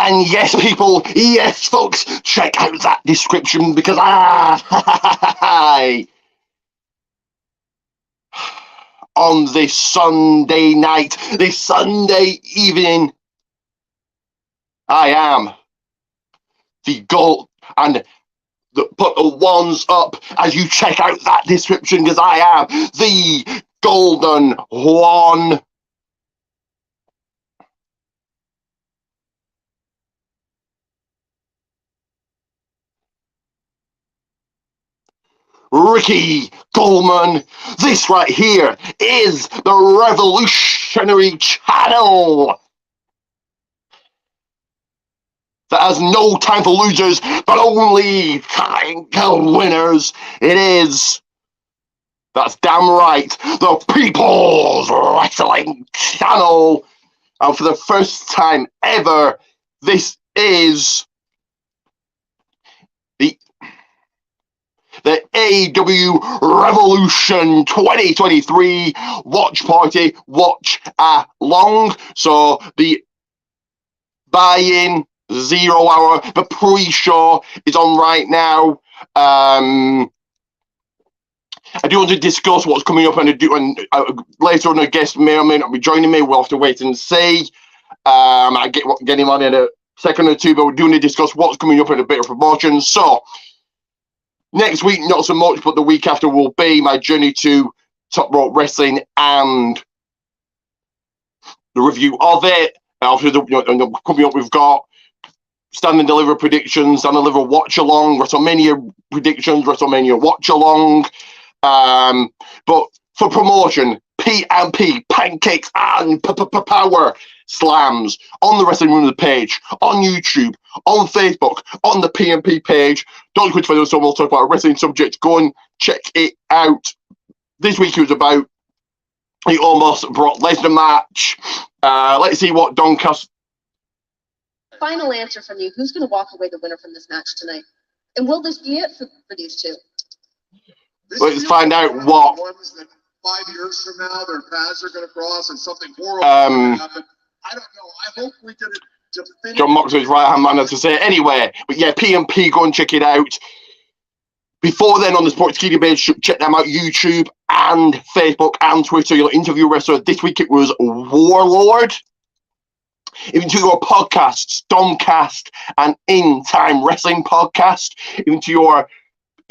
And yes, people, yes, folks, check out that description because on this Sunday night, this Sunday evening, I am the gold, and put the ones up as you check out that description because I am the golden one. Ricky Coleman. This right here is the revolutionary channel that has no time for losers, but only time for winners. It is, that's damn right, the People's Wrestling Channel. And for the first time ever, this is the AEW Revolution 2023 watch party, watch along. So the buy-in 0 hour, the pre-show is on right now. I do want to discuss what's coming up, and later on a guest may or may not be joining me. We'll have to wait and see. I get him on in a second or two, but we're doing to discuss what's coming up in a bit of promotion. So next week, not so much, but the week after will be my journey to Top Rope Wrestling and the review of it. After coming up, we've got Stand and Deliver predictions, Stand and Deliver watch along, WrestleMania predictions, WrestleMania watch along. But for promotion, P&P, pancakes and power slams on the Wrestling Room page, on YouTube, on Facebook, on the P&P page. Don't quit for those, so we'll talk about a wrestling subject. Go and check it out. This week it was about the almost Brock Lesnar match. Let's see what Doncaster. Final answer from you. Who's going to walk away the winner from this match tonight? And will this be it for these two? Let's find out what. 5 years from now, their paths are going to cross and something horrible will happen. I don't know. I hope we get it. John Moxley's right-hand man, as to say. Anyway, but yeah, P&P, go and check it out. Before then, on the Sportskeeda page, check them out, YouTube and Facebook and Twitter. You'll interview wrestler. This week it was Warlord. Even to your podcasts, Domcast and In Time Wrestling Podcast. Even to your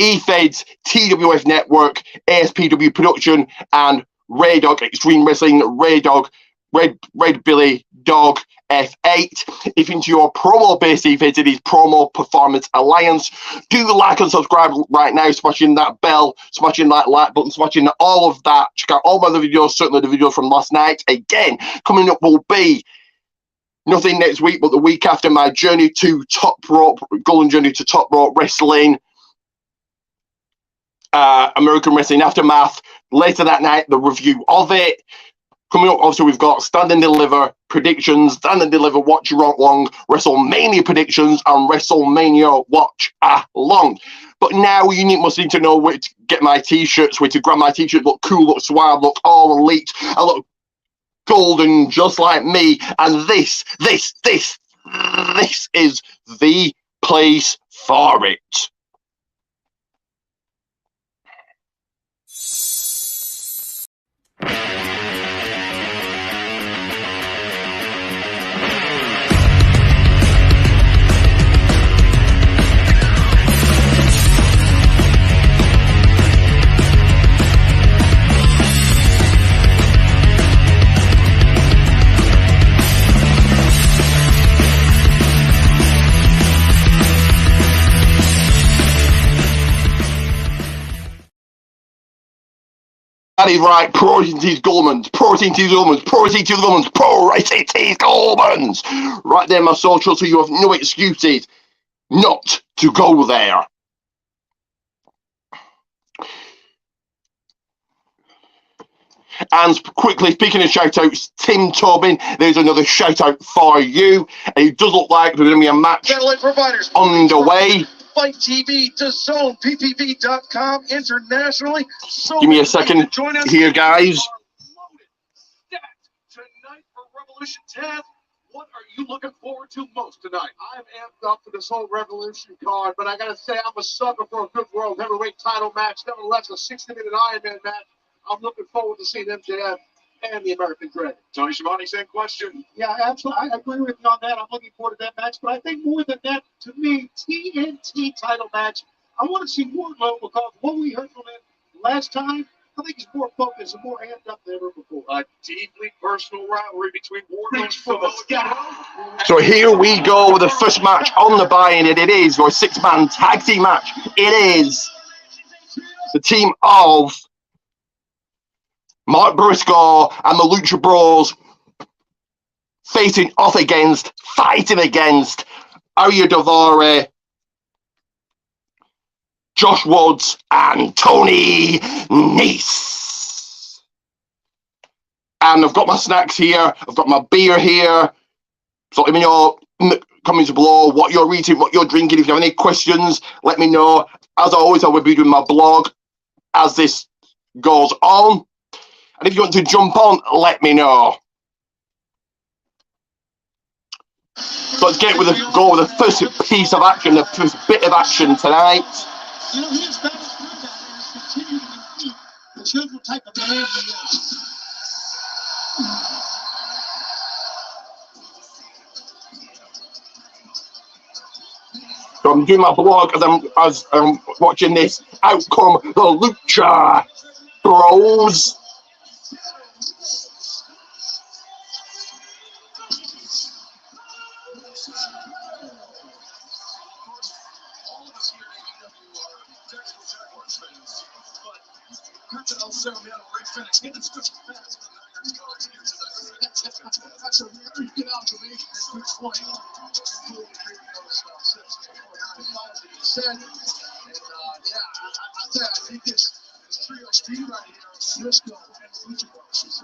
eFeds, TWF Network, ASPW Production, and Ray Dog Extreme Wrestling, Ray Dog, Red Billy Dog F8. If into your promo-based eFeds, it is Promo Performance Alliance. Do like and subscribe right now, smashing that bell, smashing that like button, smashing all of that. Check out all my other videos, certainly the videos from last night. Again, coming up will be nothing next week, but the week after, my journey to Top Rope, Golden Journey to Top Rope Wrestling. American Wrestling Aftermath. Later that night, the review of it. Coming up, also, we've got Stand and Deliver predictions, Stand and Deliver watch along, WrestleMania predictions, and WrestleMania watch along. But now you must need to know where to get my t-shirts, where to grab my t-shirt, look cool, look suave, look all elite, I look golden just like me. And this is the place for it. That is right, protein teas Goldman's, protein teas Goldman's, protein teas Goldman's, protein teas Goldman's. Right there, my social, so you have no excuses not to go there. And quickly, speaking of shout-outs, Tim Tobin, there's another shout-out for you. And it does look like there's going to be a match on the way. Fight TV, DAZN, PPV.com, internationally. So give me a second here, guys. Tonight for Revolution 10, What are you looking forward to most tonight? I'm amped up for this whole Revolution card, but I gotta say I'm a sucker for a good world heavyweight title match. Nevertheless, a 60-minute Iron Man match. I'm looking forward to seeing MJF and the American Dread. Tony Schiavone, same question. Yeah, absolutely. I agree with you on that. I'm looking forward to that match, but I think more than that, to me, TNT title match. I want to see Wardlow because what we heard from him last time, I think he's more focused and more amped up than ever before. A deeply personal rivalry between Wardlow and Samoa. So here we go with the first match on the buy-in, and it is your 6-man tag team match. It is the team of Mark Briscoe and the Lucha Bros fighting against Arya Daivari, Josh Woods, and Tony Nese. And I've got my snacks here. I've got my beer here. So let me know in the comments below what you're reading, what you're drinking. If you have any questions, let me know. As always, I will be doing my blog as this goes on. And if you want to jump on, let me know. So let's go with the first piece of action, the first bit of action tonight. You know, he has battled through that and has continued to defeat the children type of man he is. So I'm doing my blog as I'm watching this. Out come the Lucha Bros. That's a very good observation. Good point. Said, and I think this trio speed right here, Briscoe and Lucha Bros.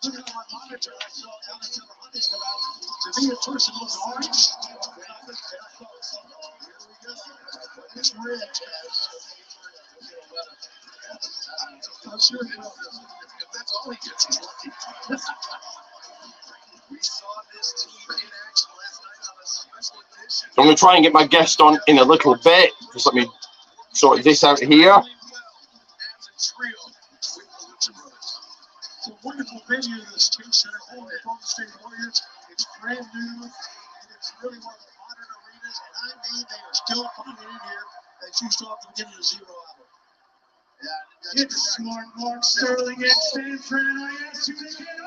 Looking at my monitor, I saw Alexander Hunter come out. To me, at first it looked orange. And I thought, here we go. It's red, Chaz. I'm sure you know if that's all he gets, he's lucky. We saw this team in action last night on a special edition. So I'm going to try and get my guest on in a little bit. Just let me sort this out here. As a trio with the Lucha Brothers. It's a wonderful venue, the State Center home of Golden State Warriors. It's brand new. It's really one of the modern arenas, and I mean they are still coming in here as you saw at the beginning of Zero Hour. Yeah, it's smart Mark Sterling and Stan Fran. I asked you to get on.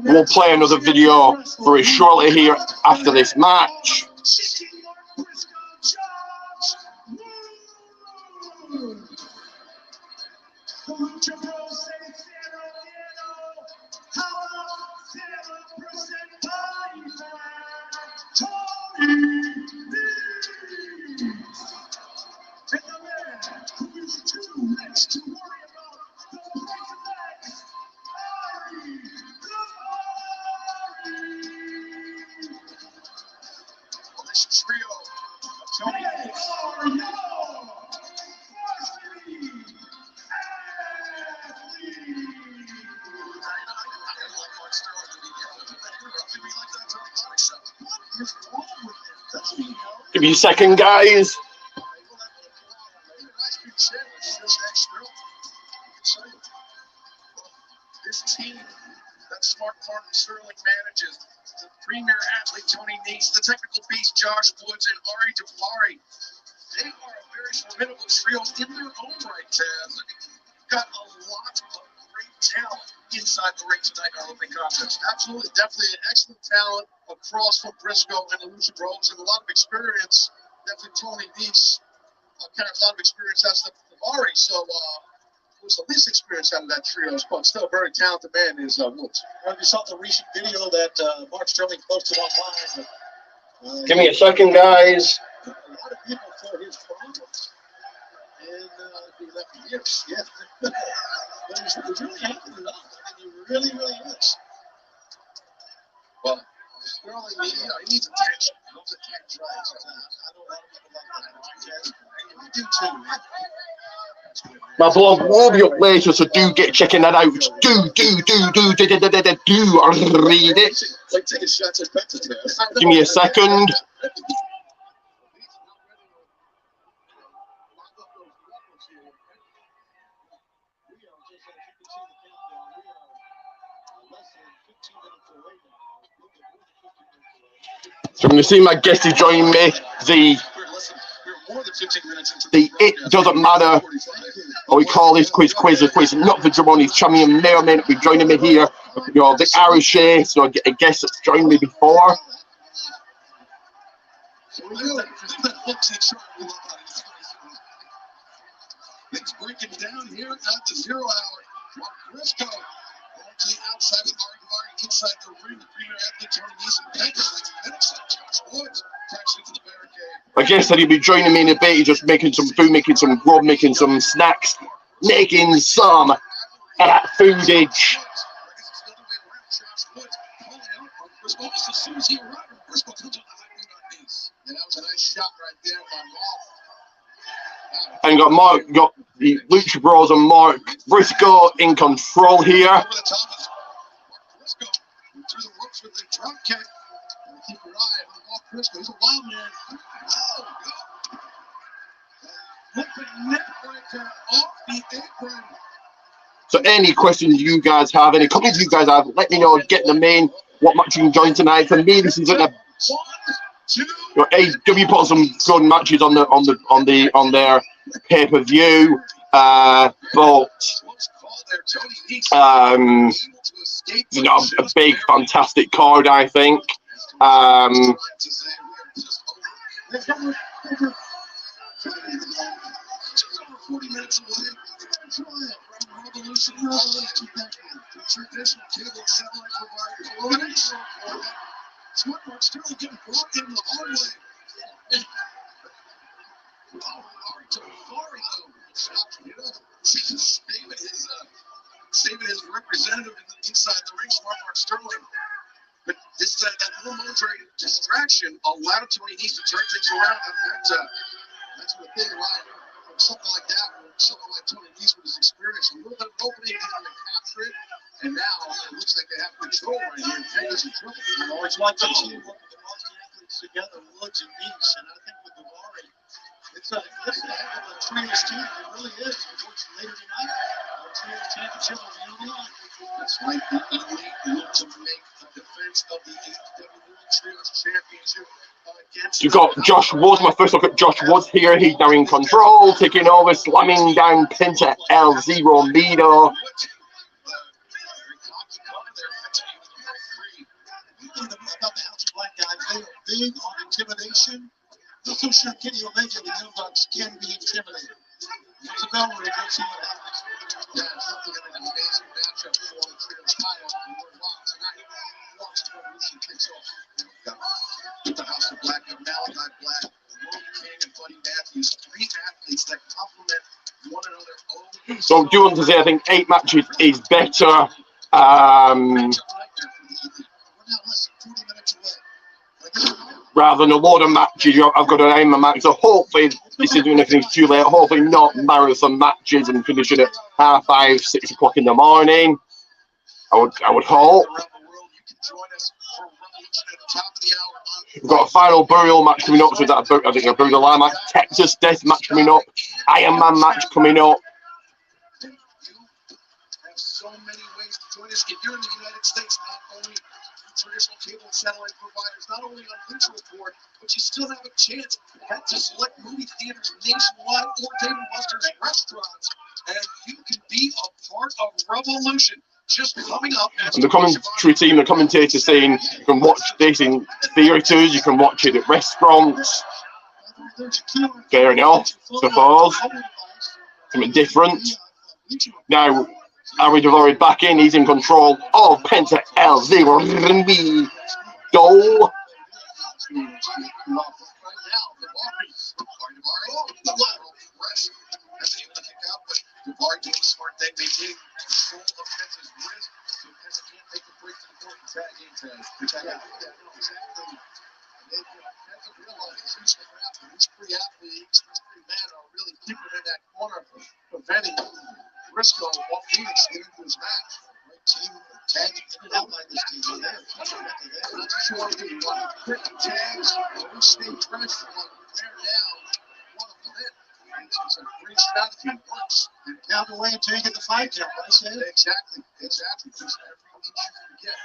We'll play another video very shortly here after this match. Give me a second, guys. This team that Smart Martin Sterling manages, the premier athlete Tony Nese, the technical beast Josh Woods, and Ari Daivari, they are a very formidable trio in their own right, Taz. Got a lot of great talent inside the ring tonight in our opening contest. Absolutely, definitely an excellent talent across from Briscoe and the Lucha Bros, and a lot of experience. Definitely Tony Nese, kind of a lot of experience as the Daivari. So, was the least experience out of that trio, but still a very talented man is Woods. Well, you saw the recent video that Mark Sterling posted online. Give me a second, guys. A lot of people for his problems. And he left the years, yeah. But he's really happy with it. I mean, he really, really is. Well, Sterling, he needs attention. He needs attention, right? I know a lot of people like that. I do too, man. That's good, man. My blog will be up later, so do get checking that out. Do read it. Give me a second. So I'm going to see my guest is joining me. The It Doesn't Matter, or we call this quiz, not for Dramoni's champion, may or may not be joining me here. You know, the Irish, so I get a guest that's joined me before. It's breaking down here at the 0 hour. Mark Briscoe going to the outside with Ari inside the ring. The premier athlete Tony Neeson. Josh Woods crashing into the barricade. I guess that he'll be joining me in a bit. He's just making some food, making some grub, making some snacks, making some foodage. As soon as he arrived, Briscoe comes on the high boot on knees. And that was a nice shot right there by Mark. And got the Lucha Bros and Mark Briscoe in control here. Over the top of Mark Briscoe through the ropes with the drop kick. And keep your eye on Mark Briscoe. He's a wild man. Oh, God. Flipping neck breaker off the apron. So any questions you guys have, any comments you guys have, let me know. Get them in. What match you can join tonight? For me, this isn't a. AEW put some good matches on their pay-per-view, but you know, a big fantastic card, I think. Smartmark still getting brought in the hard way. Ari to Fari, though. Stops, you know, saving his representative inside the ring, Smartmark Sterling. But this that little momentary distraction allowed Tony Nese to turn things around. That's what the thing like something like that, or someone like Tony Nese with his experience, a little bit of opening, he's going to capture it. And now it looks like they have control right here. Vegas in trouble. I always like to see what the Boston athletes together, Woods and Neese, and I think with Davari, it's a heck of a trios team. It really is. Unfortunately, later tonight, the trios championship will be on the line. That's right. The elite look to make a defense of the ASPW Trios Championship against. You've got Josh Woods. My first look at Josh Woods here. He's now in control, taking over, slamming down Penta El Zero Mido. About the House of Black guys, they are big on intimidation. I'm so sure Kenny Omega and the Young Bucks can be intimidated. It's a bell ring, let's see what happens. Yeah, something of an amazing matchup for the Trios title. Wow, tonight, Watch Revolution kicks off. With the House of Black, Malachi Black, Logan King, and Buddy Matthews, 3 athletes that complement one another. So do you want to say I think 8 matches is better. Rather than a lot of matches, I've got to aim a match. So hopefully this isn't anything too late. Hopefully not marathon matches and finishing at 5:30, 6 o'clock in the morning. I would hope. We've got a final burial match coming up. So that I think a burial line match, Texas Death match coming up, Iron Man match coming up. So many ways to join us. If you're in the United States, not only traditional cable and satellite providers, not only on Lucha Report, but you still have a chance at to select movie theaters nationwide or Dave & Buster's restaurants, and you can be a part of Revolution. Just coming up. And the commentary team, the commentator saying you can watch this in theaters, you can watch it at restaurants. Fair enough, suppose. Something different. Now, Ari Davari back in, he's in control of Penta El Zero Mido. Davari doing a smart thing, maintaining control of Penta's wrist, so Penta can't make a break to the court and tag in tag. Exactly. Penta realizes who's the crap, who's 3 athletes. three men are really keeping in that corner, preventing Briscoe or Phoenix getting into this match. Right team, tagging in and out by this team. They're not too sure what to do. You want quick tags, or stay fresh, you want to wear down one of the men. It's a great strategy. It works. Count away until you get the 5 count. I said Exactly. Just every inch you forget.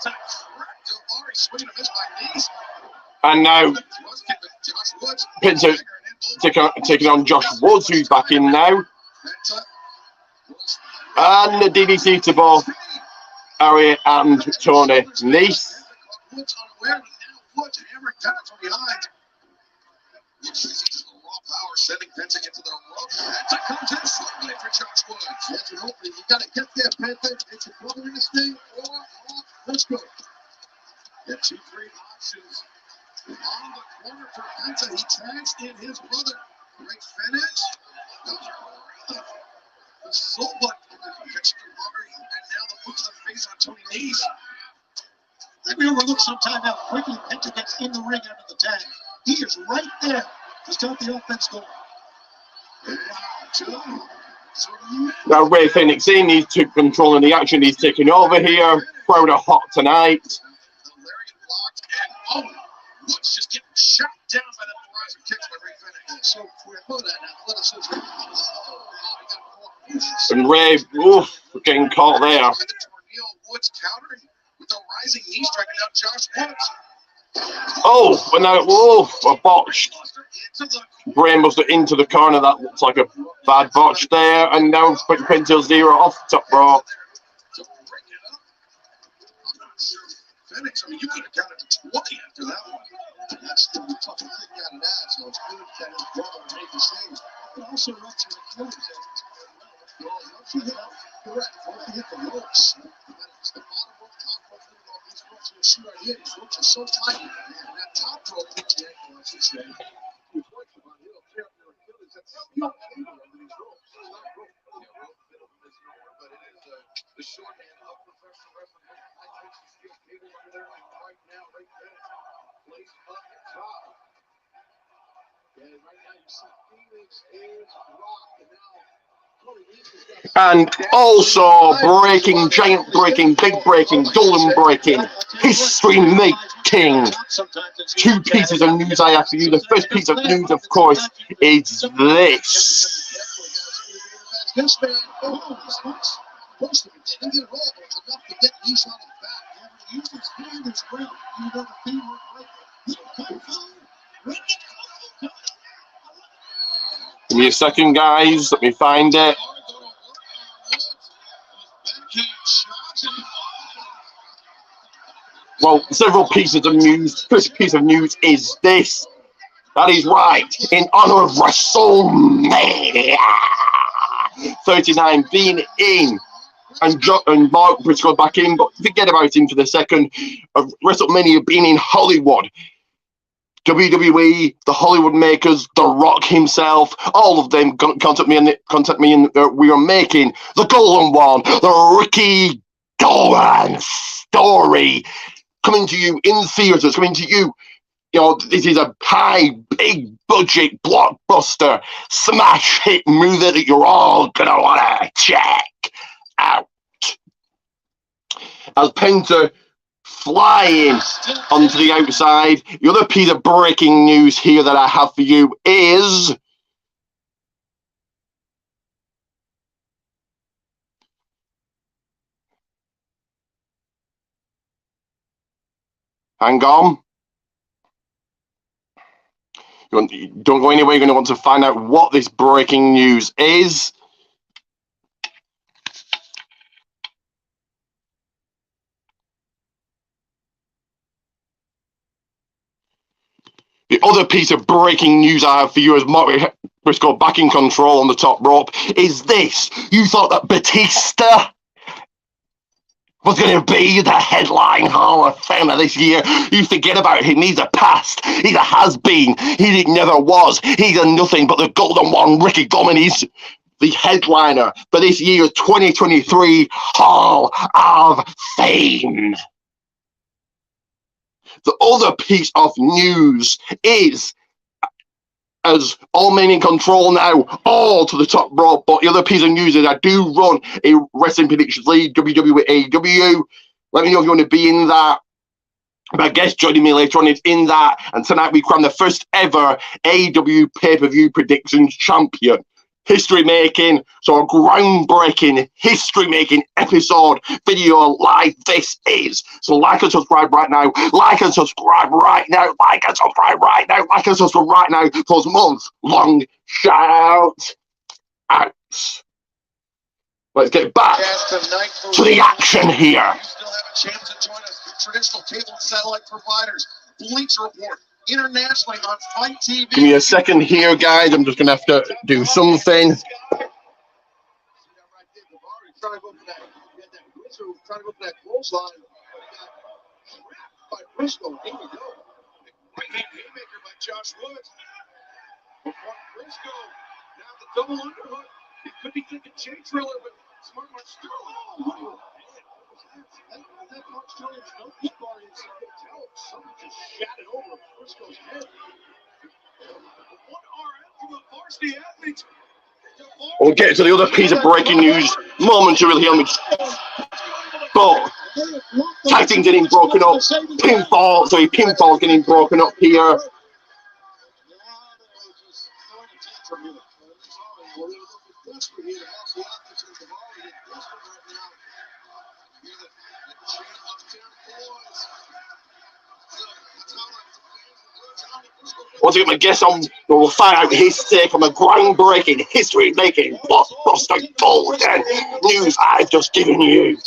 That's a crack to Ari, swinging a miss by knees. And now Pinto taking on Josh Woods, who's back in now. And the DDC to both Ari and Tony Nese. Power sending Penta into the rope. Penta comes in slightly for Josh Woods. That's an opening. You got to get there, Penta. It's a brother in this thing, or let's go. Get 2-3 options on the corner for Penta. He tags in his brother. Great finish. The slow button gets the rubber, and now the boot to the face on Tony Nese. I think we overlook sometime how quickly Penta gets in the ring after the tag. He is right there to start the offense going. Now Ray Phoenix in, he took control of the action, he's taking over here. Crowd are hot tonight. Woods just getting shot down by the horizon kicks by Ray Phoenix. So quick. Look at that athleticism. And Ray, oof, getting caught there. Woods countering with the rising knee, striking out Josh Woods. Oh, but now, oh, a botch. Brainbuster into the corner. That looks like a bad botch there. And now Pinto Zero off the top rope. Phoenix, I mean, you could have counted to 20 after that one. That's the tough thing out of that. So it's good that his brother made the save. It also ruptured the clothes. Once you hit up, correct. Once you hit the ropes, it's the bottom rope, top rope, middle rope. These ropes are sure I hit. These ropes are so tight. And that top rope hits the ankle, I should say. He's working on it. He'll tear up your Achilles. That's the angle under these ropes. It's not rope. Yeah, rope middle misnomer, but it is the shorthand of professional wrestling. I think you feel cable under there, and right now, right there, place up the top. And right now, you see Phoenix is rocked, and now. And also breaking, giant breaking, big breaking, golden breaking, history making. 2 pieces of news I have for you. The first piece of news, of course, is this. This man, supposed to be didn't get rolled, but it's enough to get Nese on his back. He used his hand as well. You know the thing right. Give me a second, guys. Let me find it. Well, several pieces of news. First piece of news is this. That is right. In honor of WrestleMania 39 being in, and Mark Briscoe back in, but forget about him for the second. Of WrestleMania being in Hollywood. WWE, the Hollywood makers, The Rock himself, all of them contact me, and we are making the Golden One, the Ricky Dolan story, coming to you in theaters, coming to you. You know, this is a high, big budget blockbuster smash hit movie that you're all gonna wanna check out. As Penta flying onto the outside. The other piece of breaking news here that I have for you is hang on. Don't go anywhere. You're going to want to find out what this breaking news is. The other piece of breaking news I have for you as Mark Briscoe back in control on the top rope is this. You thought that Batista was going to be the headline Hall of Famer this year. You forget about him. He's a past. He's a has-been. He never was. He's a nothing but the Golden One. Ricky Dolan is the headliner for this year's 2023 Hall of Fame. The other piece of news is as all men in control now, all to the top rope. But the other piece of news is I do run a wrestling predictions league, WWE AEW. Let me know if you want to be in that. My guest joining me later on is in that. And tonight we crown the first ever AEW pay-per-view predictions champion. History making, so a groundbreaking, history making episode video live this is. So like and subscribe right now, like and subscribe right now, like and subscribe right now, like and subscribe right now for those month-long shout outs. Let's get back to the action here. You still have a chance to join us through traditional cable and satellite providers. Bleacher Report internationally on Fight TV. Give me a second here, guys. I'm just going to have to do something. Trying to go for that. Trying to go for that clothesline. By Briscoe. Here we go. Right hand haymaker by Josh Woods. Briscoe. Now the double underhook. He could be thinking Jay Triller, but smart mark still. Oh, That punch turned into no peak audience. I could tell something just shattered over Briscoe's head. one RM from the varsity athletes. We'll get to the other piece of breaking news momentarily. But tag team getting broken up. Pinfall getting broken up here. Once again, my guest on will find out his take on the groundbreaking, history-making, blockbuster golden news I've just given you.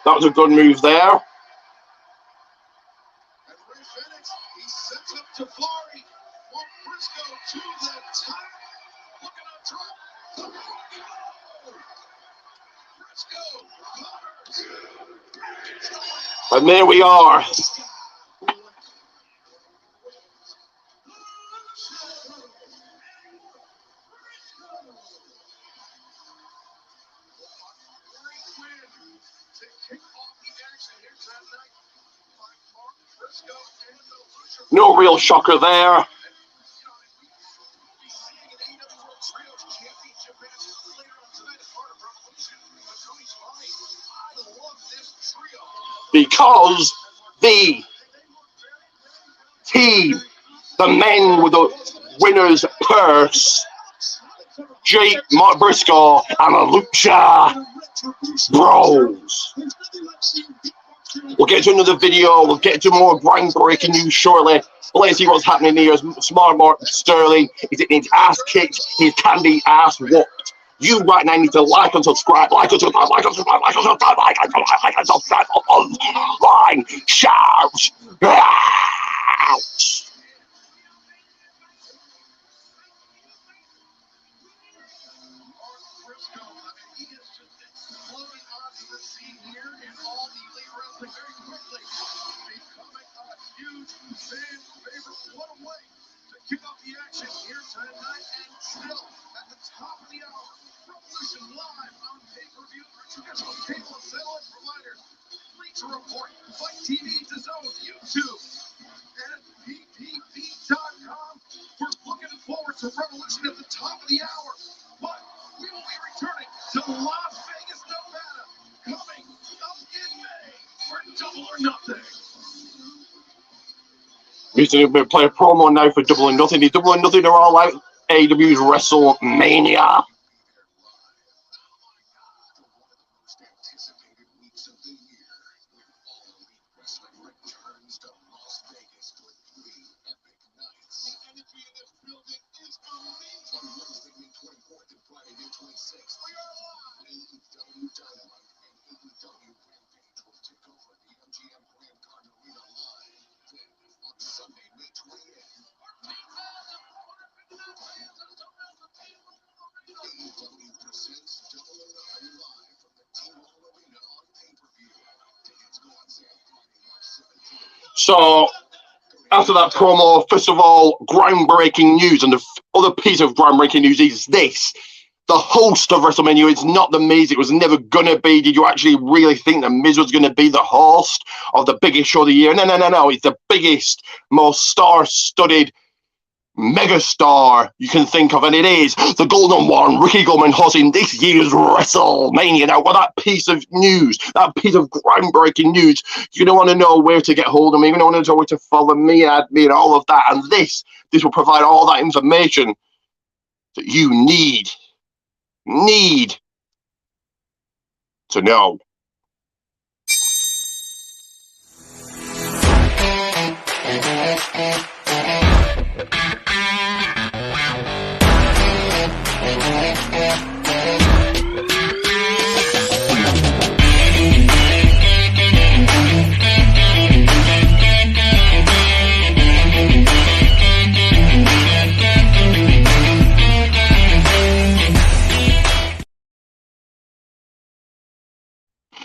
That was a good move there. He sets up Tafari. Mark Briscoe to the top. Looking on top. Briscoe. And there we are. No real shocker there. Because the team, the men with the winner's purse, Jake, Mark Briscoe, and the Lucha Bros. We'll get to another video. We'll get to more groundbreaking news shortly. But let's see what's happening here. Smart Mark Sterling is getting his ass kicked, his candy ass whooped. You right now need to like and subscribe, like and subscribe, like and subscribe, like and subscribe, like and subscribe, like and subscribe. Line, shout, out. Kick off the action here tonight and still at the top of the hour. Revolution live on pay-per-view for traditional cable and satellite providers. Bleacher Report, Fight TV, DAZN, YouTube, SPPV.com. We're looking forward to Revolution at the top of the hour, but we will be returning to Las Vegas, Nevada, coming up in May for Double or Nothing. We're going to play a promo now for Double or Nothing. The Double or Nothing are all out. AEW's WrestleMania. So after that promo, first of all, groundbreaking news, and the other piece of groundbreaking news is this. The host of WrestleMania is not The Miz. It was never going to be. Did you actually really think The Miz was going to be the host of the biggest show of the year? No. It's the biggest, most star-studded megastar you can think of, and it is the Golden One, Ricky Goldman, hosting this year's WrestleMania. Now, with that piece of news, that piece of groundbreaking news, you're going to want to know where to get hold of me. You're going to want to know where to follow me, add me, and all of that. And this will provide all that information that you need to know.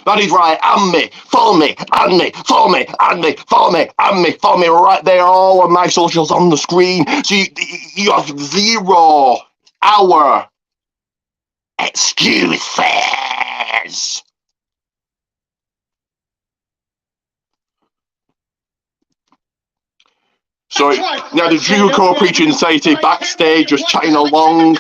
That is right, and me, follow me, and me, follow me, and me, follow me, and me, follow me, right there, all of my socials on the screen. So you have 0 hour excuses. So now the Drew Co-Preaching Society backstage just chatting along.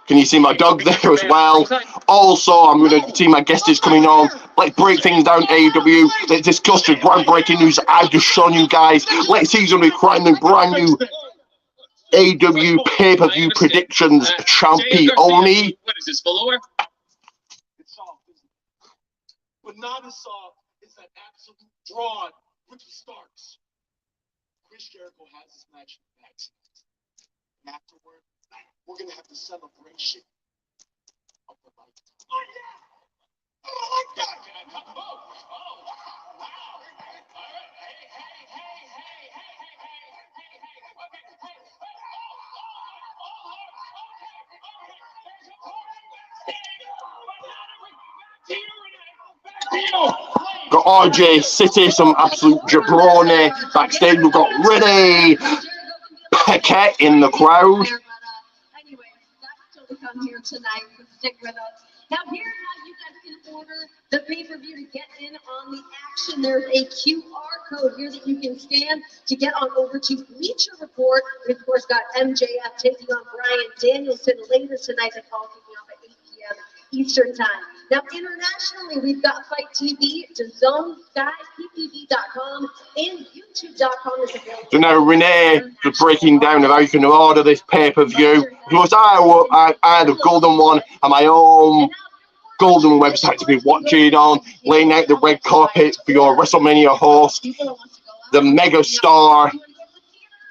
Can you see my dog there as well? Also, I'm going to see my guest is coming on. Let's break things down, AEW. Let's discuss the groundbreaking news I've just shown you guys. Let's see some of the brand new AEW pay-per-view predictions. Championi. What is this, follower? It's soft, isn't it? But not as soft is that absolute drawn Ricky Starks. Chris Jericho has his match back tonight. And afterward, we're going to have the celebration of the lifetime. Oh, yeah! Oh, I like that! Got RJ City, some absolute jabroni backstage. We've got Renee Paquette in the crowd. Anyway, that's still to come here tonight. So stick with us. Now, here, as you guys can order the pay-per-view to get in on the action, there's a QR code here that you can scan to get on over to Bleacher Report. We, of course, got MJF taking on Bryan Danielson later tonight. That's all kicking off at 8 p.m. Eastern Time. Now, internationally, we've got Fight TV, DAZN, Sky, PPV.com, and YouTube.com is available. So now Renee is breaking down of how you can order this pay-per-view. Of course, I had a Golden One on my own Golden website to be watching on, laying out the red carpet for your WrestleMania host, the megastar,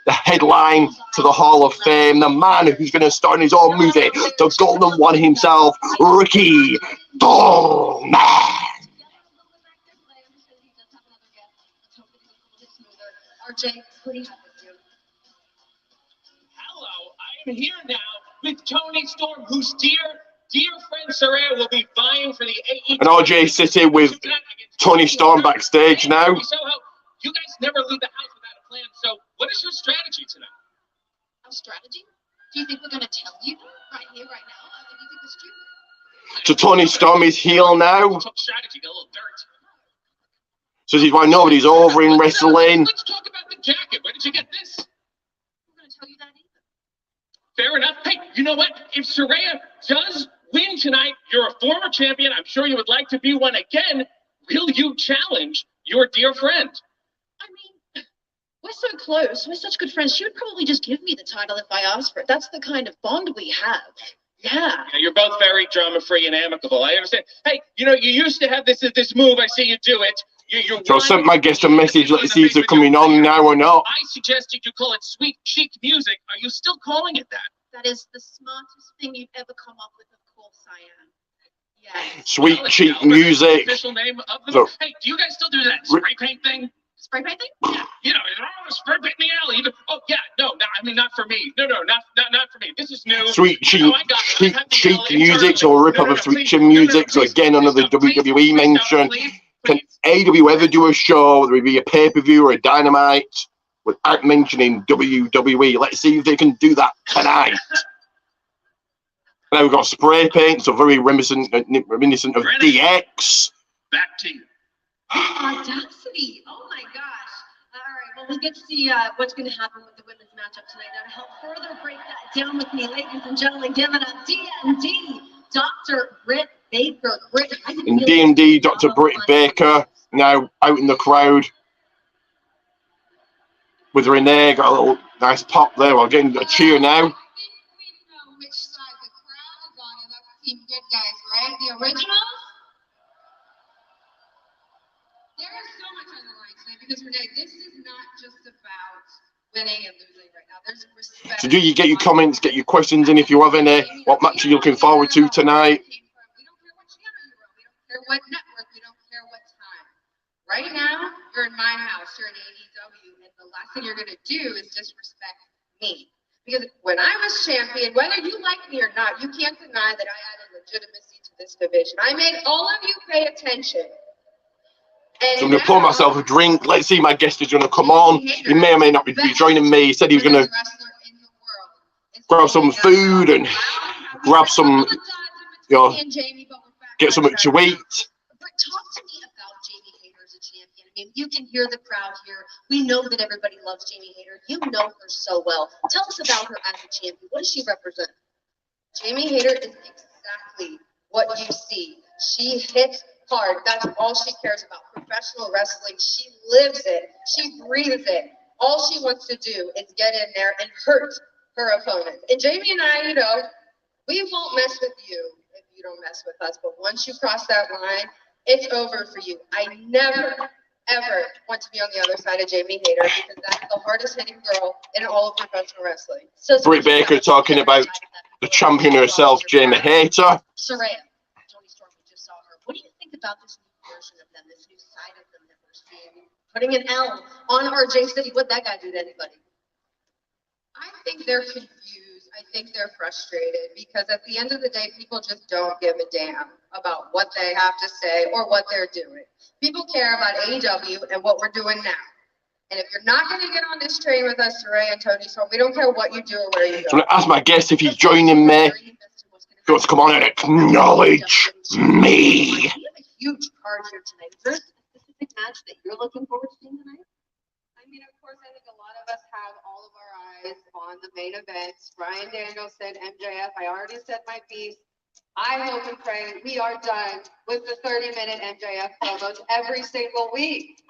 the headline to the Hall of Fame, the man who's going to star in his own movie, the Golden One himself, Ricky Goldman. RJ, what do you have to do? Hello, I am here now with Tony Storm, whose dear friend Saraya will be vying for the AEW. And RJ City with Tony Storm backstage now. So you guys never leave the house without a plan. So what is your strategy tonight? Our strategy? Do you think we're going to tell you right here, right now? I think you think it's stupid. So Tony Storm is heel now. Strategy, got a little dirt. So this is why nobody's over in wrestling. Let's talk about the jacket. Where did you get this? I'm going to tell you that either. Fair enough. Hey, you know what? If Saraya does win tonight, you're a former champion. I'm sure you would like to be one again. Will you challenge your dear friend? I mean, we're so close. We're such good friends. She would probably just give me the title if I asked for it. That's the kind of bond we have. Yeah. You're both very drama-free and amicable. I understand. Hey, you used to have this move. I see you do it. So I sent my guest a message. Let's see if they're coming on now or not. I suggested you call it sweet chic music. Are you still calling it that? That is the smartest thing you've ever come up with. Of course I am. Yeah. Sweet cheap music. Official name of the So, hey, do you guys still do that spray paint thing? Spray paint thing? Yeah. Spray paint in the alley. Oh yeah, no, I mean not for me. No, not for me. This is new. Sweet cheap music, so a rip off of Sweet cheap music. So again, another WWE mention. Can AEW ever do a show, whether it be a pay-per-view or a Dynamite, without mentioning WWE, let's see if they can do that tonight. Now we've got spray paint, so very reminiscent of DX. Back to you. Audacity. Oh my gosh. All right, well, we'll get to see what's going to happen with the women's matchup tonight. Now, to help further break that down with me, ladies and gentlemen, give it up, DMD, Dr. Britt Baker. Britt, and DMD, Dr. Britt Baker, now out in the crowd with Renee. Got a little nice pop there while getting a cheer now. I think we know which side the crowd is on, and that's Team Good Guys, right? The originals? There is so much on the line tonight because, Renee, this is not just about winning and losing right now. There's respect. So do you get your comments, get your questions in if you have any. What match are you looking forward to tonight? We don't care what channel you're on. We don't care what network. We don't care what time. Right now, you're in my house. You're in AEW, and the last thing you're going to do is disrespect me. Because when I was champion, whether you like me or not, you can't deny that I added legitimacy to this division. I made all of you pay attention. And So I'm going to pour myself a drink. Let's see, my guest is going to come on. He may or may not be joining me. He said he was going to grab some food and grab some, you know, get something to eat. But talk to me about Jamie Hayter as a champion. I mean, you can hear the crowd here. We know that everybody loves Jamie Hayter. You know her so well. Tell us about her as a champion. What does she represent? Jamie Hayter is exactly what you see. She hits hard. That's all she cares about. Professional wrestling. She lives it. She breathes it. All she wants to do is get in there and hurt her opponent. And Jamie and I, you know, we won't mess with you if you don't mess with us. But once you cross that line, it's over for you. I never, ever want to be on the other side of Jamie Hayter because that's the hardest hitting girl in all of professional wrestling. So Britt Baker talking about the champion herself, Jamie Hayter. Saraya, Tony Storm, we just saw her. What do you think about this new version of them, this new side of them that we're seeing? Putting an L on RJ City. What'd that guy do to anybody? I think they're confused. I think they're frustrated because at the end of the day, people just don't give a damn about what they have to say or what they're doing. People care about AEW and what we're doing now. And if you're not going to get on this train with us, Saraya and Tony Storm, we don't care what you do or where you So I'm go. going to ask my guest if he's joining me. He wants to come on and acknowledge me. You have a huge card here tonight. Is there a specific match that you're looking forward to seeing tonight? I mean, of course, I think a lot of us have all of our eyes on the main events. Bryan Danielson, MJF. I already said my piece. I hope and pray we are done with the 30-minute MJF promos every single week.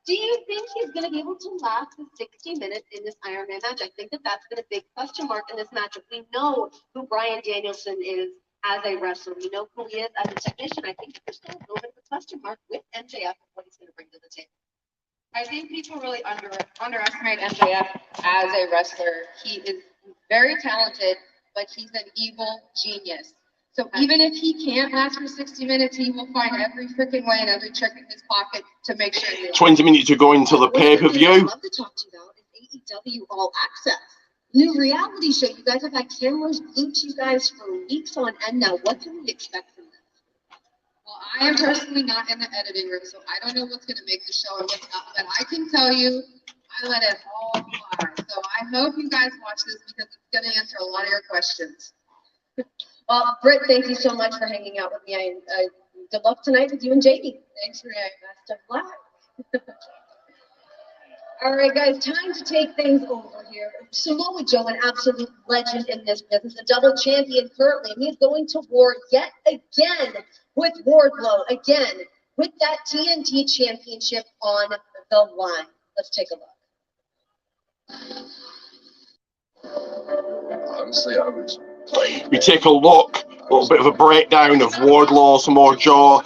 Do you think he's going to be able to last the 60 minutes in this Iron Man match? I think that that's been a big question mark in this matchup. We know who Bryan Danielson is as a wrestler. We know who he is as a technician. I think there's still a little bit of a question mark with MJF and what he's going to bring to the table. I think people really underestimate MJF as a wrestler. He is very talented, but he's an evil genius. So even if he can't last for 60 minutes, he will find every freaking way and every trick in his pocket to make sure he 20 minutes to go into the pay-per-view. I'd love to talk to you about is AEW All Access. New reality show. You guys have had cameras glued to you guys for weeks on end now. What can we expect from this? Well, I am personally not in the editing room, so I don't know what's going to make the show and what's not. But I can tell you, I let it all fly. So I hope you guys watch this because it's going to answer a lot of your questions. Well, Britt, thank you so much for hanging out with me. Good luck tonight with you and Jamie. Thanks, Renee. Best of luck. All right, guys, time to take things over here. Samoa Joe, an absolute legend in this business, a double champion currently, and he's going to war yet again with Wardlow, again with that TNT championship on the line. Let's take a look. Honestly, I was We take a look, a little bit of a breakdown of Wardlow, Samoa Joe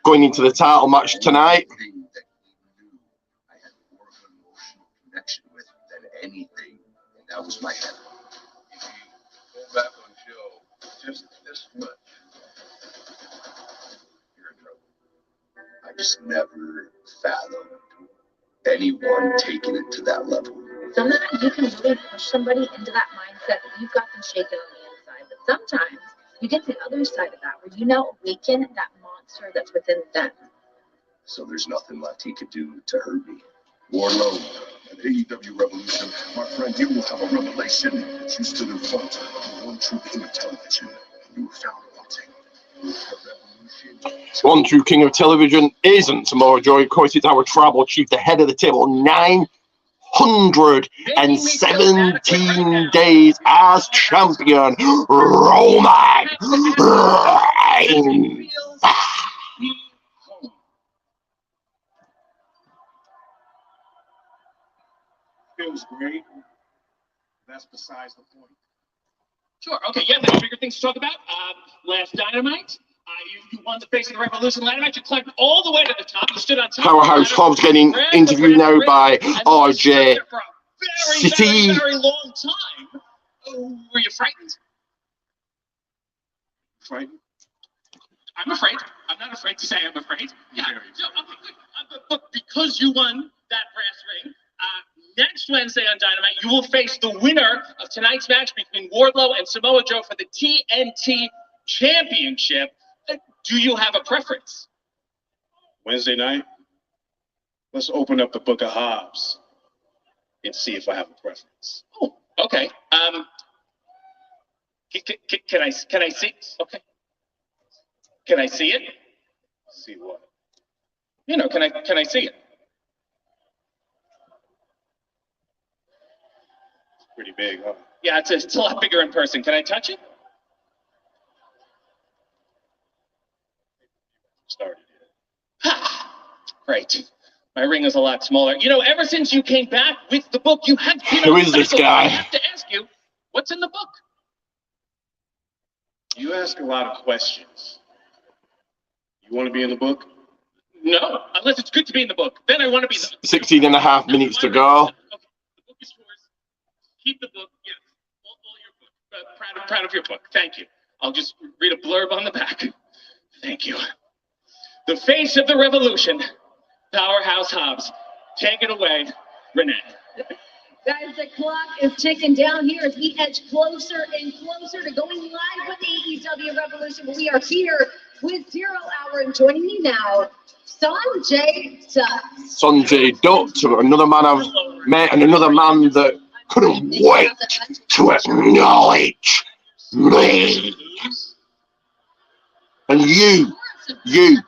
going into the title match tonight. That he knew I had more of an emotional connection with than anything, and that was my head. If you go back on Joe just this much, you're in trouble. I just never fathomed anyone taking it to that level. Sometimes you can really push somebody into that mindset that you've got them shaken on the inside. But sometimes you get to the other side of that where you now awaken that monster that's within them. So there's nothing left he could do to hurt me. Warlow, at AEW Revolution, my friend, you will have a revelation. You stood in front of the one true king of television. You were found wanting. The revolution. One true king of television isn't Samoa Joe. Of course, it's our tribal chief, the head of the table. 917 days as champion, Roman Reigns. Feels great. That's besides the point. Sure. Okay. Yeah. There's bigger things to talk about. Last Dynamite. You won the face of the Revolution ladder match. You climbed all the way to the top. You stood on top. Powerhouse Hobbs getting interviewed now by RJ For a City. very long time. Oh, were you frightened? Frightened? I'm afraid. I'm not afraid to say I'm afraid. Yeah. No, okay, good. But because you won that brass ring, next Wednesday on Dynamite, you will face the winner of tonight's match between Wardlow and Samoa Joe for the TNT Championship. Do you have a preference? Wednesday night? Let's open up the Book of Hobbs and see if I have a preference. Oh, okay. Can I see? Okay. Can I see it? See what? You know, can I see it? Pretty big, huh? Yeah, it's a lot bigger in person. Can I touch it? Started Great. My ring is a lot smaller. You know, ever since you came back with the book, you have been Who is this guy? I have to ask you, what's in the book? You ask a lot of questions. You want to be in the book? No, unless it's good to be in the book. Then I want to be. 16 and a half minutes to go. Okay, the book is yours. Keep the book. Yes, all your book. Proud of your book. Thank you. I'll just read a blurb on the back. Thank you. The face of the revolution, Powerhouse Hobbs. Take it away, Renee. Guys, the clock is ticking down here as we edge closer and closer to going live with AEW Revolution. We are here with 0 Hour, and joining me now, Sanjay Dutt. Sanjay Dutt, another man I've met and another man that couldn't wait to acknowledge me. And you. Listen,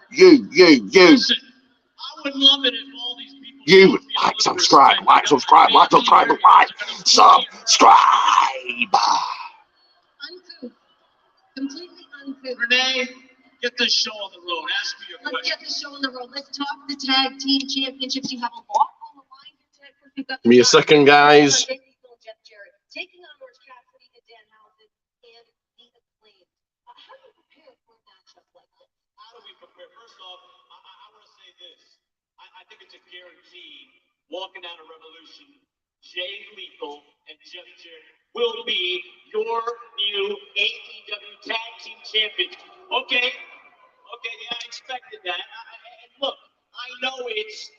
I would love it if all these people. You subscribe. Uncouth, Completely uncouth. Renee, get this show on the road. Ask me your Let's question. get the show on the road. Let's talk the tag team championships. You have a lot on the line here tonight. First, we've got Give me a second, guys. Taking on Orange Cassidy and Danhausen and the Acclaimed. How do you prepare for a matchup like this? How do we prepare? First off, I want to say this. I think it's a guarantee. Walking out of Revolution, Jay Lethal and Jeff Jarrett will be your new AEW Tag Team Champions. Okay, yeah, I expected that. And look, I know it's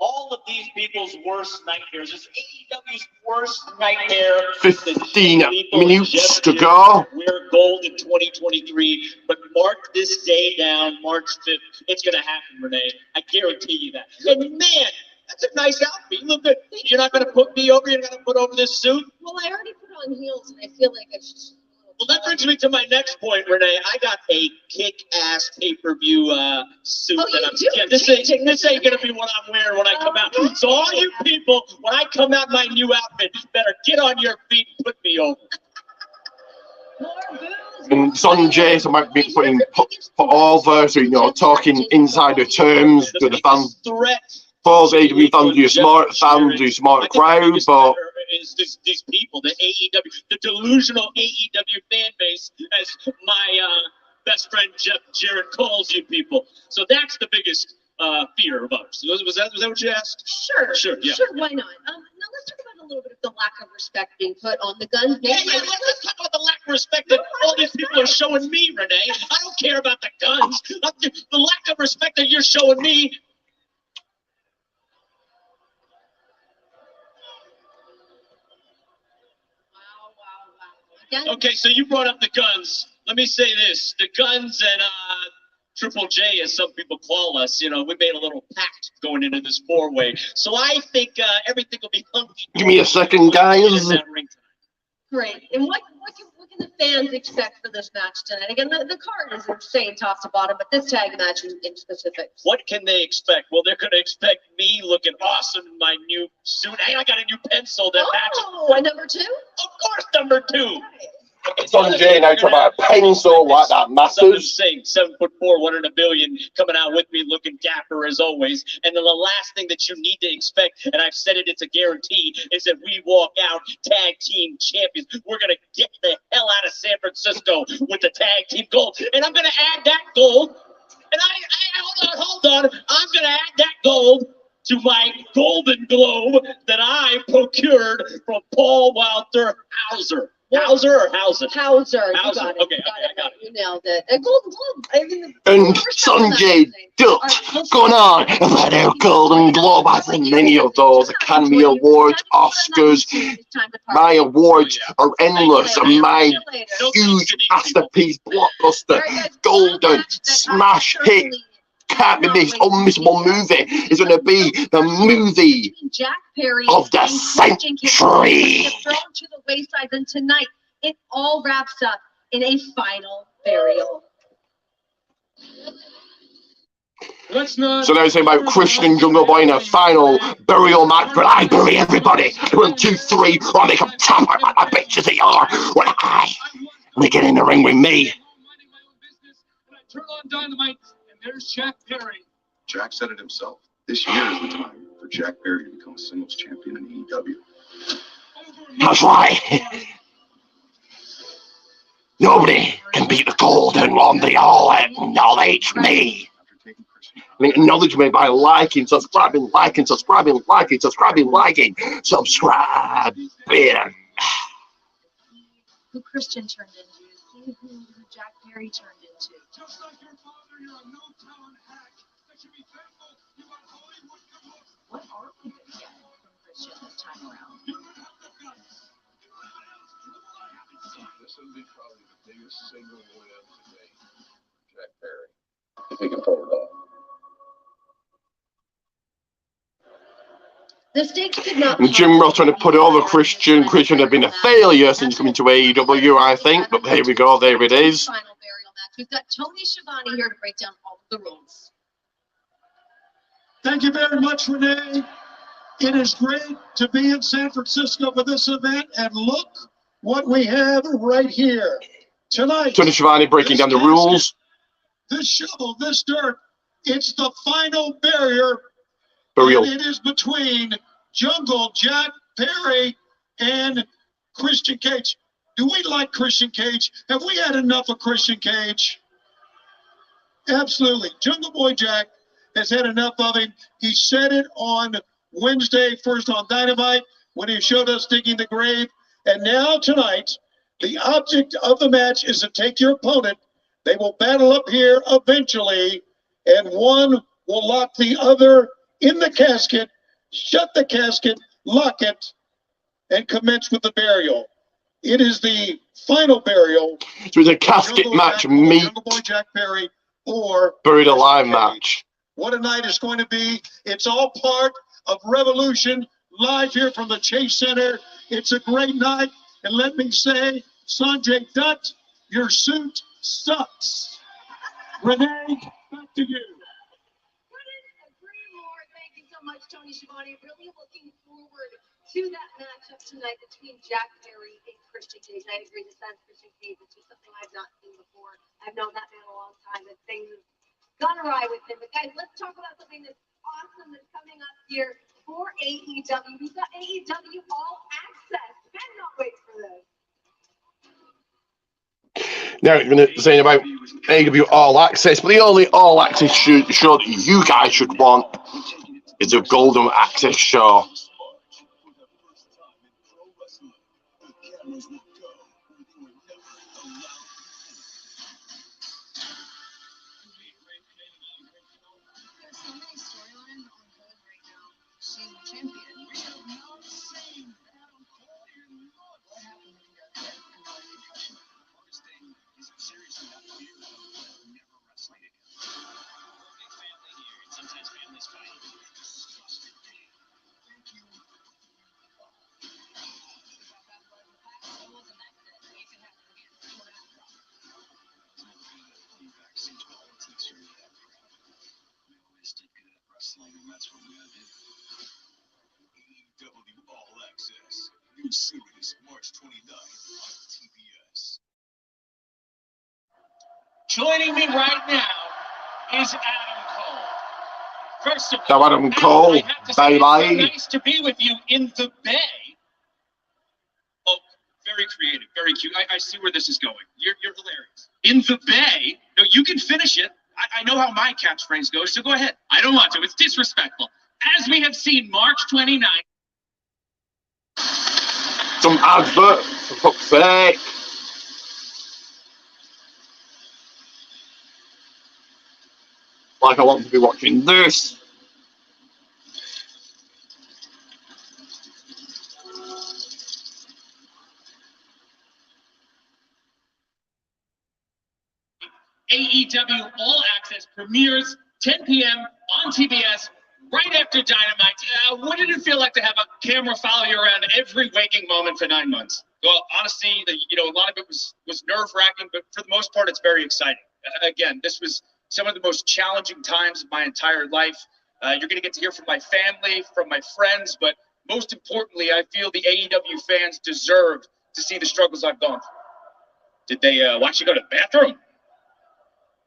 all of these people's worst nightmares. It's AEW's worst nightmare. 15 minutes to go. We're gold in 2023, but mark this day down, March 5th. It's going to happen, Renee. I guarantee you that. And man, that's a nice outfit. You look good. You're not going to put me over. You're going to put over this suit. Well, I already put on heels, and I feel like it's just. Well, that brings me to my next point, Renee. I got a kick-ass pay-per-view suit that I'm. Yeah, this ain't gonna be what I'm wearing when I come out. So all you people, when I come out in my new outfit, better get on your feet and put me over. And Sanjay, so I might be put over, so talking insider terms to the fans. Falls AEW fans, do smart crowd, but. Is these people, the AEW, the delusional AEW fan base, as my best friend Jeff Jarrett calls you people. So that's the biggest fear of ours. Was that what you asked? Sure, Yeah. Sure, why not? Now let's talk about a little bit of the lack of respect being put on the guns. Yeah, let's talk about the lack of respect that all these people are showing me, Renee. I don't care about the guns. The lack of respect that you're showing me. Wow. Okay, so you brought up the guns. Let me say this: the guns and Triple J, as some people call us, we made a little pact going into this 4-way. So I think everything will be hunky. Give me a second, guys. Great. And what can the fans expect for this match tonight? Again, the card is insane top to bottom, but this tag match in specifics. What can they expect? Well, they're going to expect me looking awesome in my new suit. Hey, I got a new pencil that matches. Oh, a number 2? Of course, number 2. Sanjay now talking about a pencil like that matters. Saying 7'4", 1 in a billion, coming out with me looking dapper as always. And then the last thing that you need to expect, and I've said it, it's a guarantee, is that we walk out tag team champions. We're gonna get the hell out of San Francisco with the tag team gold, and I'm gonna add that gold. And I hold on, I'm gonna add that gold to my Golden Globe that I procured from Paul Walter Hauser. Hauser or Hauser? Hauser. You Hauser. got it. Okay, I got it. You nailed it. A Golden Globe. I mean, And Sanjay Dutt going on about our Golden Globe. I think many of those Academy Awards, Oscars. My awards are endless, and my huge masterpiece, blockbuster, golden smash hit, can't be missed, unmissable movie is going to be the movie Jack Perry of the and Christian Cage century. get thrown to the wayside. Then tonight, it all wraps up in a final burial. So now saying about Christian Jungle Boy in a final burial match, but I bury everybody. 1, 2, 3, or I make them tap like my bitches they are. When they get in the ring with me. Turn on Dynamite, and there's Jack Perry. Jack said it himself. This year is the time for Jack Perry to become a singles champion in AEW. That's right. Nobody can beat the Golden One. They all acknowledge me. They acknowledge me by liking, subscribing, liking, subscribing, liking, subscribing, liking, subscribing. Who Christian turned into, who Jack Perry turned into. Just like your father, you're a no-talent hack that should be thankful you got Hollywood to look. What are we going to get from Christian this time around? You don't have the guts. This would be probably the biggest single win today for Jack Perry. If he can pull it off. The stakes could not. And Jim Ross trying to put it over Christian. Christian had been a failure since coming to AEW, I think. But here we go. There it is. Final burial match. We've got Tony Schiavone here to break down all of the rules. Thank you very much, Renee. It is great to be in San Francisco for this event, and look what we have right here tonight. Tony Schiavone breaking down the rules. This shovel, this dirt, it's the final burial. Burial. And it is between Jungle Jack Perry and Christian Cage. Do we like Christian Cage? Have we had enough of Christian Cage? Absolutely. Jungle Boy Jack has had enough of him. He said it on Wednesday, first on Dynamite, when he showed us digging the grave. And now tonight, the object of the match is to take your opponent. They will battle up here eventually, and one will lock the other in the casket, shut the casket, lock it, and commence with the burial. It is the final burial. So it's a casket match, meet Jungle Boy Jack Perry, or buried alive match. What a night it's going to be. It's all part of Revolution, live here from the Chase Center. It's a great night. And let me say, Sanjay Dutt, your suit sucks. Renee, back to you. Thank you so much, Tony Schiavone. Really looking forward to that matchup tonight between Jack Perry and Christian Cage. I agree, the sense Christian Cage is just something I've not seen before. I've known that man a long time, and things have gone awry with him. But guys, let's talk about something that's awesome that's coming up here for AEW. We've got AEW All Access. Cannot wait for this. Now you're going to say about AEW All Access, but the only All Access show that you guys should want is a Golden Access show. That's what we gotta do. AEW All Access. New series March 29th on TBS. Joining me right now is Adam Cole. First of So all, Adam Cole, I have to say, it's so bye-bye. nice to be with you in the Bay. Oh, very creative, very cute. I see where this is going. You're hilarious. In the Bay? No, you can finish it. I know how my catchphrase goes, so go ahead. I don't want to. It's disrespectful. As we have seen, March 29th. Some advert, for fuck's sake. Like I want to be watching this. AEW All Access premieres 10 p.m. on TBS right after Dynamite. What did it feel like to have a camera follow you around every waking moment for 9 months? Well, honestly, a lot of it was nerve-wracking, but for the most part, it's very exciting. Again, this was some of the most challenging times of my entire life. You're going to get to hear from my family, from my friends, but most importantly, I feel the AEW fans deserve to see the struggles I've gone through. Did they watch you go to the bathroom?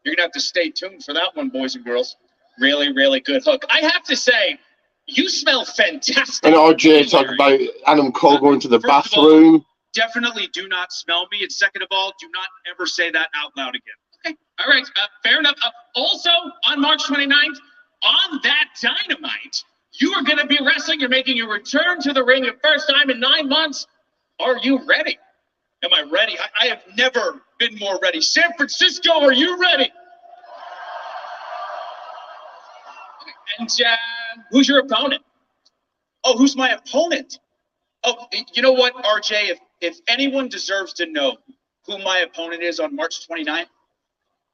You're going to have to stay tuned for that one, boys and girls. Really, really good hook. I have to say, you smell fantastic. And RJ talked about Adam Cole going to the bathroom. All, definitely do not smell me. And second of all, do not ever say that out loud again. Okay, all right, fair enough. Also, on March 29th, on that Dynamite, you are going to be wrestling. You're making your return to the ring your first time in 9 months. Are you ready? Am I ready? I have never been more ready. San Francisco, are you ready? And who's your opponent? Oh, who's my opponent? Oh, you know what, RJ? If anyone deserves to know who my opponent is on March 29th,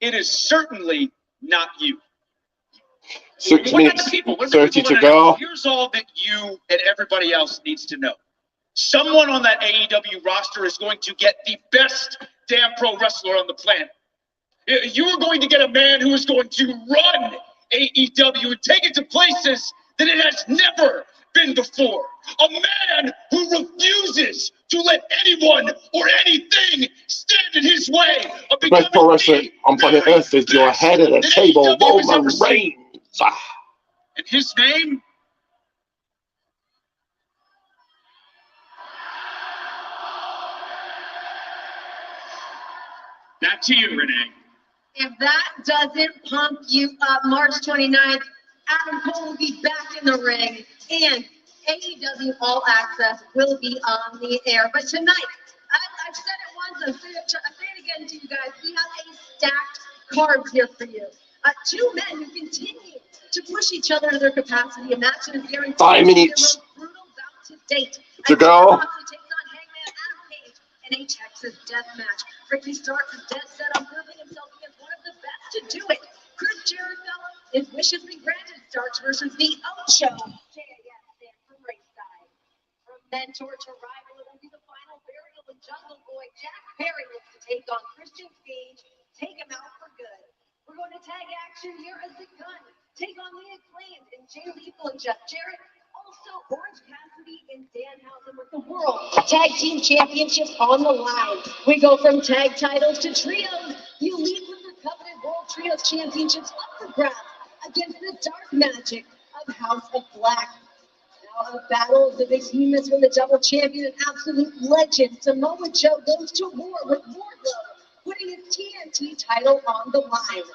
it is certainly not you. 6 minutes, 30 to go. Here's all that you and everybody else needs to know. Someone on that AEW roster is going to get the best damn pro wrestler on the planet. You are going to get a man who is going to run AEW and take it to places that it has never been before. A man who refuses to let anyone or anything stand in his way of becoming Best pro wrestler on planet Earth is your head of the table, Roman Reigns. And his name? Back to you, Renee. If that doesn't pump you up, March 29th, Adam Cole will be back in the ring, and AEW All Access will be on the air. But tonight, I've said it once, I'll say it again to you guys, we have a stacked card here for you. Two men who continue to push each other to their capacity. A match that is guaranteed 5 minutes to be the most brutal bout to date. to go. Takes on Hangman Adam Page in a Texas death match. Ricky Starks is dead set on proving himself against one of the best to do it. Chris Jericho is viciously granted Starks versus the Ocho. JAS from ringside. From mentor to rival, it will be the final burial of Jungle Boy. Jack Perry looks to take on Christian Cage, take him out for good. We're going to tag action here as the Gun take on the Acclaimed and Jay Lethal and Jeff Jarrett. Also, Orange Cassidy and Danhausen with the World Tag Team Championships on the line. We go from tag titles to trios. You lead with the coveted World Trios Championships up for grabs against the Dark Magic of House of Black. Now a battle of the behemoths from the double champion and absolute legend Samoa Joe goes to war with Wardlow, putting his TNT title on the line.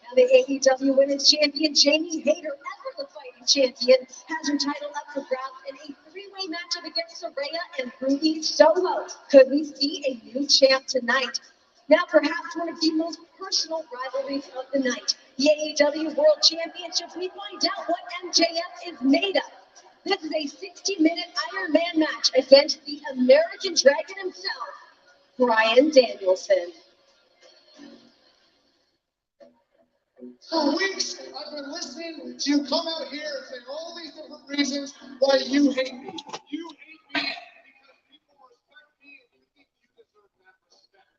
Now the AEW Women's Champion Jamie Hayter, ever the fighting champion, has her title up for grabs in a three-way matchup against Saraya and Ruby Soho. Could we see a new champ tonight? Now perhaps one of the most personal rivalries of the night. The AEW World Championships, we find out what MJF is made of. This is a 60-minute Iron Man match against the American Dragon himself, Bryan Danielson. For weeks, I've been listening to you come out here and say all these different reasons why you hate me. You hate me because people respect me and you think you deserve that respect.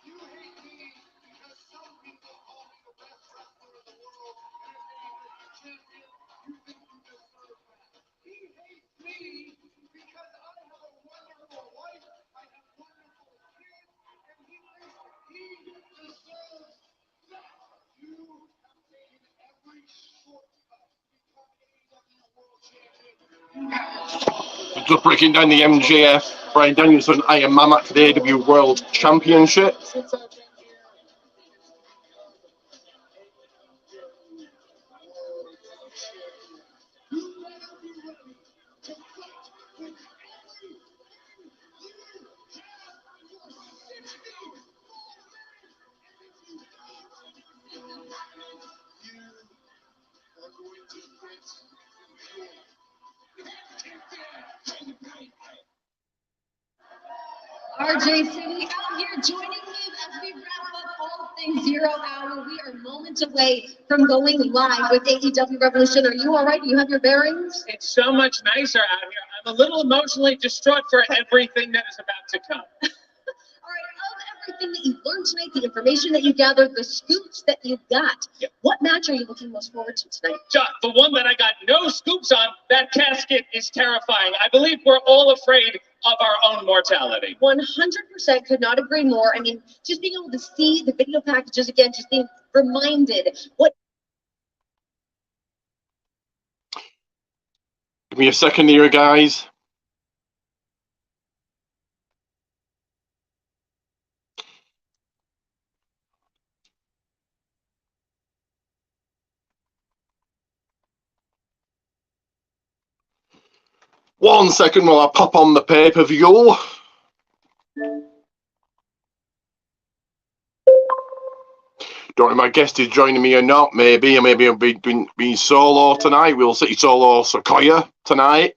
You hate me because some people call me the best wrestler in the world and if they make you champion, you think you deserve that. He hates me because I have a wonderful wife, I have wonderful kids, and he thinks he deserves that. You have taken every shortcut to become AEW World Champion. Just breaking down the MJF, Bryan Danielson, Iron Man match for the AEW World Championship. Since I've been here, you better be ready to fight with everything you have. You're 64 you are going to quit RJ City out here joining me as we wrap up all things 0 hour. We are moments away from going live with AEW Revolution. Are you all right? You have your bearings? It's so much nicer out here. I'm a little emotionally distraught for everything that is about to come. All right, of everything that you've learned tonight, the information that you gathered, the scoops that you've got, what match are you looking most forward to tonight? John, the one that I got no scoops on, that casket is terrifying. I believe we're all afraid of our own mortality. 100% could not agree more. I mean, just being able to see the video packages again, just being reminded what. Give me a second here, guys. One second while I pop on the pay-per-view. Don't know if my guest is joining me or not. Maybe I'll be being solo tonight. We'll see solo Sequoia tonight.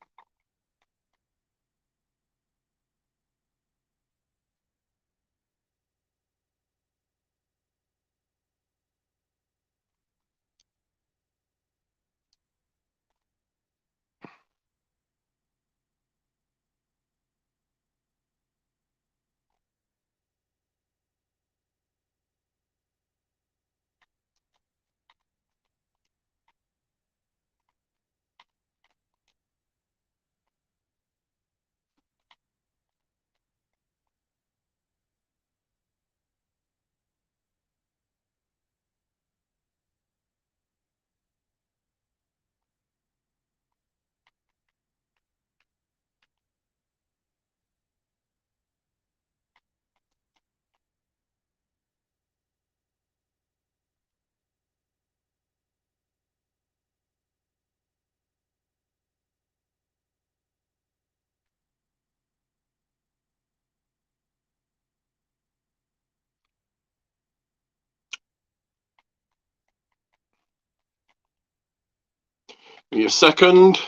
Give me a second.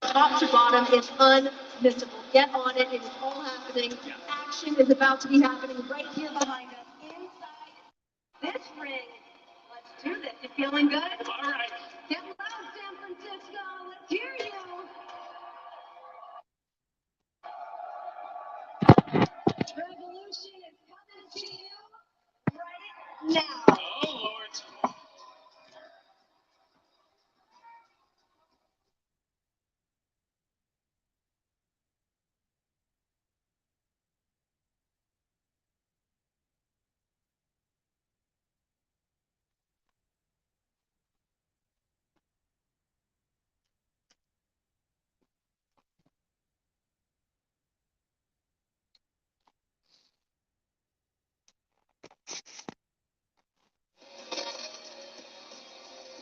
Top to bottom is unmissable. Get on it. It is all happening. Action is about to be happening right here behind us inside this ring. Let's do this. You feeling good? All right. Get loud, San Francisco. Let's hear you. Revolution is coming to you right now. Oh, Lord.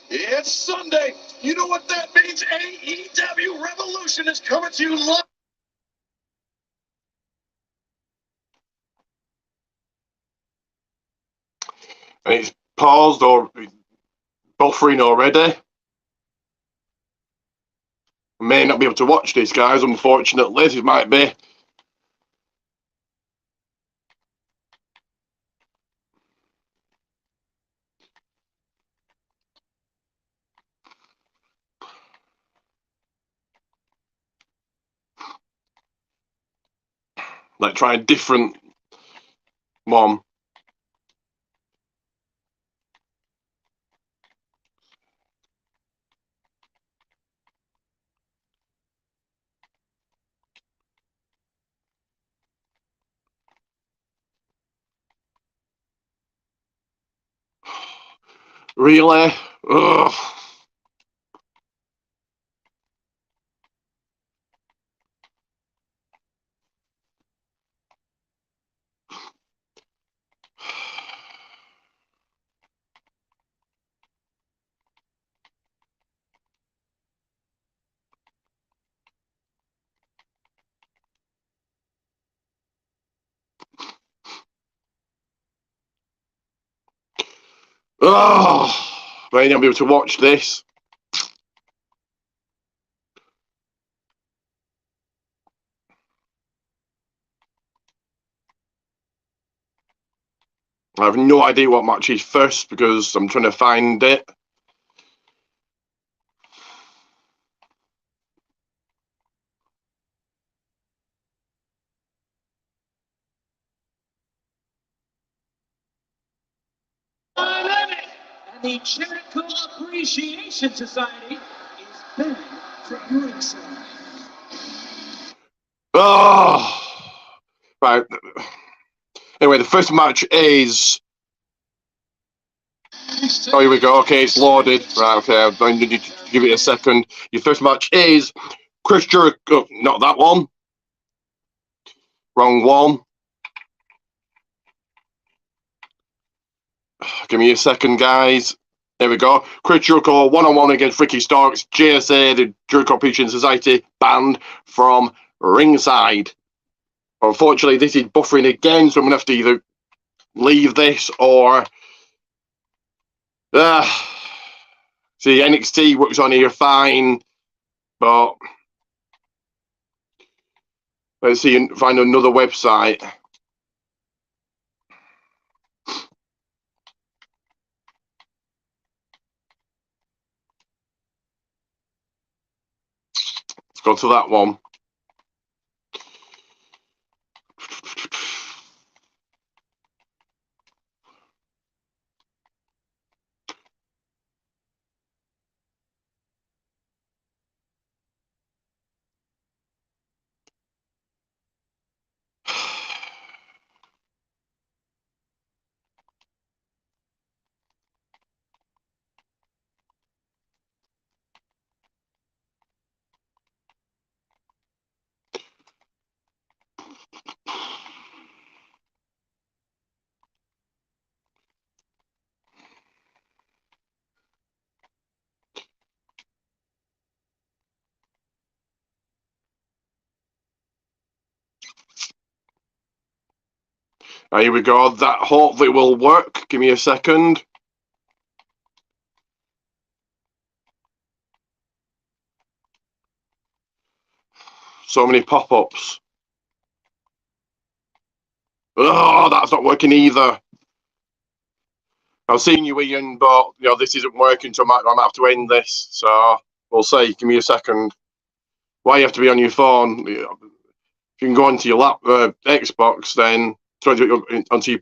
It's Sunday. You know what that means? AEW Revolution is coming to you live. And it's paused or buffering already. I may not be able to watch this, guys, unfortunately. This might be. Like, try a different one. Really? Ugh. Ugh. May not be able to watch this. I have no idea what match is first because I'm trying to find it. And the Jericho Appreciation Society is banned from ringside. Oh, right. Anyway, the first match is. Oh, here we go. Okay, it's loaded. Right, okay, I'm going to need to give it a second. Your first match is Chris Jericho. Oh, not that one. Wrong one. Give me a second, guys. There we go. Chris Jericho one-on-one against Ricky Starks. JSA, the Jericho Appreciation Society, banned from ringside. Unfortunately, this is buffering again, so I'm going to have to either leave this or... see, NXT works on here fine, but... Let's see, find another website. Let's go to that one. Here we go. That hopefully will work. Give me a second. So many pop-ups. Oh, that's not working either. I've seen you, Ian, but this isn't working, so I might have to end this. So we'll see. Give me a second. Why you have to be on your phone? If you can go onto your Xbox, then onto your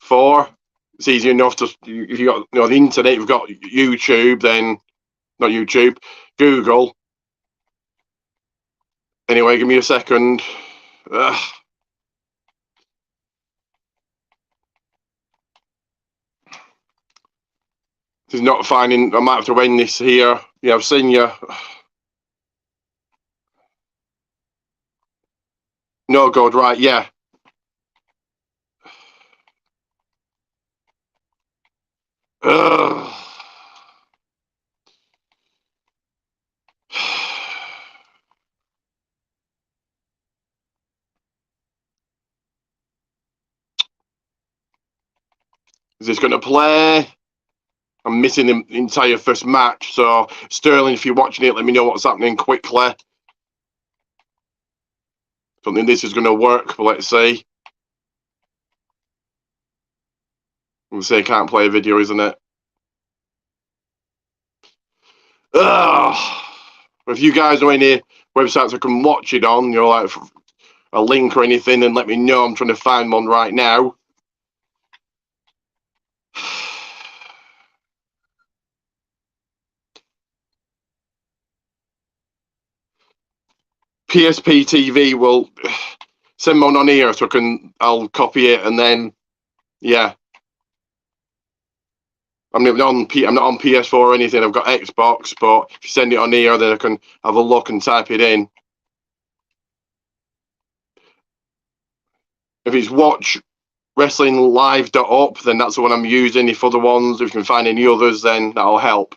PS4. It's easy enough to if you got the internet. You've got YouTube, then not YouTube, Google. Anyway, give me a second. This is not finding. I might have to end this here. Yeah, I've seen you. No good, right? Yeah. Ugh. Is this going to play? I'm missing the entire first match. So, Sterling, if you're watching it, let me know what's happening quickly. Don't think this is going to work, but let's see. We'll say can't play a video, isn't it? Ugh. If you guys know any websites I can watch it on, you know, like a link or anything, then let me know. I'm trying to find one right now. PSP TV will send one on here so I'll copy it and then, yeah. I'm not on PS4 or anything. I've got Xbox, but if you send it on here, then I can have a look and type it in. If it's watchwrestlinglive.up, then that's the one I'm using. If other ones, if you can find any others, then that'll help.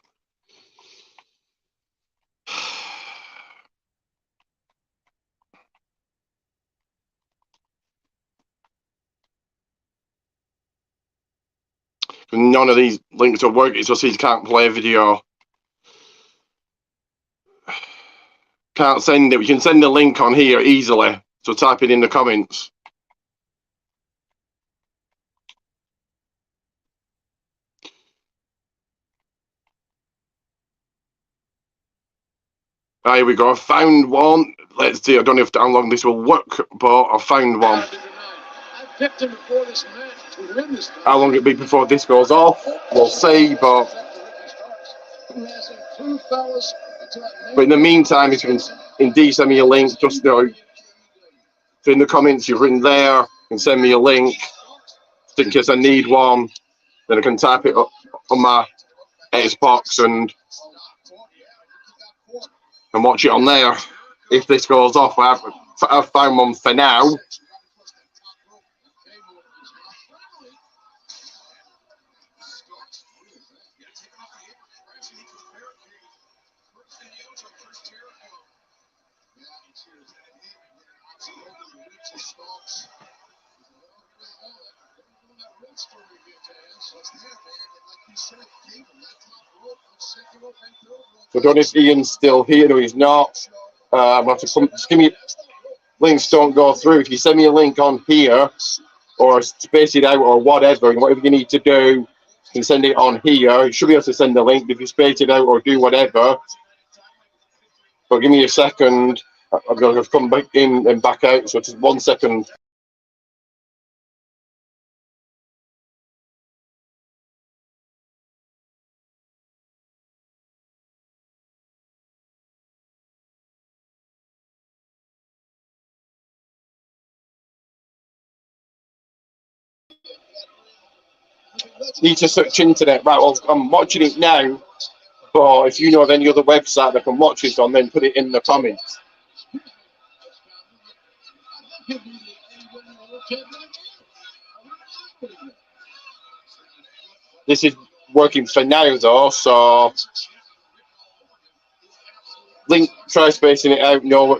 None of these links are working, so you can't play a video. Can't send it. We can send the link on here easily, so type it in the comments. Here we go. I found one. Let's see. I don't know how long this will work, but I found one. How long it'll be before this goes off, we'll see. But in the meantime, if you can indeed send me a link, just know in the comments you've written there, and send me a link in case I need one. Then I can type it up on my Xbox and watch it on there. If this goes off, I've found one for now. So I don't know if Ian's still here. No, he's not. I'm have to come. Just give me links. Don't go through. If you send me a link on here, or space it out, or whatever you need to do, you can send it on here. You should be able to send the link if you space it out or do whatever. But give me a second. I'm going to come back in and back out. So just 1 second. Need to search internet. Right, well, I'm watching it now. But if you know of any other website that can watch it on, then put it in the comments. This is working for now, though, so link, try spacing it out. No,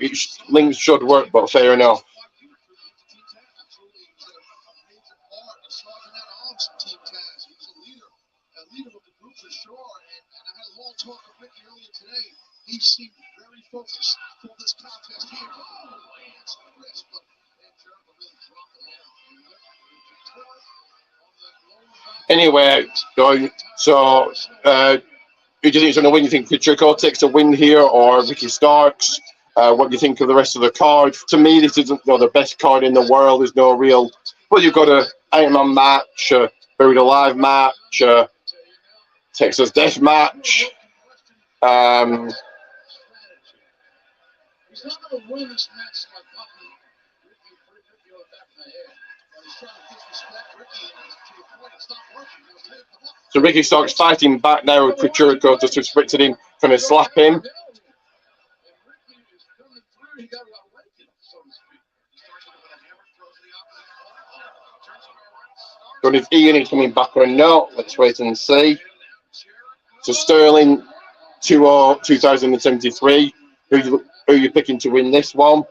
links should work, but fair enough. He seemed very focused for this contest here. Anyway, so who do you think is going to win? You think Patrico takes a win here, or Ricky Starks? What do you think of the rest of the card? To me, this isn't the best card in the world. There's no real. Well, you've got a Iron Man match, Buried Alive match, Texas Death match. He's not going to win this match like Buckley. Ricky on the back of the head. But he's trying to disrespect Ricky, and to your point, it's not working. He'll take the ball. So Ricky Starks fighting back now with Patrico, disrespected him, trying to slap him. Don't know if Ian is coming back or not. Let's wait and see. So Sterling, 2073. Who are you picking to win this one?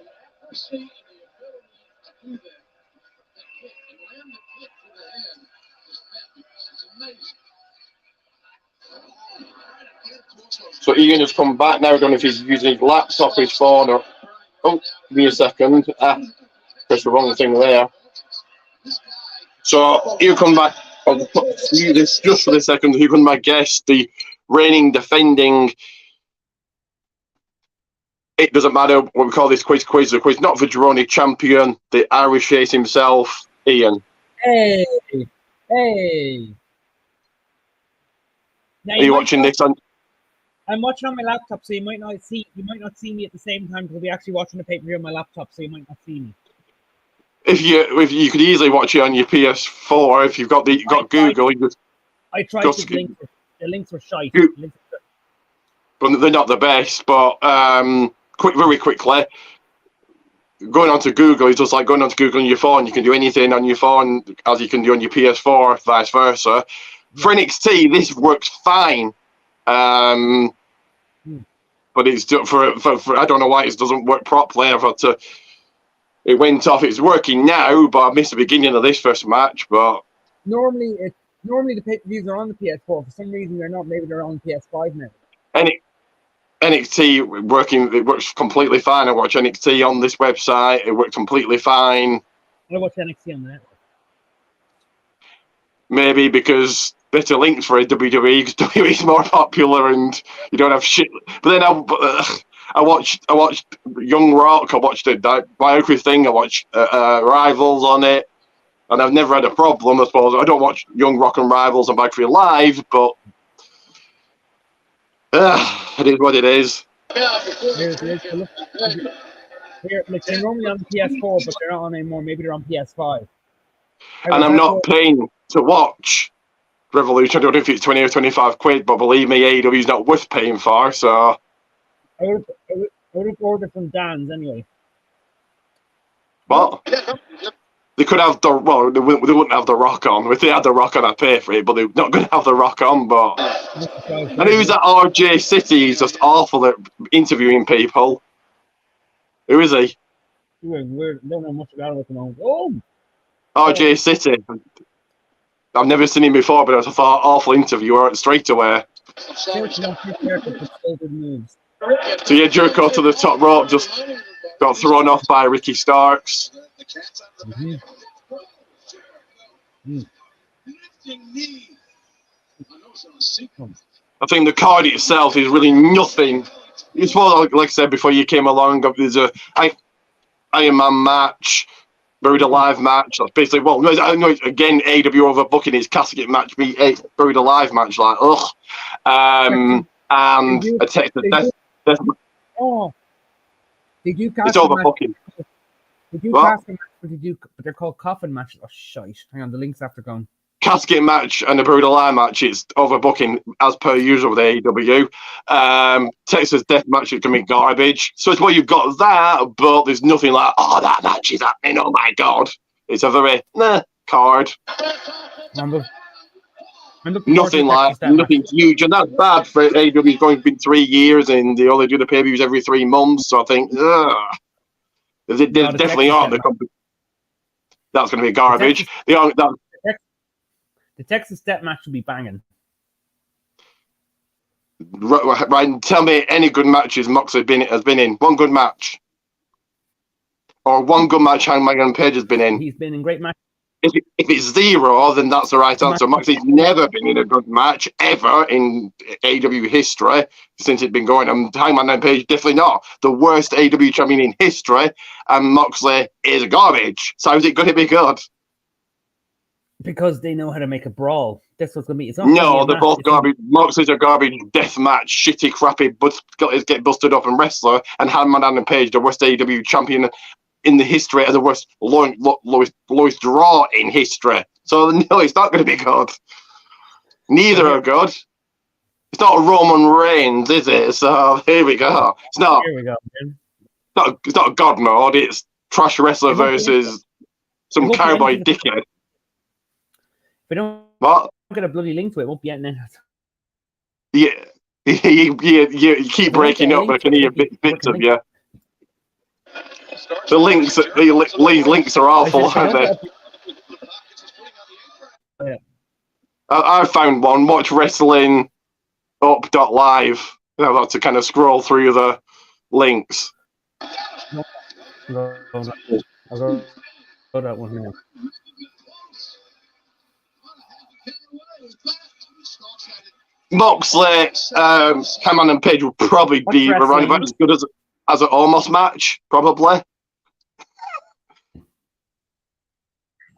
So Ian has come back now. I don't know if he's using his laptop, his phone, or... Oh, give me a second. Press the wrong thing there. So he'll come back. I'll mute this just for a second. He'll come back, guest, the reigning, defending... It doesn't matter what we call this quiz, the quiz, not for Veroni champion, the Irish ace himself, Ian. Hey, hey. Now, Are you watching this on? I'm watching on my laptop, so you might not see me at the same time because I'll be actually watching the pay-per-view on my laptop, so you might not see me. If you could easily watch it on your PS4, if you've got Google, you just. I tried just, the links were shite. But they're not the best. But very quickly, going onto Google is just like going onto Google on your phone. You can do anything on your phone as you can do on your PS4, vice versa. Yeah. For NXT, this works fine. But it's for I don't know why it doesn't work properly. It went off. It's working now, but I missed the beginning of this first match. But normally the pay-per-views are on the PS4. For some reason they're not. Maybe they're on PS5 now. NXT it works completely fine. I watch NXT on this website. It works completely fine. I watch NXT on the network. Maybe because better links for a WWE because WWE is more popular and you don't have shit. But then I watched Young Rock. I watched the biography thing. I watched Rivals on it, and I've never had a problem. I suppose I don't watch Young Rock and Rivals and biography live, but. It is what it is. They're normally on the PS4, but they're not on anymore. Maybe they're on PS5. And I'm not paying to watch Revolution. I don't know if it's 20 or 25 quid, but believe me, AEW is not worth paying for. So I would have ordered from Dan's anyway. What? They could have they wouldn't have the Rock on. If they had the Rock on, I'd pay for it, but they're not going to have the Rock on. But and who's that RJ City? He's just awful at interviewing people. Who is he? Weird. Don't know much about him at the moment. Oh, RJ City. I've never seen him before, but I thought awful interviewer straight away. So yeah, Jericho to the top rope, just got thrown off by Ricky Starks. I think the card itself is really nothing. It's more like I said before you came along. There's a Iron Man match, Buried Alive match. That's basically I know again AEW overbooking his casket match, Buried Alive match. Like and a Texas Death. Oh, did you cast it's overbooking. Did you cast a match? But they're called coffin matches. Oh shite! Hang on, the link's after gone. Casket match and a Buried Alive match. It's overbooking as per usual with AEW. Texas Death match is gonna be garbage. So it's where you've got that, but there's nothing like that match is happening. Oh my god! It's a very card. Nothing huge, and that's bad for AEW. It's going to be 3 years, and they only do the pay-per-views every 3 months. So I think they definitely aren't the company. That's going to be garbage. The Texas Death match will be banging. Right, tell me any good matches Moxley has been in. One good match, or one good match Hangman Page has been in. He's been in great matches. If it's 0, then that's the right answer. Moxley's never been in a good match ever in AEW history since it's been going. And Hangman Page definitely not the worst AEW champion in history. And Moxley is garbage. So is it going to be good? Because they know how to make a brawl. That's what's going to be. It's not no, they're both garbage. Moxley's a garbage death match, shitty, crappy, get busted up and wrestler. And Hangman Page, the worst AEW champion in the history, and the worst lowest draw in history. So no, it's not going to be good. Neither are good. It's not Roman Reigns, is it? So here we go. It's not. Here we go. It's not God mode. It's trash wrestler versus some cowboy dickhead. If we don't get a bloody link to it, it won't be anything. Yeah, you keep breaking up, but I can hear bits of you. The links are awful, aren't they? Yeah. I found one. Watch wrestling up.live. I've got to kind of scroll through the links. I'll go that one now. Moxley, Cameron and Page will probably be around about as good as an almost match, probably.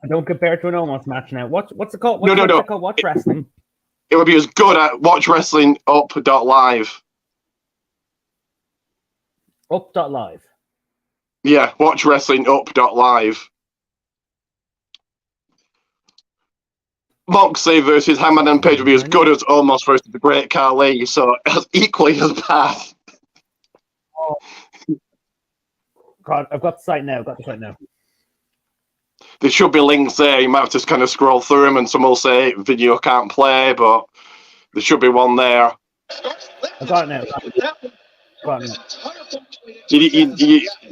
I don't compare it to an almost match now. What's it called? No. What's it called? Watch wrestling. It would be as good at Watch Wrestling Up.live. Up.live. Yeah, Watch Wrestling Up.live. Moxley versus Hangman and Page would be as good as almost versus the Great Khali, so equally as bad. Oh. God, I've got the site now. There should be links there. You might have to kind of scroll through them, and some will say video can't play, but there should be one there. I got it now.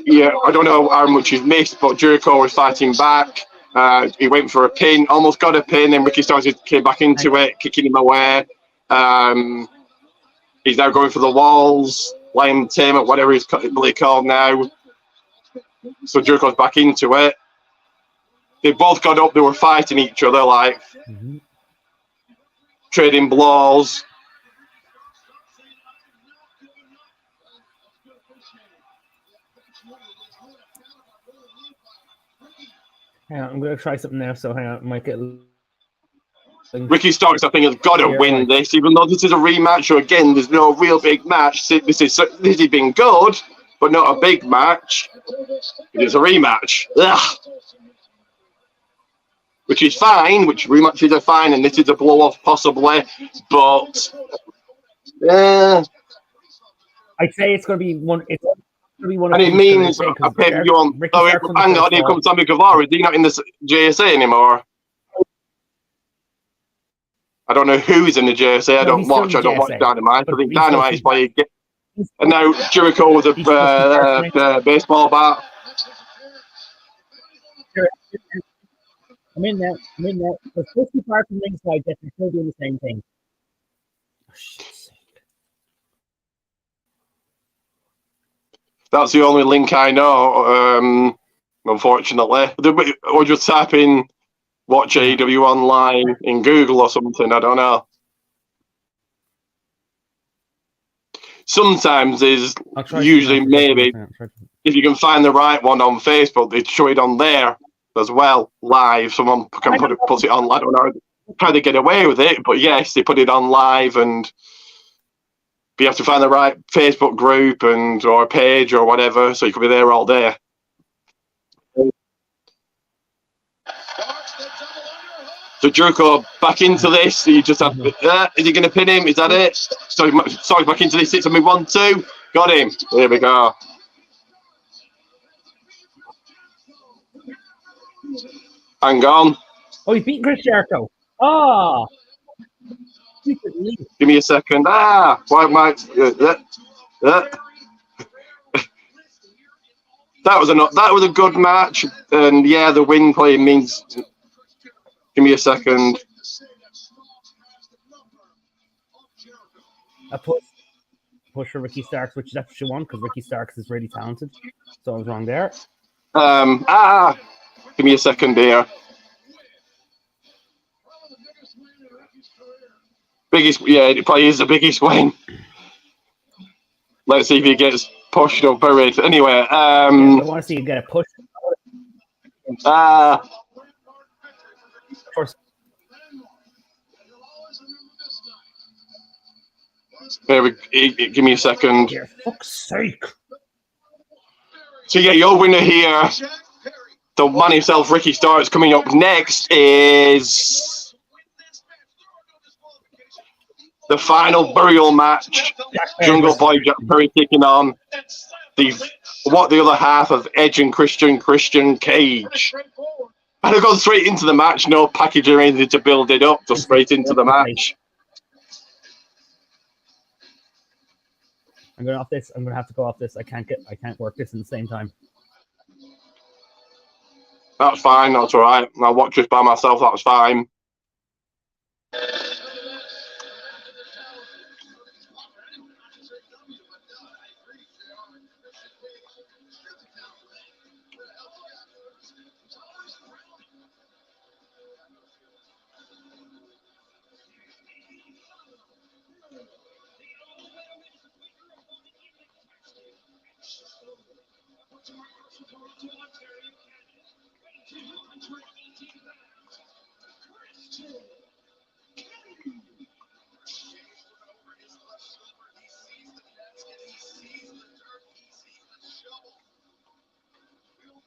Yeah, I don't know how much you've missed, but Jericho was fighting back. He went for a pin, almost got a pin, and Ricky Starks came back into it, kicking him away. He's now going for the walls, lion tamer, whatever he's called now. So Jericho's back into it. They both got up, they were fighting each other, like trading blows. Hang on, I'm going to try something now, so hang on, I might get... Ricky Starks, I think, has got to win this, even though this is a rematch. So again, there's no real big match. This has been good, but not a big match. It's a rematch. Ugh. Which is fine, which rematches are fine, and this is a blow-off possibly, but... I'd say it's going to be one... And it means a pay-per-view on... Oh, hang on, here comes Sammy Guevara. Is he not in the JSA anymore? I don't know who's in the JSA. I don't watch Dynamite. I think Dynamite's playing. And now Jericho with a baseball bat. I'm in there. The 50 part from ringside, they're still doing the same thing. Oh, shit's sake. That's the only link I know, unfortunately. Or just type in Watch AEW online in Google or something, I don't know. Sometimes there's usually maybe, if you can find the right one on Facebook, they show it on there as well, live. Someone can put it on, I don't know how they get away with it, but yes, they put it on live, and you have to find the right Facebook group or page or whatever, so you could be there all day. So Jericho back into this. So you just have. Is he going to pin him? Is that it? So back into this. 6 on me 1-2. Got him. There we go. Hang on. Oh, he's beating Chris Jericho. Oh. Give me a second. Why am I? That was a good match, and yeah, the win play means. Give me a second. A push for Ricky Starks, which is actually one because Ricky Starks is really talented. So I was wrong there. Give me a second here. It probably is the biggest win. Let's see if he gets pushed or buried. Anyway, I want to see you get a push. Give me a second. For fuck's sake. So yeah, your winner here, the man himself, Ricky Starks. Coming up next is the final burial match. Jungle Boy Jack Perry taking on the other half of Edge and Christian Cage. And I've gone straight into the match, no package or anything to build it up, just straight into the match. I'm going off this. I'm going to have to go off this. I can't work this in the same time. That's fine. That's all right. I'll watch this by myself. That's fine. Will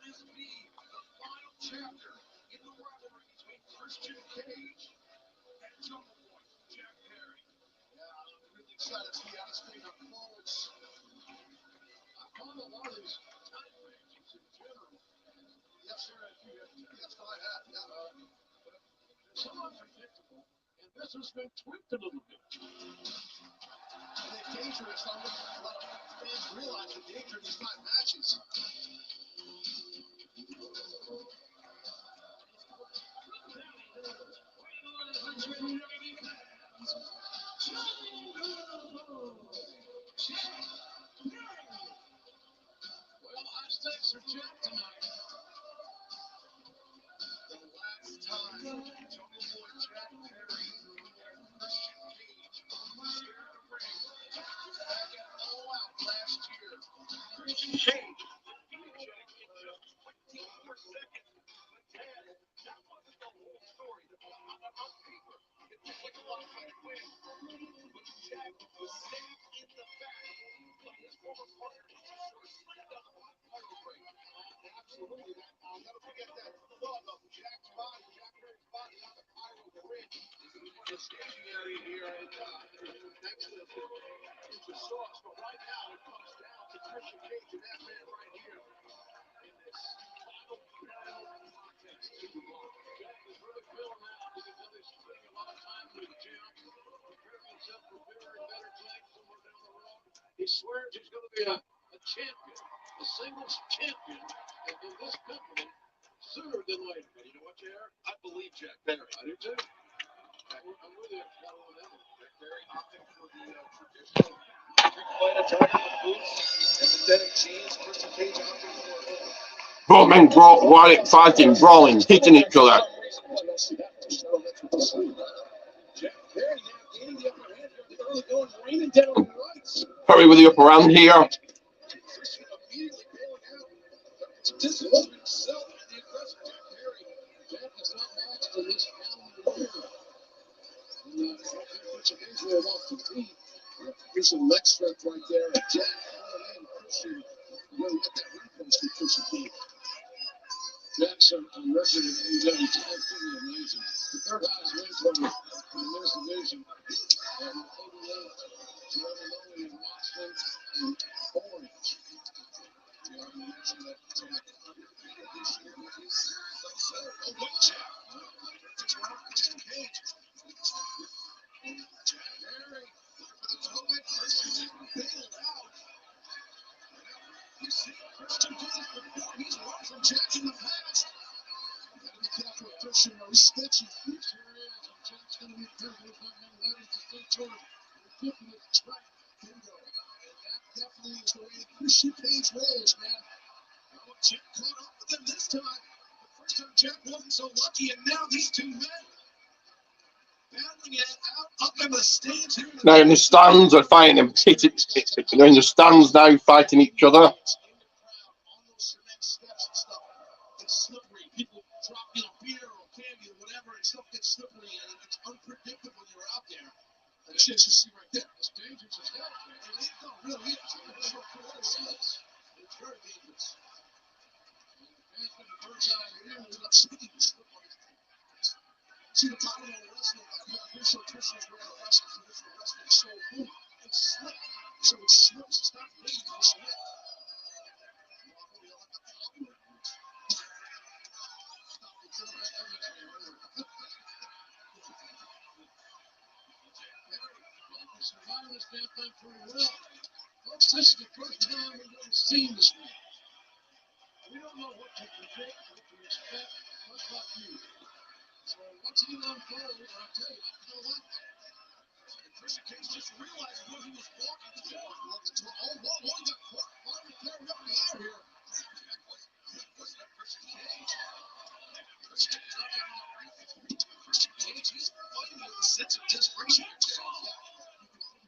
this be the final chapter in the rivalry between Christian Cage and Jungle Boy Jack Perry? Yeah, I'm really excited to be honest with you. I found a lot of these time ranges in general. Yes, sir, yes, I have. Yeah, but they're so unpredictable, and this has been tweaked a little bit. And they're dangerous. I don't think a lot of fans realize the danger of these five matches. Well, high stakes are Jack tonight. The last time Jungle Boy Jack Perry and Christian Cage shared the ring back at All Out last year. Christian Cage beat Jack in just 24 seconds. But Ted, that wasn't the whole story. On paper, it looked like a lopsided win. But Jack was saved in the back by his former partner. He just sort of slammed on the pyro break. Absolutely, man. I'll never forget that thought of Jack's body, Jack Perry's body on the pyro bridge. The staging area here, and that's the sauce. But right now, it comes down to Christian Cage and that man right here in this final burial contest. Jack is really feeling now. You can tell he's spending a lot of time in the gym, preparing himself for bigger and better things somewhere down the road. He swears he's going to be a champion, a singles champion in this company sooner than later. And you know what, JR? I believe Jack Perry. I do too. I'm with you. Jack Perry opting for the traditional three-fighter target with boots and synthetic jeans. Christian Cage opting for Both men fighting, brawling, hitting each other. Jack Perry now gaining the upper hand here. They're really going raining down the rights. Perry with the upper hand here. Christian immediately bailing out. This was himself the aggressive Jack Perry. Jack is not matched in this round of the year. Christian Cage rolled off the feet. Here's some leg strength right there. And Jack in. Christian really let that ring post for Christian Cage. Jack's on record and he's absolutely amazing. The third highest win total in this division. And 88, Trevor Lowe in Watson and Orange. You already mentioned that Jack this year with his success. Oh, look, Jack. Christian Cage. Jack Perry for the toe in. Christian just bailed out. You see Christian do this before. He's won from Jack in the past. Be careful, Christian, or he's sketchy. He sure is. And Jack's going to be careful about not letting the thing turn. Ridiculous track. Bingo. And that definitely is the way Christian Cage rolls, man. Oh, Jack caught up with him this time. The first time Jack wasn't so lucky, and now these two men battling it out up in the stands here. Now in the stands, they're fighting them. They're in the stands now, fighting each other. It's slippery. People drop, beer or candy or whatever, and stuff gets slippery, and it's unpredictable when you're out there. And as you see right there, it's dangerous as hell. It really is. It's very dangerous. And the bird's eye view is not speaking to slip on his feet. See the bottom of the wrestling, here's some Christian's way of wrestling, traditional wrestling, so boom, it's slip. So it slips, it's not bleeding, it's slip. Surviving this damn thing pretty well. Folks, this is the first time we've ever seen this one. We don't know what to predict, what to expect, much like you. So once he unfolds, I'll tell you, you know what? Christian Cage just realized what he was walking toward. Oh, whoa, he got caught. Finally carried up the air here. Wasn't that Christian Cage? Christian Cage not down on the ring. Christian Cage, he's fighting with a sense of desperation.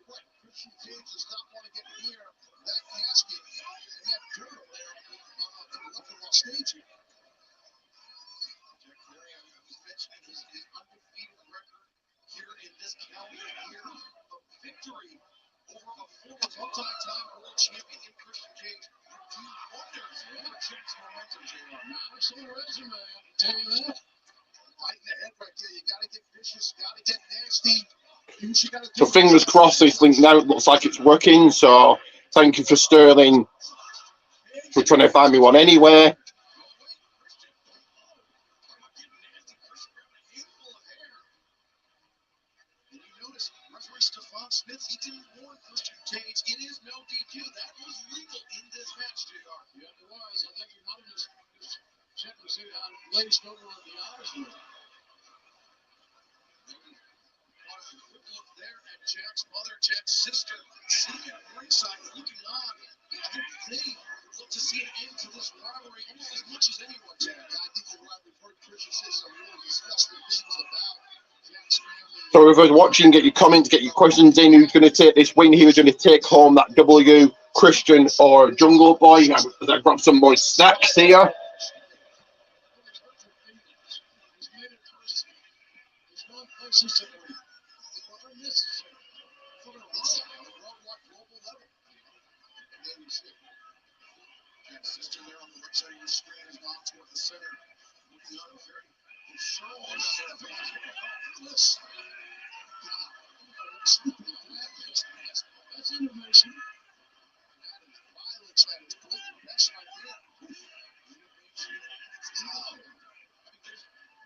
Right. Christian Cage does not want to get near that casket and that dirt there on the left of staging. Jack Perry, I was mentioning his undefeated record here in this calendar year of victory over a former multi-time world champion in Christian Cage. Do wonders over Jack's momentum, JR. Now, some resume, I can tell you that. Right in the head right there. You got to get vicious, got to get nasty. So fingers crossed this link now looks like it's working. So thank you for Sterling for trying to find me one anyway. Smith, he didn't warn Christian Cage. It is no DQ. That was legal in this match, JR. Yeah, it was. I think he might have just checked to see how it blazed over on the opposite. Quick look there at Jack's mother, Jack's sister, sitting at ringside looking on. I think they would love to see an end to this rivalry almost as much as anyone, Jack. I think the rivalry, heard Christian say some really disgusting things about Jack's family. So if you're watching, get your comments, get your questions in. Who's going to take this win? Who's going to take home that W? Christian or Jungle Boy? I've got some more snacks here. Sister there on the right side of your screen is gone toward the center. Looking on very concerned. That's innovation. Violence that is blatant. That's right there.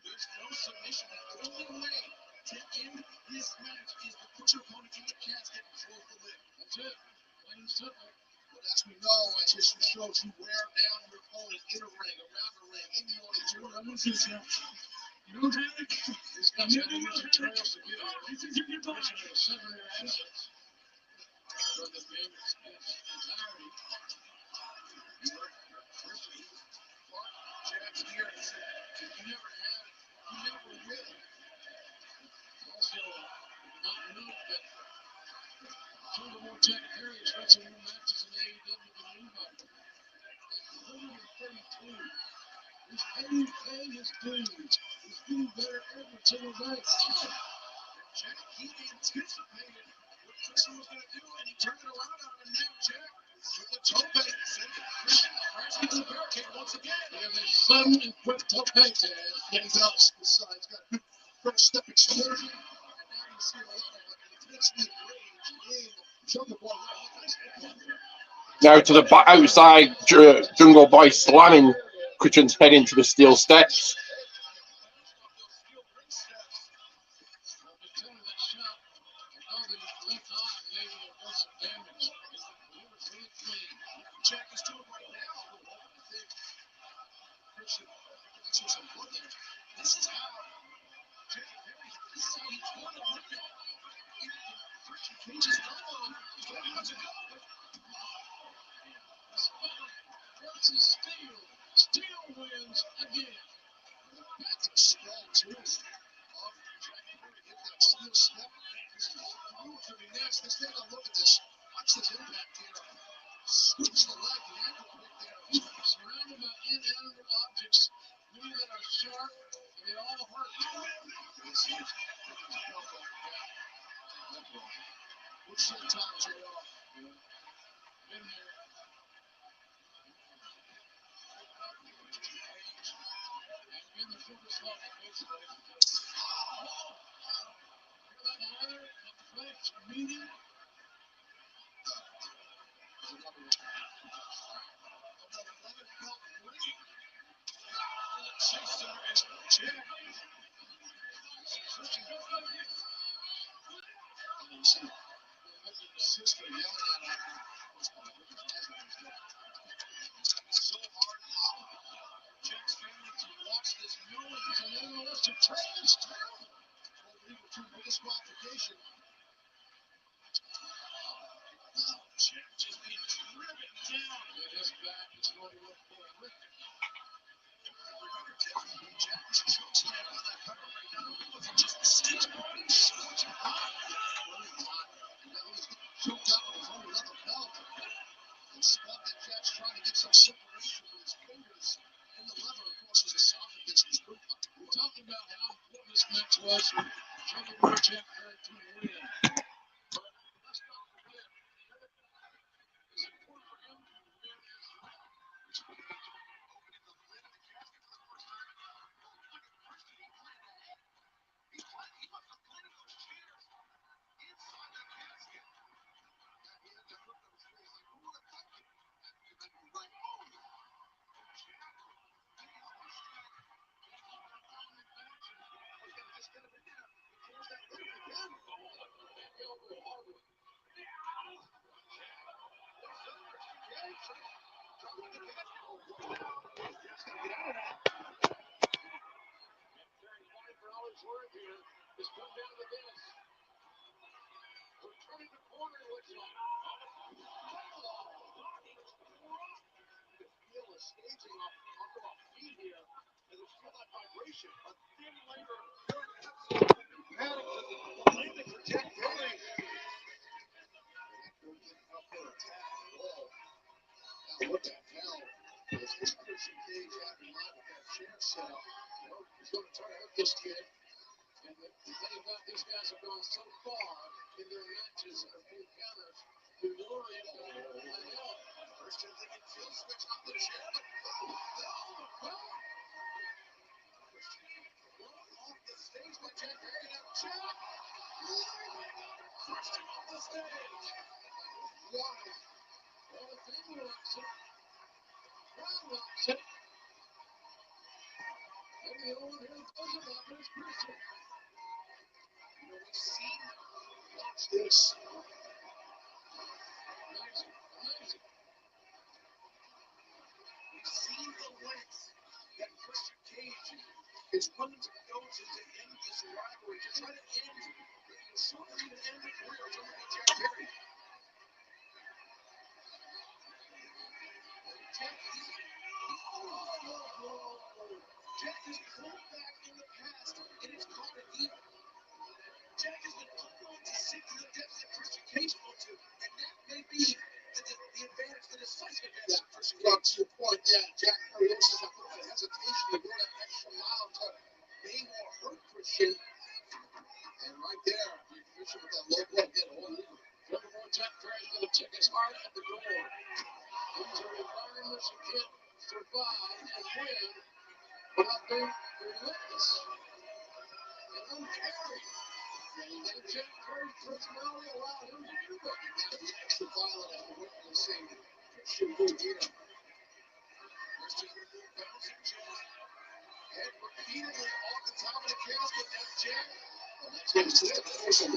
There's no submission. The only way to end this match is to put your opponent in the casket and close the lid. That's it. Plain and simple. But as we know, as history shows, you wear down your opponent in a ring, around the ring, in the audience. You don't have you don't have it. This guy's got to use the trails to get out. This is your position to sever your assets. But the game is entirely. Jack's here and said, you never had it. You never will. Also, not note that two or more Jack Perry has got some more matches in AEW than anybody. 132. He's paying his dues. He's getting better every single night. Jack, he anticipated what Christian was going to do, and he turned it around on him. And now Jack, with the tope, crashing into the barricade once again. He has a sudden and quick tope to get else. Besides, got a first step explosion, and now you see a lot of like an intensely rage in Jungle Boy. Now to the outside, Jungle Boy slamming Christian's head into the steel steps. Jack is doing right now. This is how Jack Perry is going to win it. Christian Cage's elbow. Versus Steel. Steel wins again. Back to the skull, too. Jack Perry hit that steel step. This is to be next. Let's take a look at this. Watch this impact here. Switch the leg, the ankle right there. Surrounded by inanimate objects, many that are sharp, and they all hurt. What's the top, JR? Been there. And in the focus line, basically. That ladder and flex meeting. Sister yelling at him. So hard. Jack's family to watch this knowing because I know what's to train this terrible. Legal to disqualification. Jack just being driven down. And his back is going to look for a lift. Jack is choking out on that cover right now. He just sits on it. Choked out with his own leather belt. And spot that Jack's trying to get some separation with his fingers. about how important this match was for Trevor Moore, Jack Perry to win. But let's not forget, it's important for him to win as well. Which means opening the lid of the casket for the first time in like a Christian, he planned ahead. He must have planted those chairs inside the casket. He had that look on his face like, who would have thought it? And then he's like, oh, Jack, It's come down to this. We're turning the corner, it looks like. The feel is staging off feet here, and there's still that vibration. A thin layer of dirt, absolutely panic to the landing for Jack Perry. What the hell is this Christian Cage having on with that chair set up? He's going to try to hurt this kid. And the thing about these guys have gone so far in their matches of encounters, humility is going to help. Christian thinking kill switch off the chair, but off the stage by Jack Perry. Now Jack, Christian off the stage. Wow. Well, the thing locks it. Crowd locks it. And the only one who does it up is Christian. We've seen, watch this. Amazing, amazing. We've seen the lengths that Christian Cage is willing to go to end this rivalry, to try to end, certainly to end the career of someone like Jack Perry. Jack has pulled back in the past, and it's caught an evil. Jack has been unwilling to sink to the depths that Christian Cage wants to, and that may be the advantage, the decisive advantage of Christian Cage. To your point, Jack Perry also has a little bit of hesitation to go that extra mile to name or hurt Christian. And right there, Christian with that low blow, get hold of it. Trevor Moore, Jack Perry's going to check his heart at the door. These are environments you can't survive and win without being relentless and uncaring. And Jack Perry's personality allowed him to do that. You got to be extra violent as to what you're saying. Christian move here. Christian move bouncing Jack. Head repeatedly off the top of the casket. That's Jack.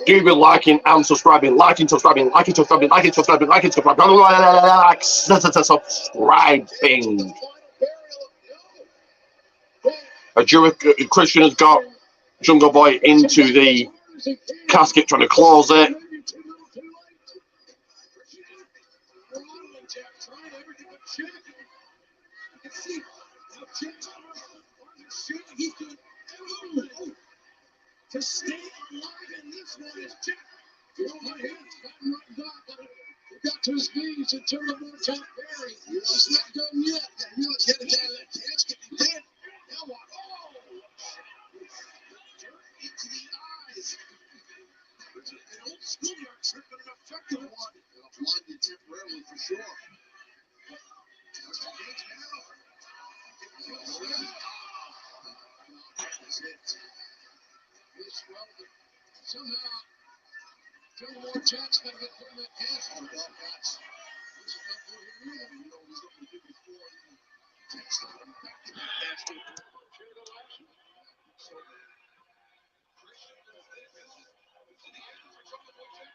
Give it liking and subscribing, liking, subscribing, liking, subscribing, liking, subscribing, liking, subscribing, subscribing. Christian has got Jungle Boy into the casket, trying to close it. To stay alive in this one is Jack. You know what? He's gotten right back. He got to his knees and turned him on Jack Perry. It's not done yet. You know, get it out of that casket. He did. Now what? Oh! Dirt into the eyes. It's an old schoolyard trick, but an effective one. It'll blind you temporarily for sure. That's the cage now. It kills him. That was it. Somehow, Trevor Moore Jack's got to get through that casket. Well, guys, this is not good here either. You know, he's looking to do before he takes them back to the casket. So, Christian does this. To the end for Trevor Moore Jack.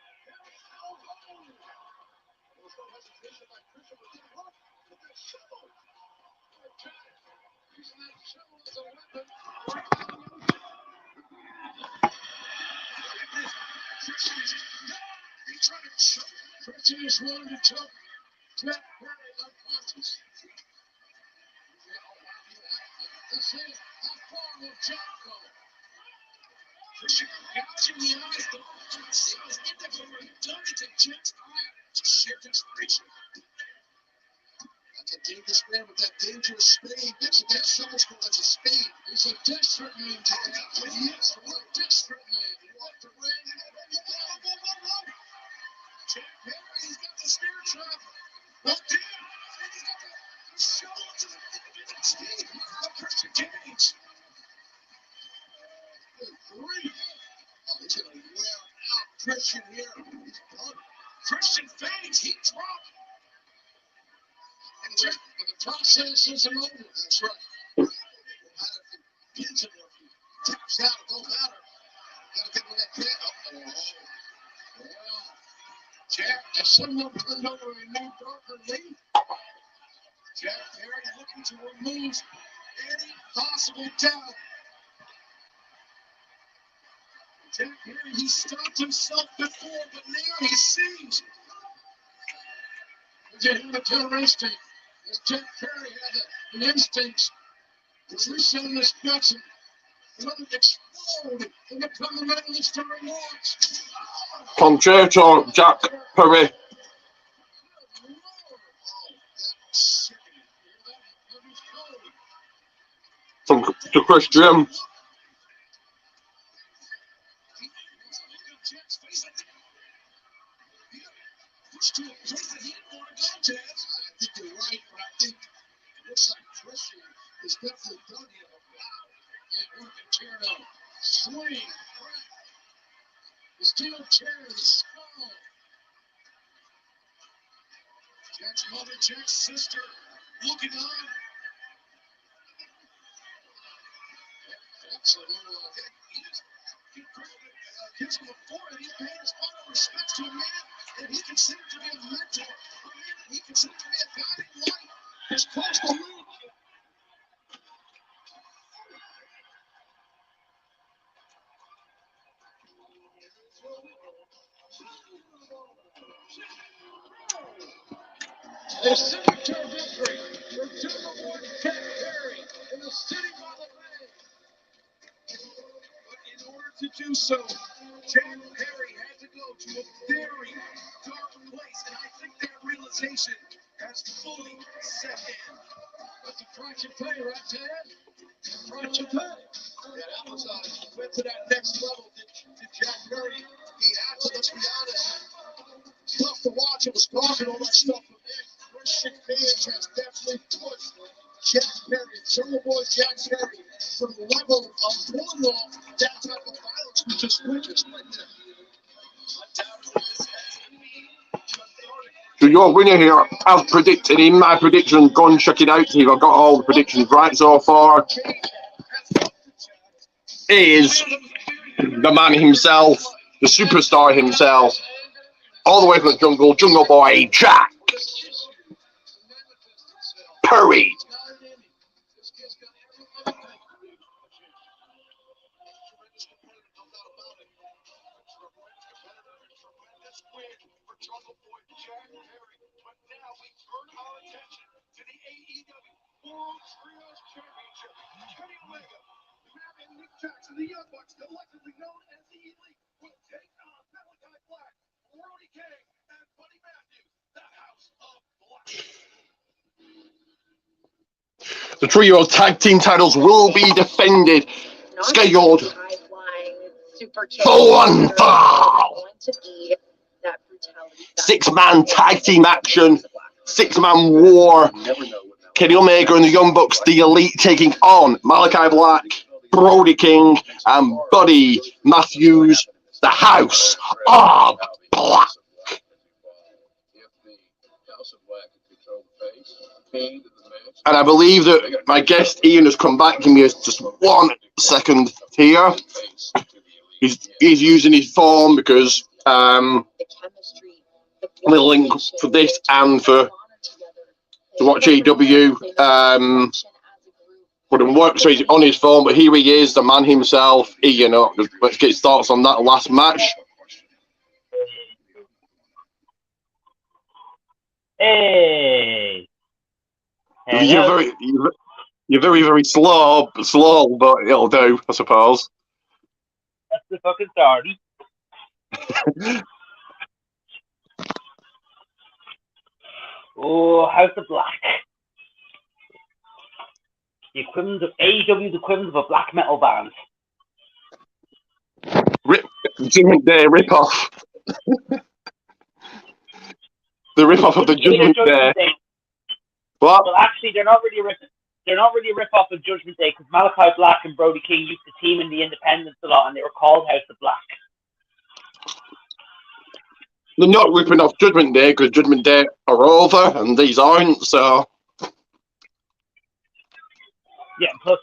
There's no hesitation by Christian, but then look at that shovel. Jack using that shovel as a weapon. He's trying to choke. Christian is willing to choke Jack Perry unconscious. Let's see how far will Jack go. Christian gouging the eyes. The see his index finger. He dug into Jack's eye to sheer desperation. That's a Dangerous man with that dangerous speed. That's a death so much more than a speed. He's a desperate man to the outfit. He is. What a desperate man. He walked the ring. Jack Perry, he's got the spear trap. Locked in. And he's got the shoulder to the teeth of Christian Cage. Good grief. He's going to wear out Christian here. Christian fades. He dropped. And the process isn't over. That's right. No matter if he pins him or if he taps out, it don't matter. Got to get with that kick. Well, Jack, if someone turned over a new darker leaf, Jack Perry looking to remove any possible doubt. Jack Perry, he stopped himself before, but now he sees. He's a humanitarian instinct. As Jack Perry had an instinct to reset in his guts and let it explode and become the medalist of rewards. Concerto, Jack Perry. To Christian. To a place that he didn't want to go to. I think you're right, but I think it looks like Christian is definitely done here. Wow. And working tear down. Swing. Crack. The steel chair, the skull. Jack's mother, Jack's sister, looking on. That's a little, gives him a forehead. He's paying his honor respects to a man that he considered to be a mentor, a man that he considered to be a guiding light. His close to lead. The signature victory for General One Jack Perry in the city by the bay. But in order to do so, Jack Perry had to go to a very dark place, and I think that realization has fully set in. That's a price you pay, right, Ted? Price you pay. Yeah, that was went to that next level. Did Jack Perry? He had to. Let's be honest. It's tough to watch. It was talking all that stuff, but man, Christian Cage has definitely pushed Jack Perry, Jungle Boy Jack Perry, to the level of pulling off that type of violence we just witnessed right there. So your winner here, as predicted in my prediction, go and check it out. See if I've got all the predictions right so far. Is the man himself, the superstar himself, all the way from the jungle, Jungle Boy Jack Perry. The Young Bucks, collectively known as the Elite, will take on Malachi Black, Brody King, and Buddy Matthews, the House of Black. The trio tag team titles will be defended, scheduled for one fall. 6-man tag team action, 6-man war. Kenny Omega and the Young Bucks, the Elite, taking on Malachi Black, Brody King, and Buddy Matthews, the House of Black. And I believe that my guest Ian has come back. Give me just 1 second here. He's using his phone because the link for this and for to watch AEW wouldn't work, so he's on his phone. But here he is, the man himself, Ian. Let's get his thoughts on that last match. Hey. You're very, very slow, but it'll do, I suppose. That's the fucking starty. Oh, House of Black. The equivalent of AEW's equivalent of a black metal band. Judgment Day rip-off. The rip-off of the Judgment Day. What? Well, actually, they're not really a rip-off of Judgment Day because Malachi Black and Brody King used to team in the Independents a lot, and they were called House of Black. They're not ripping off Judgment Day because Judgment Day are over and these aren't, so. Yeah, plus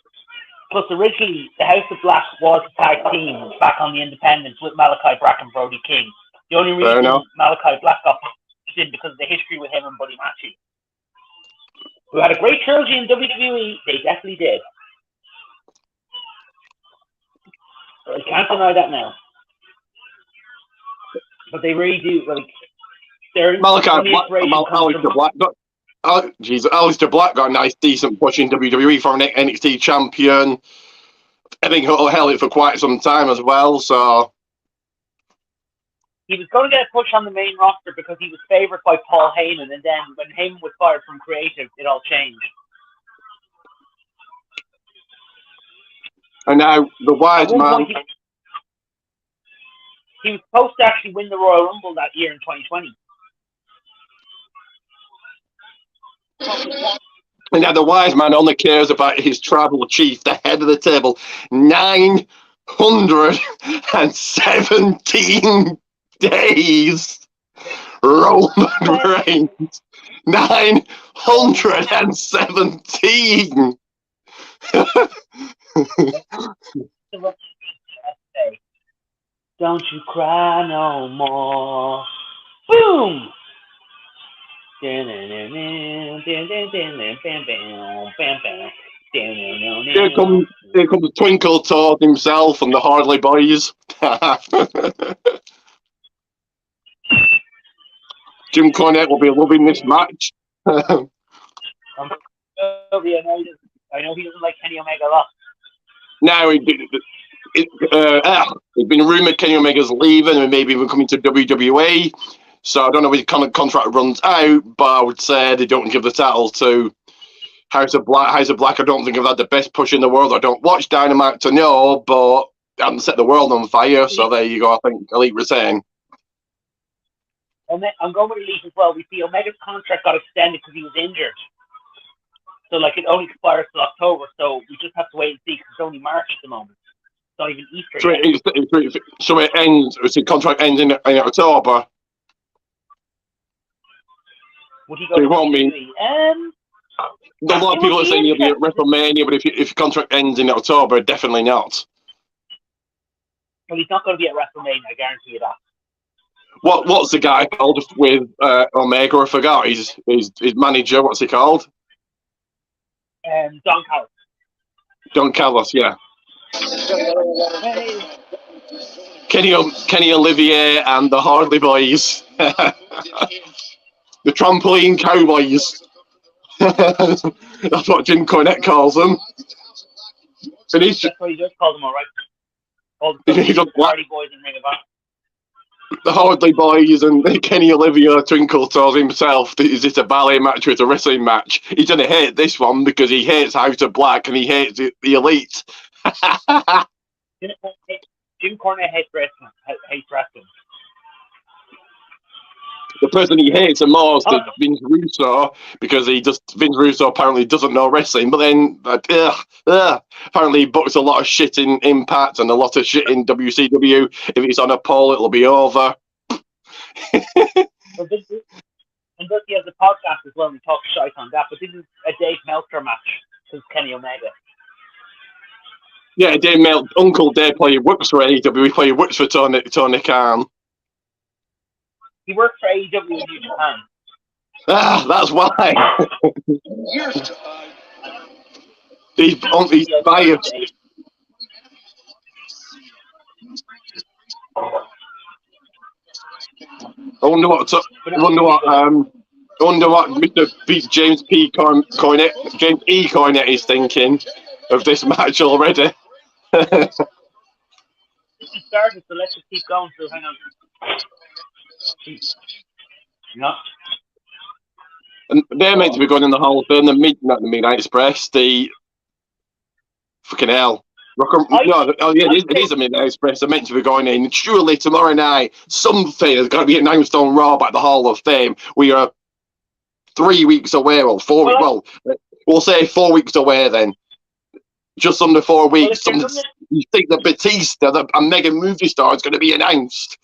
originally, the House of Black was a tag team back on the Independents with Malachi Black and Brody King. The only reason Malachi Black got pushed in because of the history with him and Buddy Matthews, who had a great trilogy in WWE. They definitely did. So I can't deny that now. But they really do, like, they're Malachi Black Alistair Black got a nice, decent push in WWE for an NXT champion. I think he'll held it for quite some time as well, so. He was going to get a push on the main roster because he was favoured by Paul Heyman, and then when Heyman was fired from creative, it all changed. And now the wise man. He was supposed to actually win the Royal Rumble that year in 2020. And now the wise man only cares about his tribal chief, the head of the table. 917 days. Roman Reigns. 917. Don't you cry no more. Boom! Here comes Twinkle Toad himself and the Harley Boys. Jim Cornette will be loving this match. I know he doesn't like Kenny Omega a lot. Now, it's been rumoured Kenny Omega's leaving and maybe even coming to WWE. So I don't know if his contract runs out, but I would say they don't give the title to House of Black. House of Black, I don't think have had the best push in the world. I don't watch Dynamite to know, but I haven't set the world on fire. So there you go. I think Elite was saying. I'm going with Elite as well. We see Omega's contract got extended because he was injured. So, like, it only expires till October, so we just have to wait and see because it's only March at the moment. It's not even Easter yet. So it ends, the contract ends in October. Would he go to WWE? A lot of people are saying he'll be at WrestleMania, but if your contract ends in October, definitely not. Well, he's not going to be at WrestleMania, I guarantee you that. What's the guy called with Omega? I forgot his manager. What's he called? Don Callis. Don Callis, yeah. Kenny Olivier and the Harley Boys. The Trampoline Cowboys. That's what Jim Cornette calls them. And That's what he does call them, all right. All the Harley Boys and Ring of Honor. The Harley Boys and Kenny Olivier, Twinkle Toes himself. Is it a ballet match or is it a wrestling match? He's going to hate this one because he hates House of Black and he hates the Elite. Jim Cornette hates wrestling. The person he hates the most is Vince Russo because Vince Russo apparently doesn't know wrestling. But then apparently he books a lot of shit in Impact and a lot of shit in WCW. If it's on a poll, it'll be over. And Bucky has a podcast as well, and he talks shite on that. But this is a Dave Meltzer match because Kenny Omega. Yeah, Uncle Dave works for AEW. He works for Tony Khan. He works for AEW in New Japan. That's why. He's biased. I wonder what Mr. James E. Cornette is thinking of this match already. It started, so let's just keep going. So hang on. No. And they're meant to be going in the Hall of Fame, not the Midnight Express. The Fucking hell. No, oh yeah, it is a Midnight Express. They're meant to be going in. Surely tomorrow night, something is going to be announced on Raw by the Hall of Fame. We are 3 weeks away, well, 4 weeks. Well, we'll say 4 weeks away then. Just under 4 weeks. You think that Batista, a mega movie star, is going to be announced?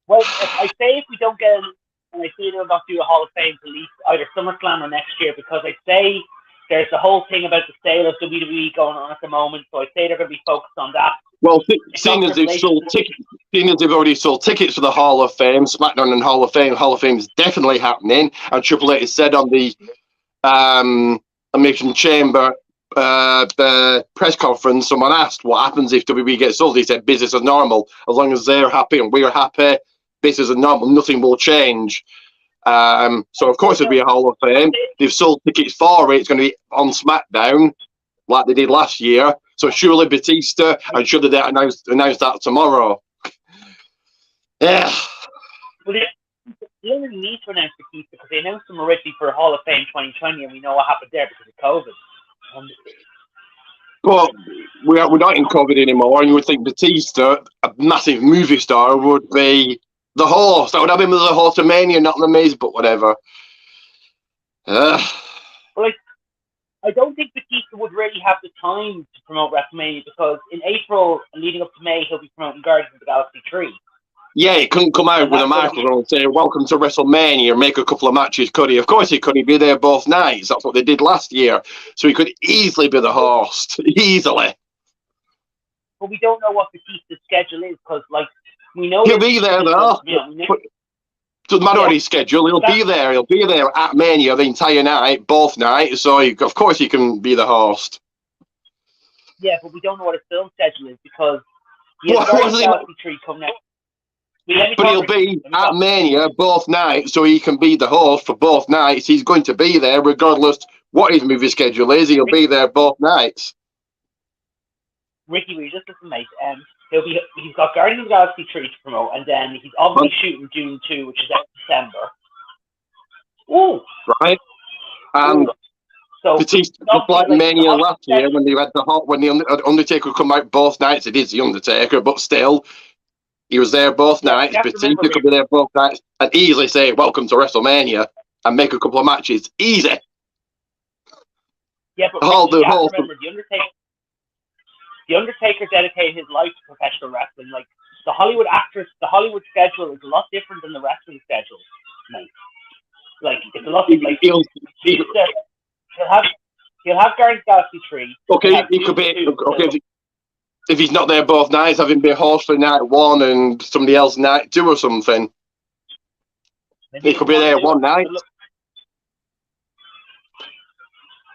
Well, I say if we don't get him, and I say they'll not do a Hall of Fame to least either SummerSlam or next year, because I say there's the whole thing about the sale of WWE going on at the moment, so I say they're going to be focused on that. Well, seeing as they've already sold tickets for the Hall of Fame, SmackDown and Hall of Fame is definitely happening. And Triple H said on the Elimination Chamber press conference, someone asked what happens if WWE gets sold. He said business as normal. As long as they're happy and we're happy, business as normal. Nothing will change. So of course it'll be a Hall of Fame. They've sold tickets for it. It's going to be on SmackDown like they did last year. So surely Batista, and surely they announce that tomorrow. Yeah. Well, they only need to announce Batista because they announced him already for Hall of Fame 2020, and we know what happened there because of COVID. But we're not in COVID anymore, and you would think Batista, a massive movie star, would be the host. I would have him as the host of Mania, not the Miz, but whatever. Well, I don't think Batista would really have the time to promote WrestleMania because in April and leading up to May, he'll be promoting Guardians of the Galaxy 3. Yeah, he couldn't come out with a microphone and say, "Welcome to WrestleMania," make a couple of matches, could he? Of course he could. He'd be there both nights. That's what they did last year. So he could easily be the host. Easily. But we don't know what Batista's schedule is because, we know... He'll be there, though. Doesn't matter what his schedule. He'll be there. He'll be there at Mania the entire night, both nights. So, of course, he can be the host. Yeah, but we don't know what his film schedule is because Guardians of the Galaxy 3 coming out. But he'll be at Mania both nights, so he can be the host for both nights. He's going to be there regardless what his movie schedule is. He'll be there both nights. Ricky, will you just listen, mate? He's got Guardians of the Galaxy 3 to promote, and then he's obviously shooting June 2, which is out in December. Ooh! Right. And Batista, just like Mania last year, when the Undertaker come out both nights, it is the Undertaker, but still, he was there both nights. Batista could be there both nights and easily say, "Welcome to WrestleMania," and make a couple of matches. Easy. Yeah, but the Undertaker dedicated his life to professional wrestling. Like the Hollywood schedule is a lot different than the wrestling schedule, mate. Like it's a lot. He'll have Guardians of the Galaxy 3. Okay, he could be. Okay, if he's not there both nights, have him be a host for night 1 and somebody else night 2 or something. He could be there one night.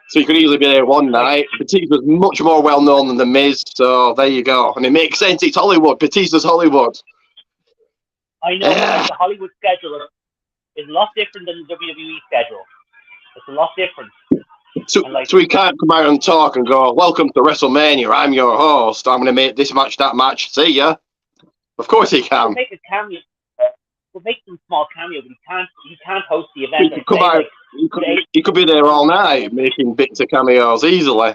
So he could easily be there one night. Batista's much more well known than The Miz, so there you go. And it makes sense. It's Hollywood. Batista's Hollywood. I know the Hollywood schedule is a lot different than the WWE schedule. It's a lot different. So he can't come out and talk and go, "Welcome to WrestleMania. I'm your host. I'm going to make this match, that match. See ya." Of course he can. We'll make a cameo. We'll make some small cameo, but he can't host the event. He could come out. He could be there all night making bits of cameos easily.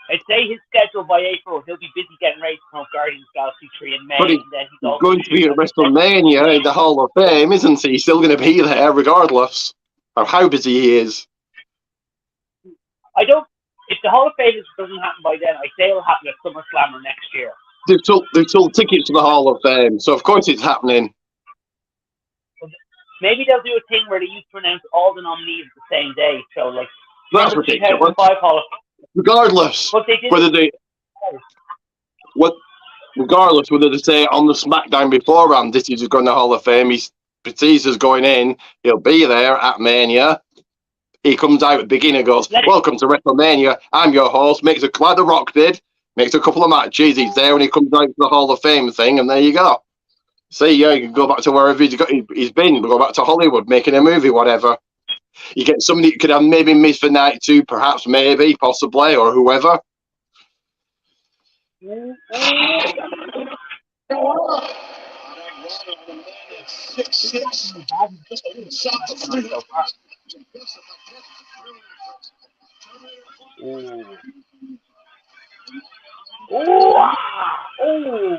I'd say his schedule by April, he'll be busy getting ready to promote Guardians of the Galaxy 3 in May. But he's going to be at WrestleMania in the Hall of Fame, isn't he? He's still going to be there regardless of how busy he is. If the Hall of Fame doesn't happen by then, I say it'll happen at SummerSlam or next year. They've sold tickets to the Hall of Fame, so of course it's happening. Maybe they'll do a thing where they used to announce all the nominees the same day. So, that's ridiculous. Regardless whether they say on the SmackDown beforehand, this is going to the Hall of Fame. Batista's going in. He'll be there at Mania. He comes out at the beginning and goes, "Welcome to WrestleMania. I'm your host." Makes like The Rock did. Makes a couple of matches. He's there when he comes out to the Hall of Fame thing, and there you go. See, you can go back to wherever he's been. Go back to Hollywood, making a movie, whatever. You get somebody who could have maybe Miz for night 2, perhaps, maybe, possibly, or whoever. Oh. Oh. Oh.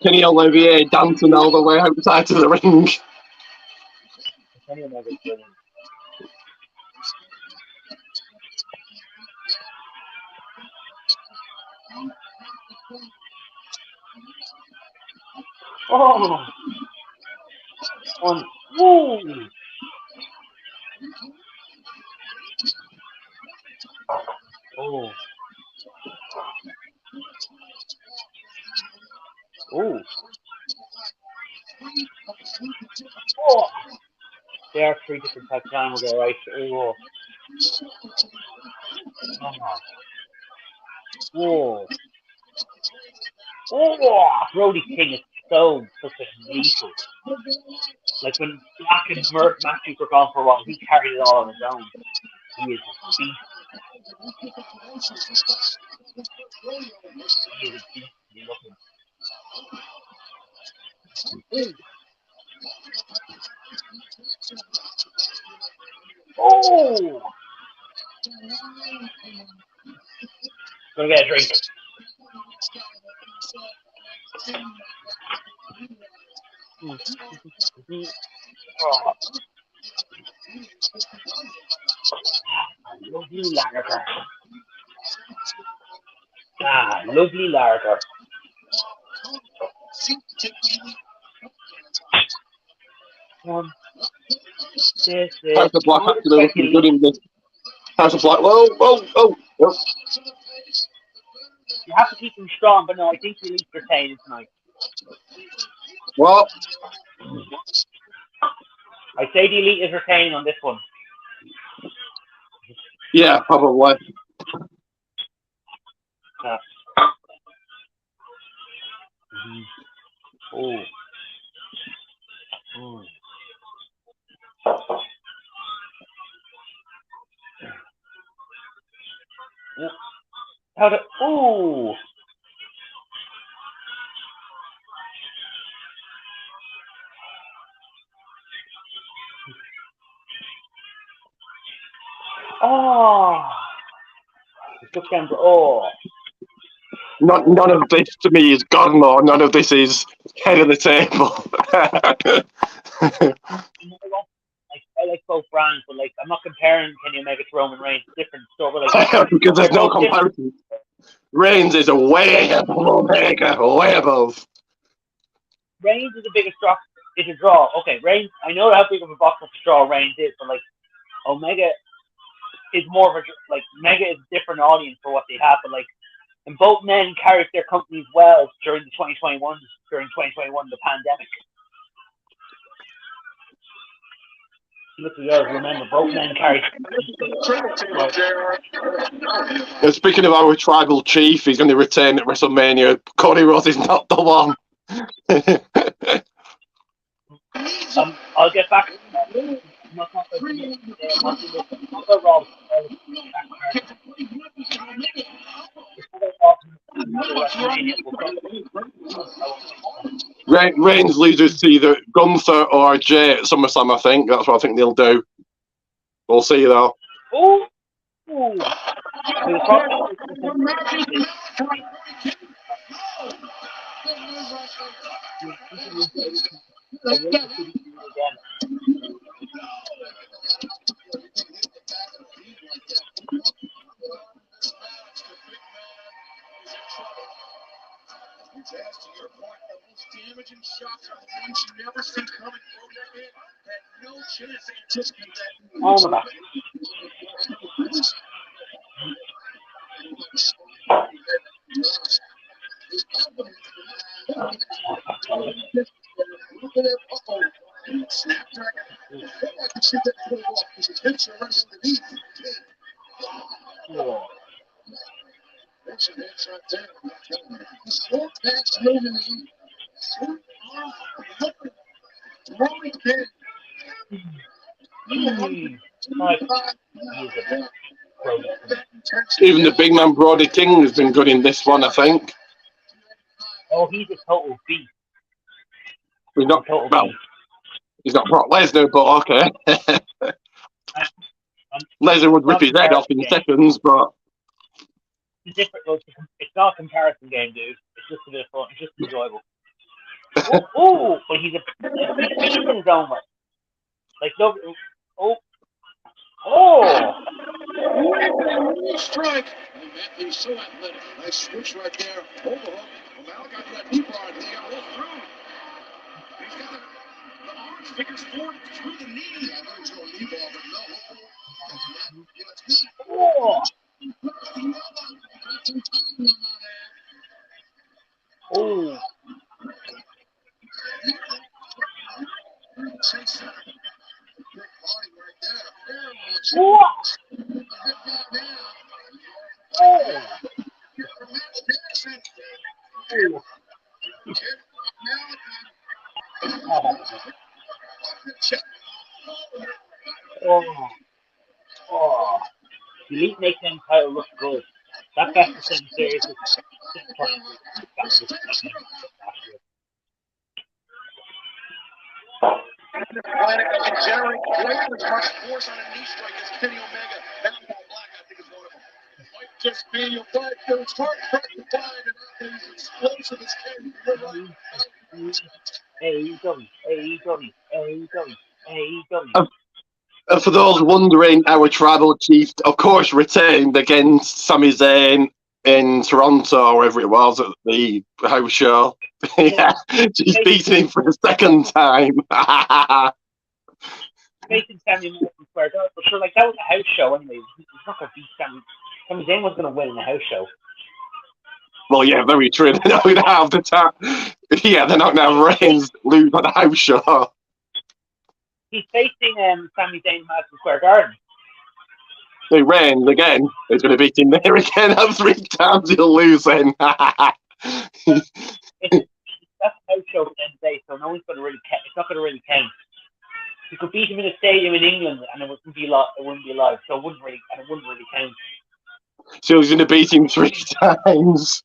Kenny Olivier dancing all the way outside to the ring. Oh. One. Woo. Oh. Oh. Oh. There are 3 different types of animals, all right. Oh. Oh. Oh. Brody King is so fucking lethal. Like when Black and Matthews were gone for a while, he carried it all on his own. He is a beast. He is a beast. Oh! Gonna get a drink. Oh. Lovely lager. Ah, lovely lager. This is. House of Black actually looking good in this. House of Black. Whoa, whoa, whoa. Yep. You have to keep them strong, but no, I think the Elite retain tonight. What? I say the Elite is retaining on this one. Yeah, probably. Oh. Mm. How to? Ooh. Oh. Oh. None of this to me is Godmore. None of this is head of the table. I like both brands, but like I'm not comparing Kenny Omega to Roman Reigns. Different stuff. Like, because there's no comparison. Reigns is a way above Omega, way above. Reigns is the biggest drop. It's a draw. Okay, Reigns. I know how big of a box office draw Reigns is, but like Omega is more of a like Omega is a different audience for what they have. But like, and both men carried their companies well during the 2021, the pandemic. Remember, both men carried. And speaking of our tribal chief, he's going to retain at WrestleMania. Cody Rhodes is not the one. I'll get back. Reigns loses to either Gunther or Jay at SummerSlam, I think. That's what I think they'll do. We'll see, though. Ooh. Jazz, to your point, the most damaging shots are the ones you never see coming. Had no chance to anticipate that. Oh my God. Even the big man Brody King has been good in this one, I think. Oh, he's a total beast. He's not Brock Lesnar, but okay. Lesnar would rip his head off in seconds, but it's different. It's not a comparison game, dude. It's just a bit of fun. It's just enjoyable. Oh, but he's in his own way. Like no, Strike. He's so athletic. Nice switch right there. Overhook. Well, Malachi got that knee bar. He got rolled through. He's got the arms figures forward through the knee. I know he's going knee bar, but no. The Elite Nation title looks good. That best of 7 series is Atlantic can generate great as much force on a knee strike as Kenny Omega. That's Black, I think, is one of them. Might just be your fight. It's hard to find, and he's explosive as Kenny. AEW. For those wondering, our tribal chief, of course, retained against Sami Zayn in Toronto, or wherever it was, at the house show. Yeah, she's beating him for the second time. Facing Sami Zayn Square Garden, but sure, like that was a house show anyway. He's not going to beat Sami. Sami Zayn was going to win in the house show. Well, yeah, very true. They're not going to have the time. Yeah, they're not going to have Reigns lose on the house show. He's facing Sami Zayn in Madison Square Garden. Hey, Reigns again. He's going to beat him there again. That's 3 times he'll lose then. That's a house show at the end of the day, so no one's going to really count. It's not going to really count. You could beat him in a stadium in England, and it wouldn't be live. So it wouldn't really count. So he's going to beat him 3 times.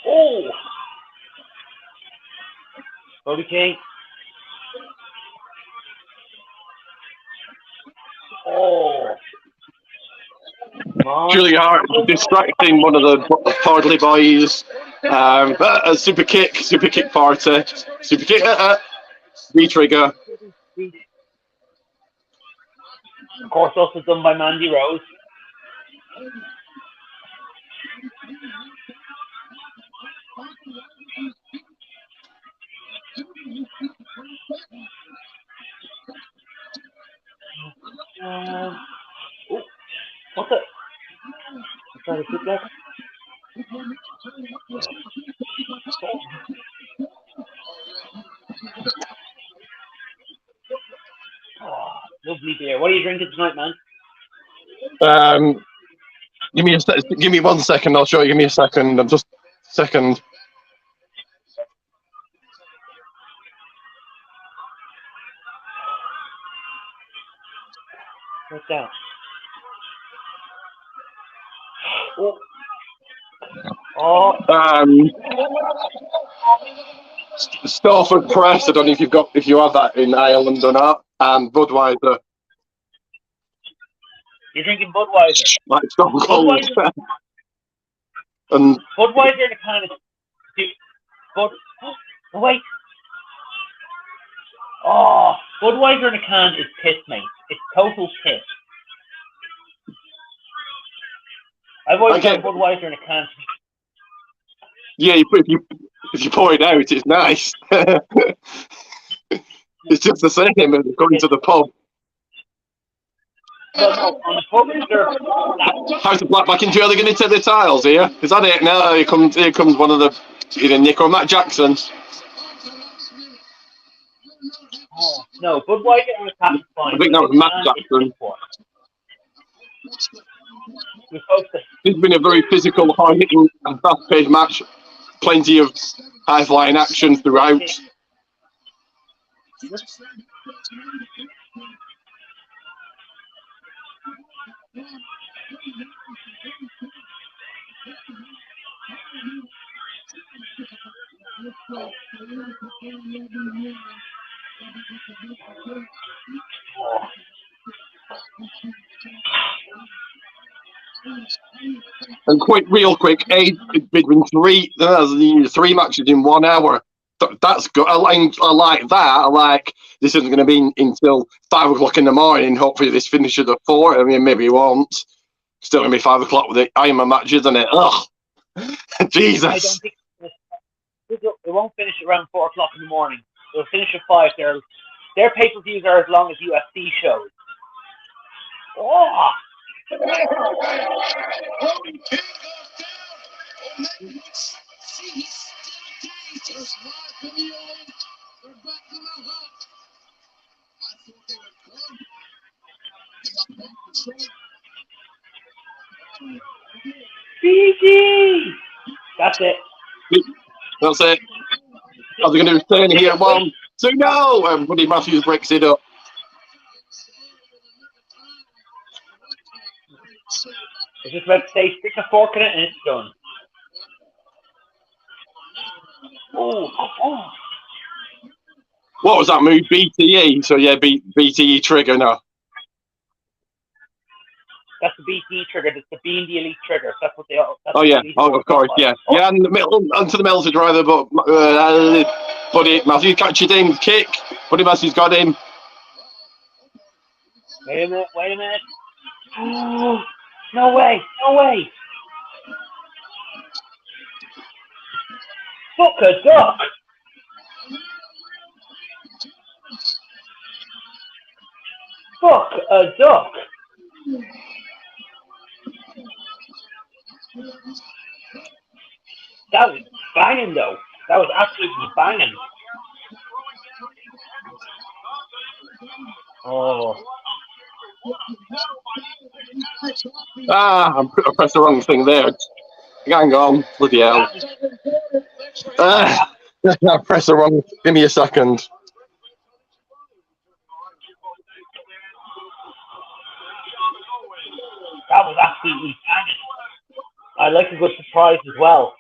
Oh, Brody King. Oh. Julie Hart distracting one of the Hardley boys. A super kick party. Super kick, V-trigger. Of course, also done by Mandy Rose. What's it? Is that a good leg? Oh, lovely beer. What are you drinking tonight, man? Give me 1 second. I'll show you. Give me a second. I'm just second. What's that? Oh. Stafford Press. I don't know if you have that in Ireland or not. And Budweiser. You're drinking Budweiser. Like Stone Cold. And Budweiser in a can is. Oh, wait. Oh, Budweiser in a can is piss, mate. It's total piss. I've always done Budweiser in a can. Yeah, if you pour it out, it's nice. It's just the same as going to the pub. No, on the pub, House of Black McIntyre, are they going to take the tiles here? Is that it? No, here comes one of the either Nick or Matt Jackson. Oh, no, Budweiser on the tap is fine. I think that was Matt Jackson. It's been a very physical, hard-hitting and fast-paced match. Plenty of high-flying action throughout. And real quick, between three matches in 1 hour. That's good. I like that. I like this isn't going to be until 5 o'clock in the morning. Hopefully, this finishes at 4. I mean, maybe it won't. Still going to be 5 o'clock with the Ironman matches, isn't it? Ugh, Jesus. I don't think it won't finish around 4 o'clock in the morning. It'll finish at 5. Their pay-per-views are as long as UFC shows. Oh! Brody King goes down. See, he's still dazed. There's life in the end. They're back to the hunt. I thought they were gone. They got back control. BG! That's it. That's it. Are they going to turn here? 1, 2, no! Buddy Matthews breaks it up. I was just about to say, stick a fork in it and it's done. Oh. What was that move? BTE. So yeah, BTE trigger now. That's the BTE trigger. That's the Being the Elite trigger. That's what they all. Oh yeah. Oh, of course. Yeah. Oh. Yeah. And the middle, onto the middle to driver, but Buddy Matthews catches him. Kick. Buddy Matthews got him. Wait a minute. Oh, no way. Fuck a duck. Fuck a duck. That was banging, though. That was absolutely banging. Oh. I pressed the wrong thing there. Hang on. Bloody hell. I pressed the wrong. Give me a second. That was absolutely banging. I like a good surprise as well.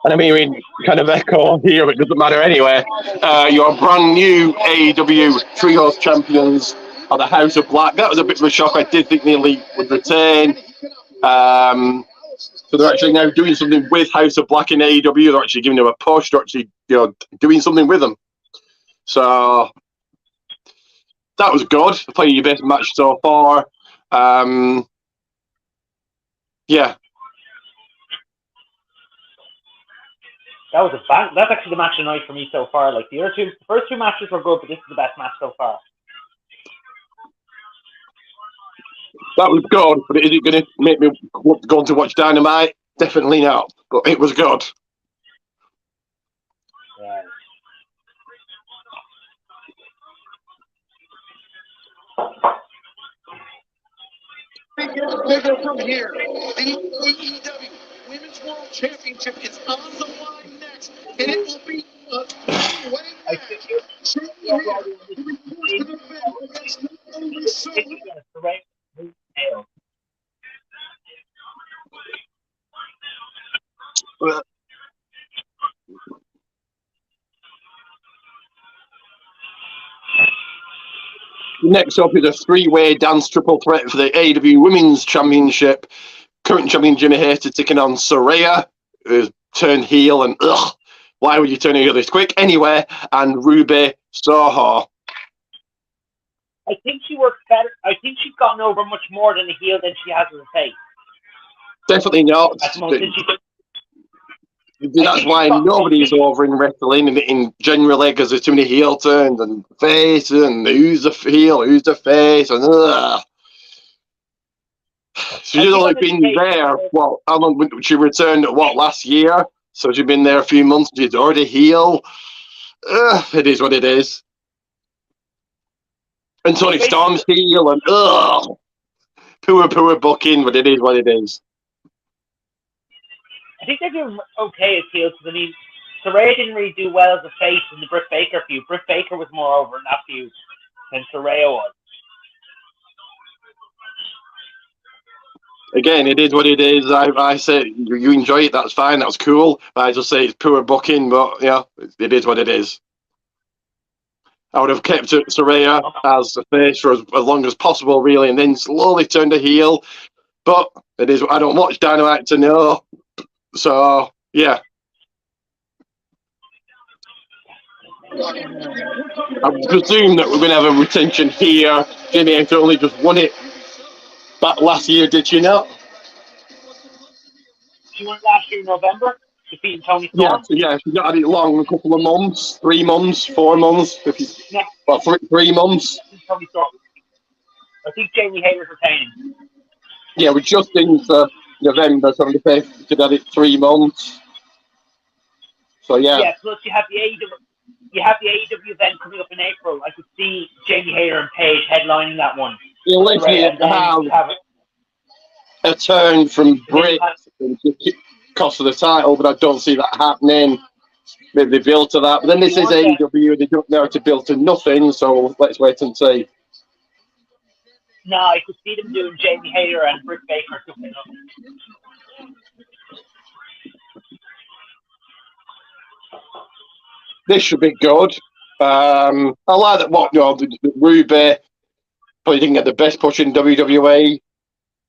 And I mean, we kind of echo here, but it doesn't matter anyway. Your brand new AEW Trios champions are the House of Black. That was a bit of a shock. I did think the Elite would retain. So they're actually now doing something with House of Black in AEW. They're actually giving them a push. They're actually, doing something with them. So that was good. Playing your best match so far. Yeah. That was a bang. That's actually the match of the night for me so far. Like the first two matches were good, but this is the best match so far. That was good, but is it going to make me go on to watch Dynamite? Definitely not. But it was good. Right. Bigger from here. The AEW Women's World Championship is on the line next, and it will be a three-way match. Next up is a three-way dance triple threat for the AEW Women's Championship. Current champion Jimmy Hayter taking on Saraya, who's turned heel, and why would you turn heel this quick? Anyway, and Ruby Soho. I think she works better. I think she's gotten over much more than a heel than she has as a face. Definitely not. That's why nobody's over in wrestling in generally, because there's too many heel turns and face, and who's the heel, who's the face, and she's only been there. Well, how long? She returned last year? So she's been there a few months. She's already heel. It is what it is. And Tony Storm's heel, and poor booking, but it is what it is. I think they're doing okay as heels. I mean, Saraya didn't really do well as a face in the Britt Baker feud. Britt Baker was more over in that feud than Saraya was. again, it is what it is. I say you enjoy it, that's fine, that's cool. I just say it's poor booking, but yeah, it is what it is. I would have kept Saraya as a face for as long as possible, really, and then slowly turned a heel. But it is. I don't watch Dynamite to know, so yeah. I presume that we're going to have a retention here. Jamie Hayter only just won it back last year, did she not? She won last year in November, defeating Tony Storm. Yeah, she's not had it long, a couple of months, 3 months, 4 months. Well, 3 months. Tony Storm. I think Jamie Hayter's retaining. Yeah, we're just into November, so the pay should have it 3 months. So yeah. Yeah, plus you have the AEW. You have the AEW event coming up in April. I could see Jamie Hayter and Paige headlining that one. You'll literally have a turn from Brit to cost of the title, but I don't see that happening. Maybe they build to that. But then this is AEW, they don't know how to build to nothing, so let's wait and see. No, I could see them doing Jamie Hayter and Britt Baker. This should be good. I like that. Ruby probably didn't get the best push in WWE.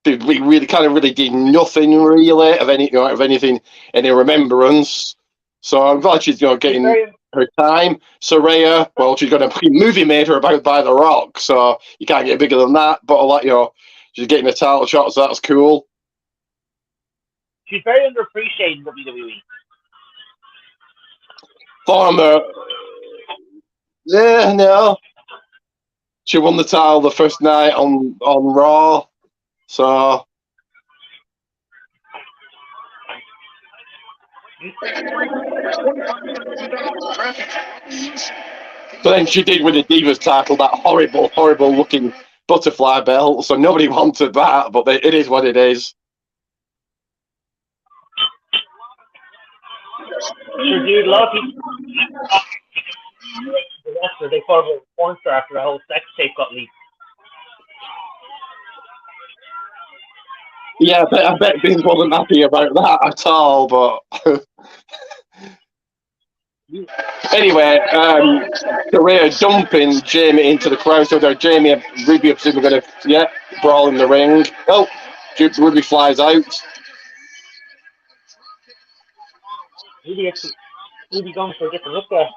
We really did nothing really of anything, any remembrance. So I'm glad she's getting her time. Saraya, well, she's got a movie made her about by The Rock, so you can't get bigger than that. But she's getting a title shot, so that's cool. She's very underappreciated in WWE. Former, yeah, no. She won the title the first night on Raw, so. But then she did win the Divas title, that horrible looking butterfly belt, so nobody wanted that, but it is what it is. Sure, dude, a lot of people. They thought about porn star after the whole sex tape got leaked. Yeah, I bet Vince wasn't happy about that at all, but. Anyway, Saraya dumping Jamie into the crowd, so Jamie and Ruby are going to, brawl in the ring. Oh, Ruby flies out. Ruby going for a different look there.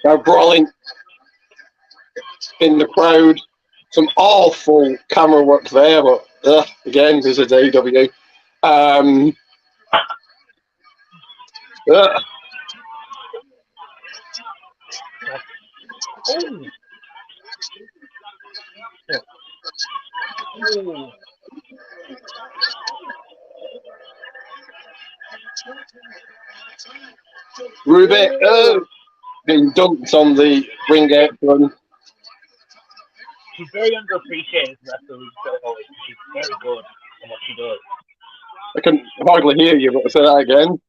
Now brawling in the crowd. Some awful camera work there, but again, this is AEW. Ruby being dunked on the ring apron. She's very underappreciated wrestler. She's very good at what she does. I can hardly hear you, but say that again.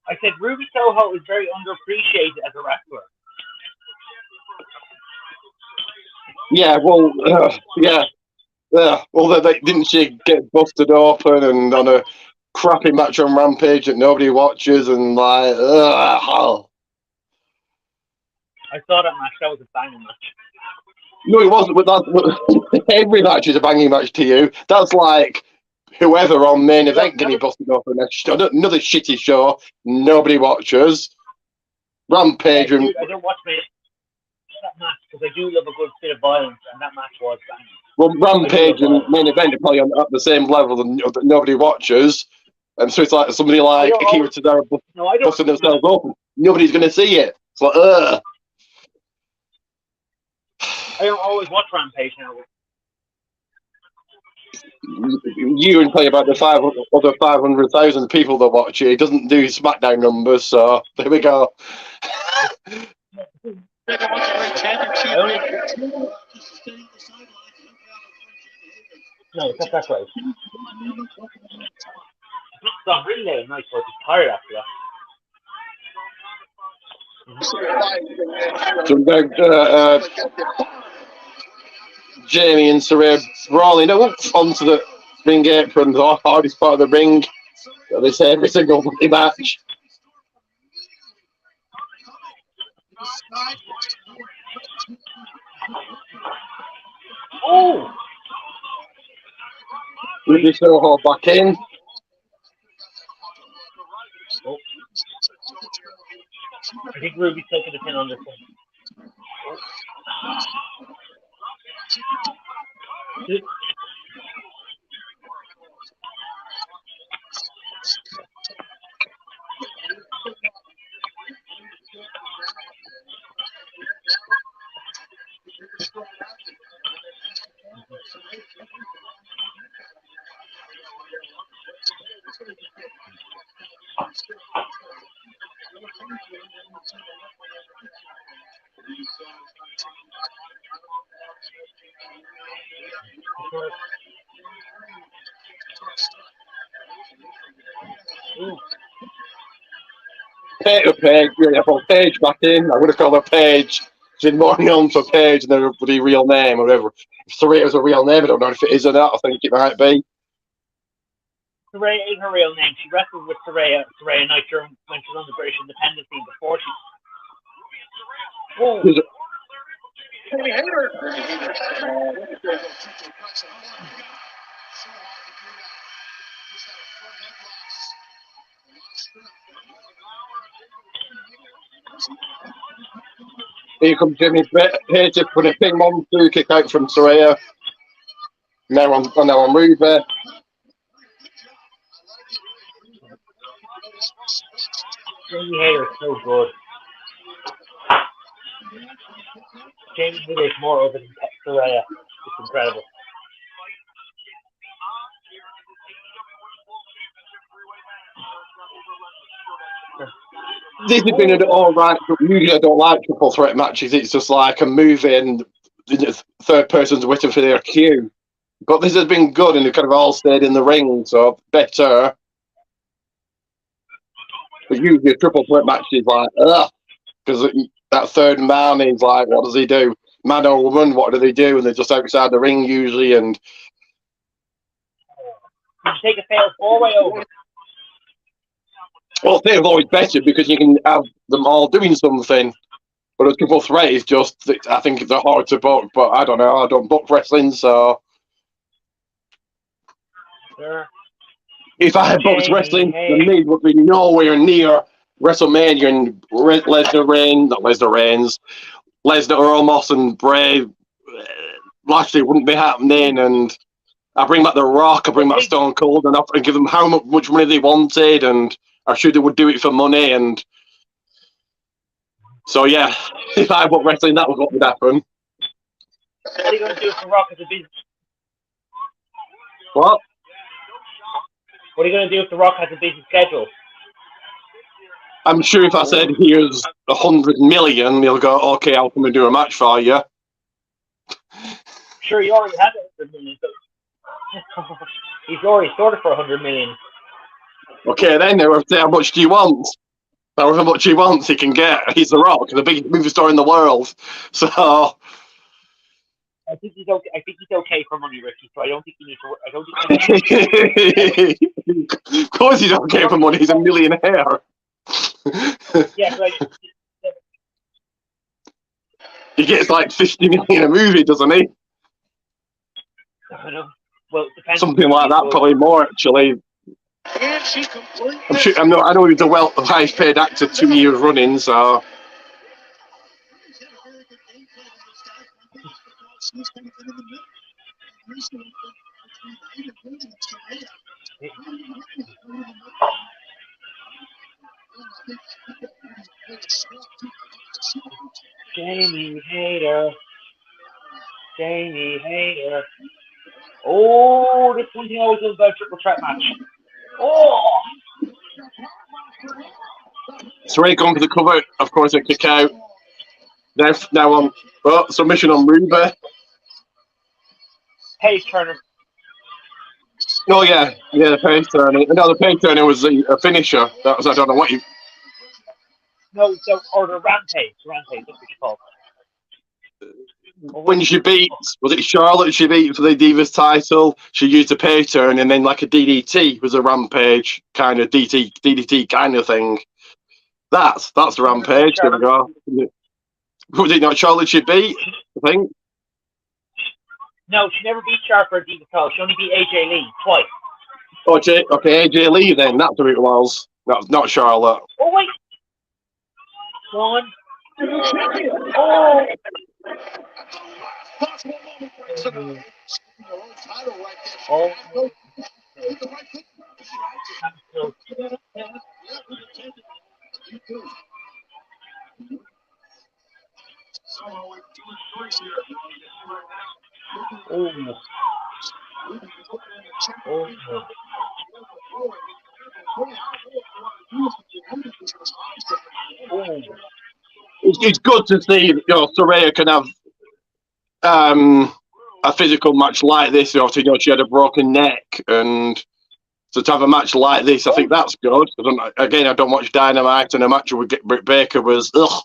I said Ruby Soho is very underappreciated as a wrestler. Yeah, well, well, didn't she get busted open and on a crappy match on Rampage that nobody watches and like, I saw that match. That was a banging match. No, it wasn't. But every match is a banging match to you. That's like whoever on main event getting busted open. Another shitty show. Nobody watches. Rampage. I don't watch that match because I do love a good bit of violence, and that match was banging. Well, Rampage and main event are probably at the same level that nobody watches. And so it's like somebody like Akira Tozawa busting themselves open. Nobody's going to see it. It's like, ugh. I don't always watch Rampage now. You and play about the other 500,000 people that watch it. It doesn't do SmackDown numbers, so there we go. No, that's that right. It's not really late night, but it's tired after that. So Jamie and Saraya brawling up onto the ring apron, the hardest part of the ring. They say every single match. Oh! Ruby Soho back in. Oh. I think Ruby's taking the pin on this one. Paige, yeah, put Paige back in. I'm going to call her Paige. She's more known for Paige than her bloody real name or whatever. If Saraya's a real name, I don't know if it is or not. I think it might be. Saraya is her real name. She wrestled with Saraya Knight during when she was on the British independence scene before she. Oh. Here comes Jimmy Page for the ping pong kick out from Saraya. Now on Ruby. Jamie Hayter is so good. Jamie Hayter is more over than Saraya. It's incredible. This has been an alright, but usually I don't like triple threat matches. It's just like a movie and the third person's waiting for their cue. But this has been good and they kind of all stayed in the ring, so better. But usually a triple threat match is like, ugh, because that third man is like, what does he do? Man or woman, what do they do? And they're just outside the ring usually. And you take a failed four-way over. Well, they're always better because you can have them all doing something. But a triple threat is just, I think they're hard to book, but I don't know. I don't book wrestling, so. Sure. If I had booked wrestling, the need would be nowhere near WrestleMania and Lesnar Reigns, Lesnar Omos and Bray. Lashley wouldn't be happening, and I bring back The Rock, I bring back Stone Cold, and I give them how much money they wanted, and I'm sure they would do it for money, and so yeah, if I booked wrestling, that was what would happen. What are you going to do with The Rock as a business? What? What are you going to do if The Rock has a busy schedule? I'm sure if I said, here's 100 million, he'll go, okay, I'll come and do a match for you. Sure, you already have 100 million. He's already sorted for 100 million. Okay, then, how much do you want? However much he wants, he can get. He's The Rock, the biggest movie star in the world. So... I think he's okay for money, Ricky. So I don't think you need to. Of course, he's okay for money. He's a millionaire. Yeah, right. He gets like 50 million a movie, doesn't he? I know. Well, it depends. Something like that, probably more actually. I know he was the highest paid actor 2 years running, so. Jamie Hayter. Jamie Hayter. Oh, this one thing I always love about triple threat match. Oh! So Ray going for the cover, of course, a kick out. Now on submission on Ruby. Page Turner. Oh yeah, the page turner. No, the page turner was a finisher. That was, I don't know what you. No, or the Rampage. Rampage, that's what you call it. When she beat, was it Charlotte? She beat for the Divas title. She used a page turn, and then like a DDT was a Rampage kind of DDT kind of thing. That's the Rampage. There we go. Was it not Charlotte she beat? I think. No, she never beat Sharp for a Divas title. She only beat AJ Lee twice. Okay, AJ Lee then. That's who it was. Not Charlotte. Oh wait. One. Oh. Oh. It's good to see Saraya can have a physical match like this. Obviously, she had a broken neck, and so to have a match like this, I think that's good. I don't watch Dynamite, and a match with Britt Baker was ugh.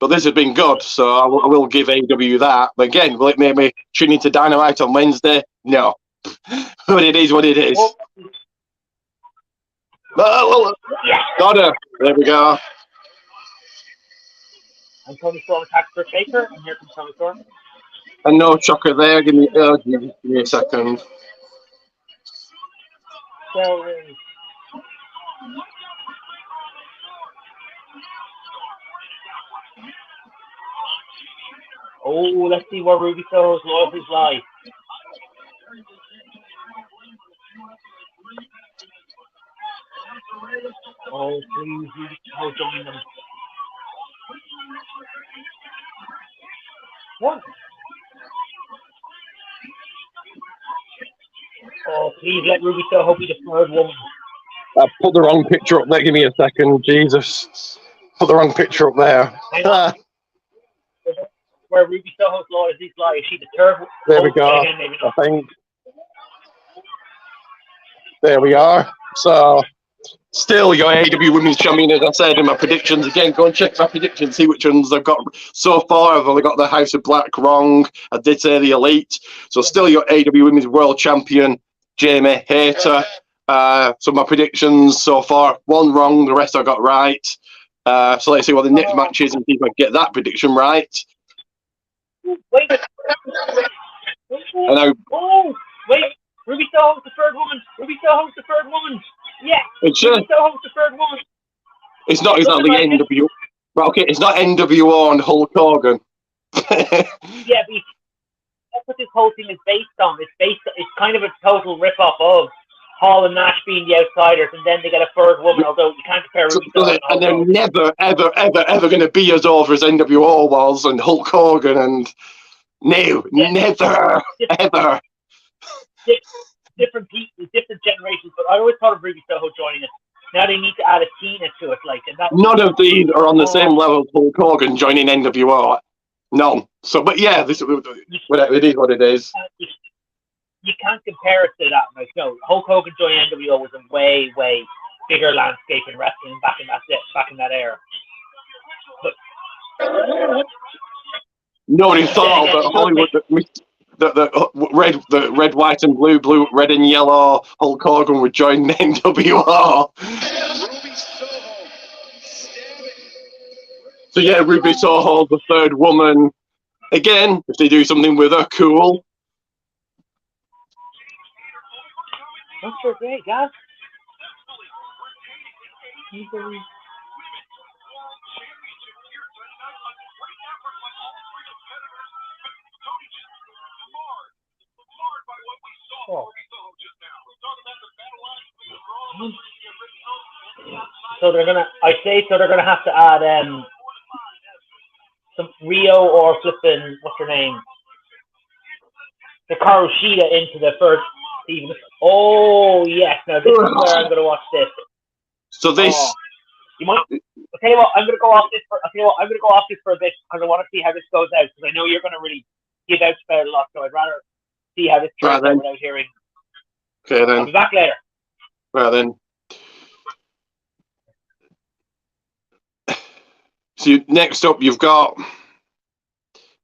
But this has been good, so I will give AW that. But again, will it make me tune into Dynamite on Wednesday? No. But it is what it is. Got her. There we go. And Tony Storm attacks Britt Baker, and here comes Tony Storm. And no shocker there. Give me a second. Oh, let's see where Ruby Soho's loyalties lie. Oh, please, Ruby Soho join them. What? Oh, please let Ruby Soho be the third woman. I put the wrong picture up there. Give me a second. Jesus. Put the wrong picture up there. Where Ruby Soho's loyalties lie. Is she the third? There we go. I think. There we are. So, still your AW Women's Champion, as I said in my predictions. Again, go and check my predictions, see which ones I've got so far. I've only got the House of Black wrong. I did say the Elite. So, still your AW Women's World Champion, Jamie Hayter. So, my predictions so far, one wrong, the rest I got right. So, let's see what the next match is and see if I can get that prediction right. Wait. And wait. Ruby Soho's the third woman. Ruby Soho's the third woman. Yeah. Ruby Soho's the third woman. It's not exactly NWO. Well, okay, it's not NWO and Hulk Hogan. Yeah, but that's what this whole thing is based on. It's kind of a total rip-off of Hall and Nash being the outsiders, and then they get a third woman, although you can't compare Ruby Soho. And they're never, ever, ever, ever going to be as over as NWO was and Hulk Hogan and... No, never, ever. Different people, different generations, but I always thought of Ruby Soho joining it. Now they need to add a Tina to it, like. And none of these are on the same level as Hulk Hogan joining NWO. None. So, but yeah, it is what it is. You can't compare it to that. Like, no, Hulk Hogan joining NWO was a way, way bigger landscape in wrestling back in that era. But nobody thought that Hollywood. The red, white, and blue, red and yellow Hulk Hogan would join NWO. So yeah, Ruby Soho, the third woman. Again, if they do something with her, cool. That's so great, guys. So they're gonna. I say so. They're gonna have to add some Rio or flipping what's her name, the Karushida into the first season. Oh yes, now this is where I'm gonna watch this. So this. Oh, you might. I'll tell you what. I'm gonna go off this for. I'll tell you what. I'm gonna go off this for a bit because I want to see how this goes out because I know you're gonna really give out about it a lot. So I'd rather see how this turns out without hearing. Okay then. I'll be back later. Right then. So next up, you've got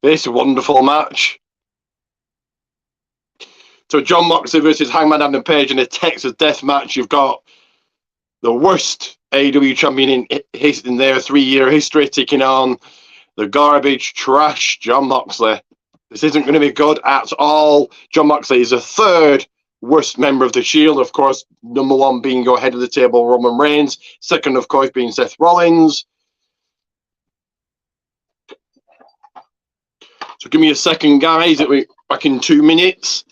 this wonderful match. So John Moxley versus Hangman Adam Page in a Texas Death Match. You've got the worst AEW champion in their 3-year history taking on the garbage trash John Moxley. This isn't going to be good at all. John Moxley is the third worst member of the Shield. Of course, number one being your head of the table, Roman Reigns. Second, of course, being Seth Rollins. So give me a second, guys. It'll be back in 2 minutes.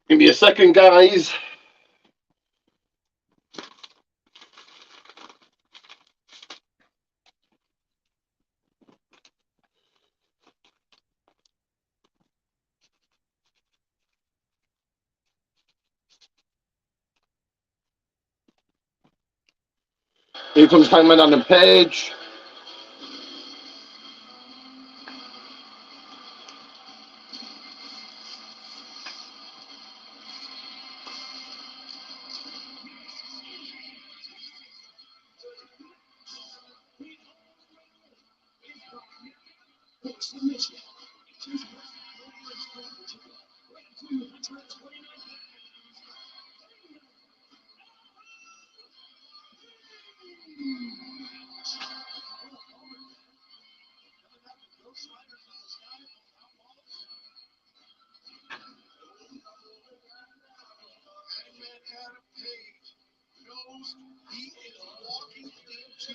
Give me a second, guys. Here comes Hangman Adam Page.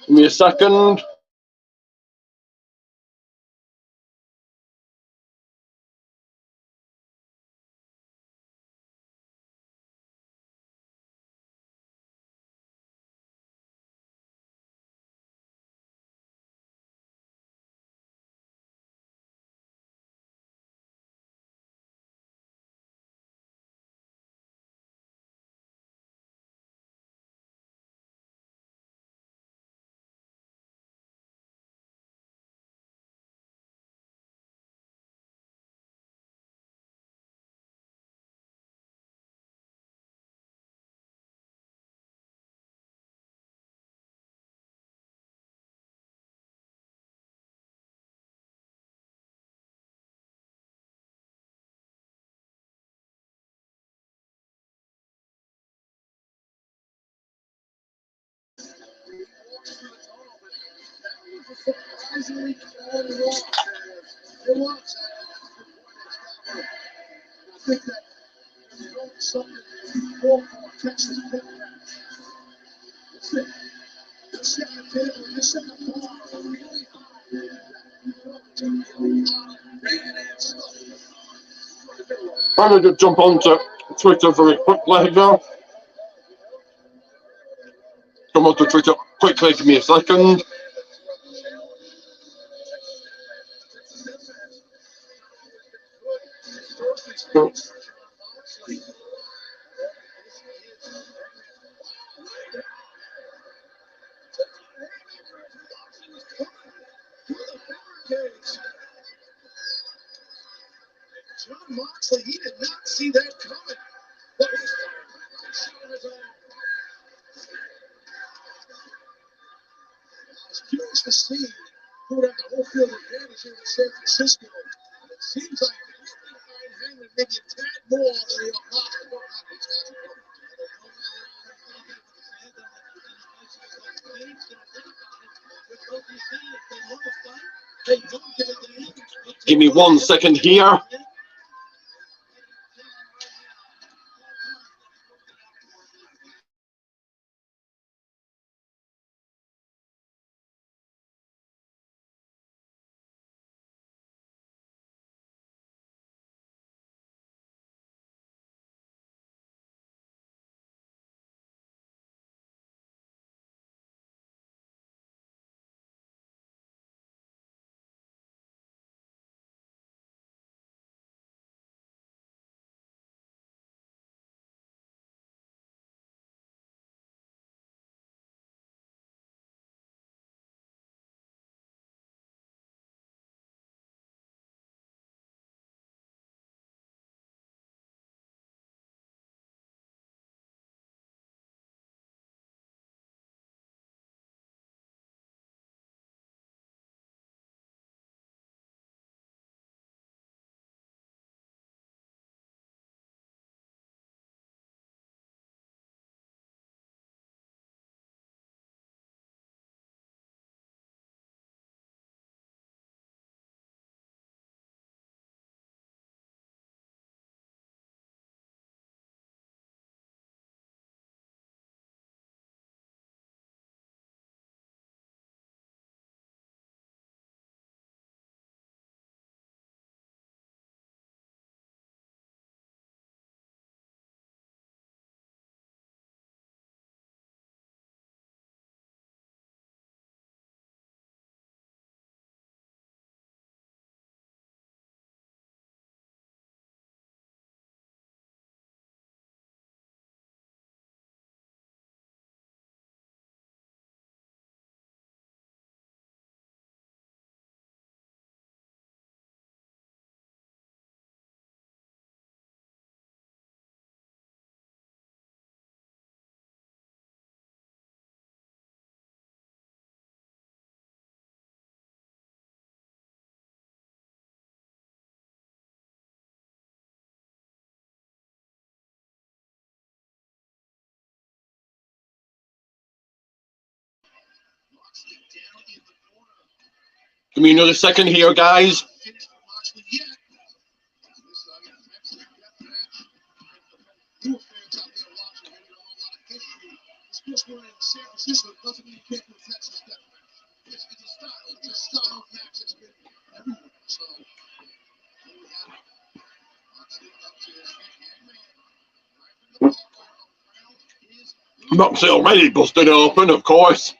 Give me a second. I'm going to jump onto Twitter very quickly now. Come onto Twitter quickly, give me a second. John Moxley, he did not see that coming. But he's showing his own. I was curious to see who had the whole field advantage here in San Francisco. And it seems like he's going to find Hangman maybe a tad more than he ought to. Give me 1 second here. Give me another second here, guys. Moxley already busted open, of course.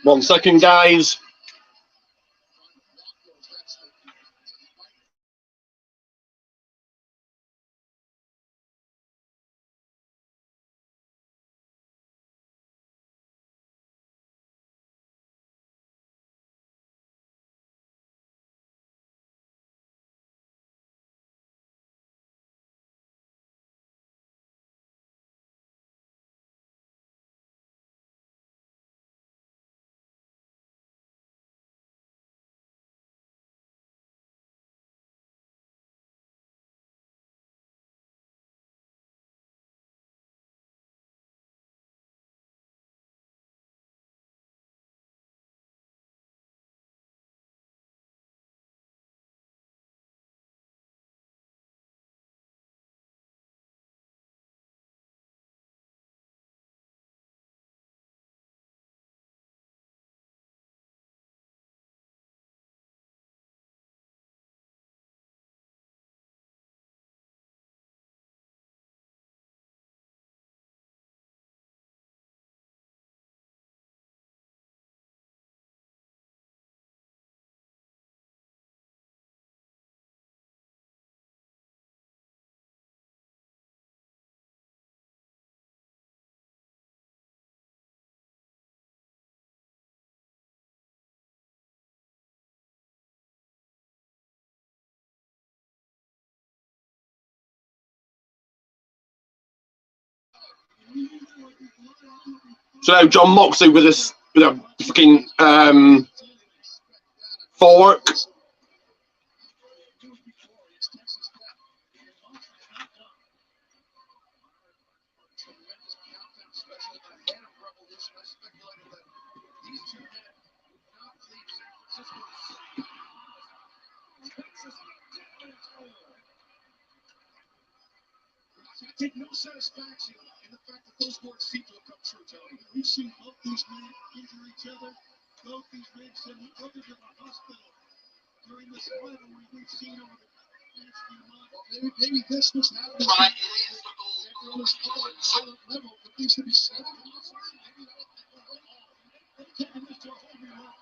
One second, guys. So now John Moxley with a fucking fork. I take no satisfaction in the fact that those words seem to have come true, Tony. We've seen both these men injure each other. Both these men send each other to the hospital during this rivalry we've seen over the last few months. Well, maybe this was happening at this other silent level, but things to be said. Maybe taking this to a whole new level.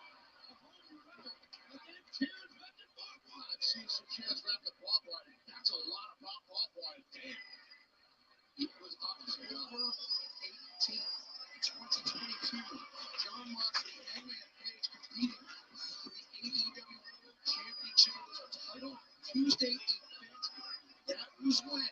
I've seen some chairs wrapped in barbed wire. That's a lot of barbed wire. Damn. It was October 18th, 2022. John Moxley and Hangman Page competing for the AEW World Championship. It was a title Tuesday event. That was when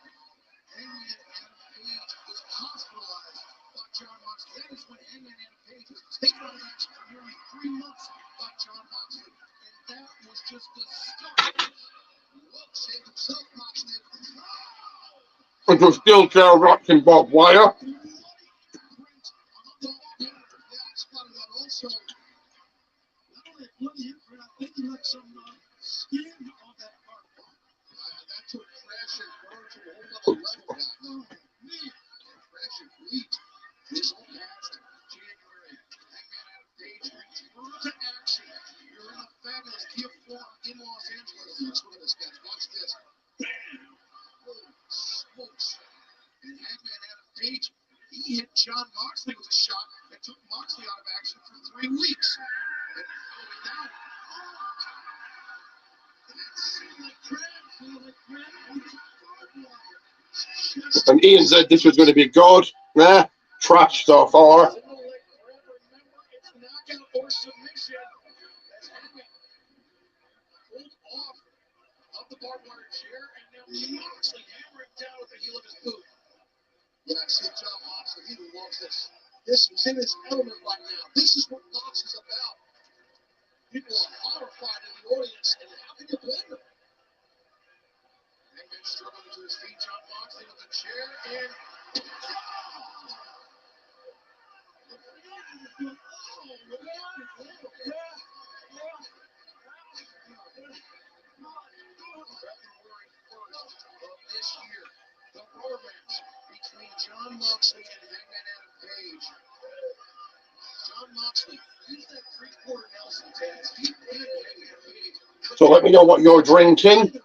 Hangman Adam Page was hospitalized by John Moxley. That is when Hangman Adam Page was taken out of action for nearly 3 months by John Moxley. And that was just the start. Well, saved himself, Moxley. It was still tail wrapped in barbed wire. Watch this. Smokes. And Hangman Adam Page, he hit John Moxley with a shot that took Moxley out of action for 3 weeks. And now, And Ian said this was going to be good. Nah, trash so far. Remember, it's knockout or submission. As Hangman pulled off of the barbed wire chair, and now Moxley hammering down with the heel of his boot. Yeah, I see John Moxley. He loves this. This is in his element right now. This is what Mox is about. People are horrified in the audience, and how can you blame them? Hangman struggling to his feet. John Moxley with the chair, and this year, the Raw match between John Moxley and Hangman Adam Page. John Moxley, he's that three-quarter Nelson Taz. He pinned Hangman Page. So let me know what you're drinking.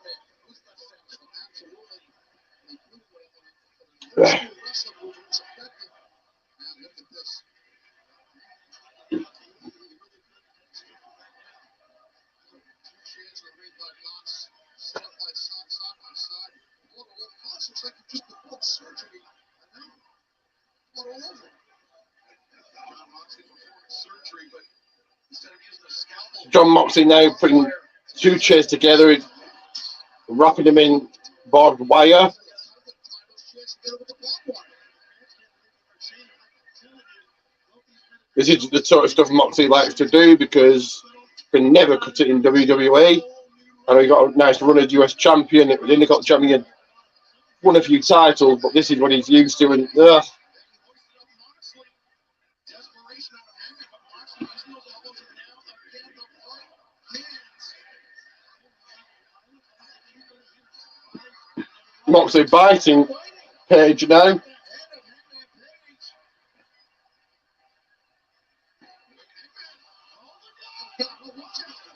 John Moxley now putting 2 chairs together, wrapping them in barbed wire. This is the sort of stuff Moxley likes to do because he can never cut it in WWE. I know he got a nice run as US champion. Then he got champion, won a few titles, but this is what he's used to. And Moxley biting Page now.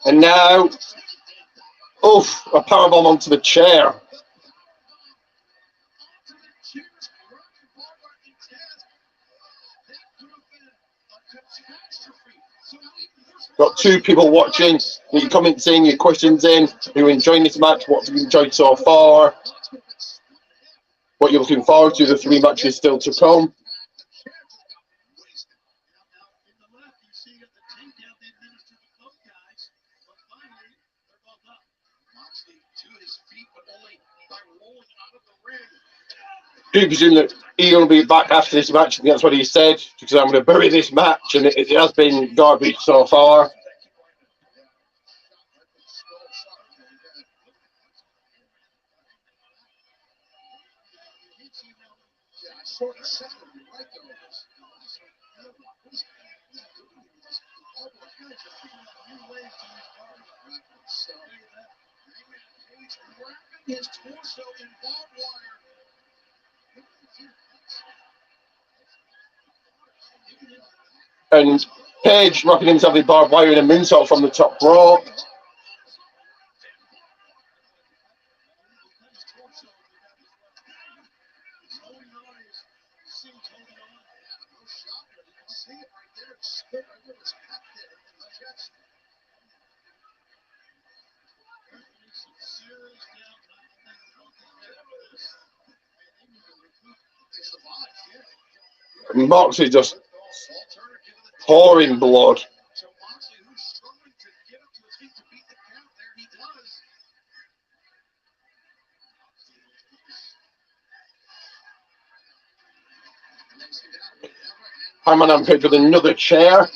And now, oof, a powerbomb onto the chair. Got 2 people watching. Get your comments in, your questions in. Are you enjoying this match? What have you enjoyed so far? What you're looking forward to? The 3 matches still to come. Do presume that he's going to be back after this match, and that's what he said, because I'm going to bury this match, and it has been garbage so far. His torso in barbed wire. And Page rocking himself in barbed wire in a moonsault from the top rope. And Moxley just pouring blood. So Moxley, who's struggling to get up to his feet to beat the count there, he does. Hangman and Page with another chair.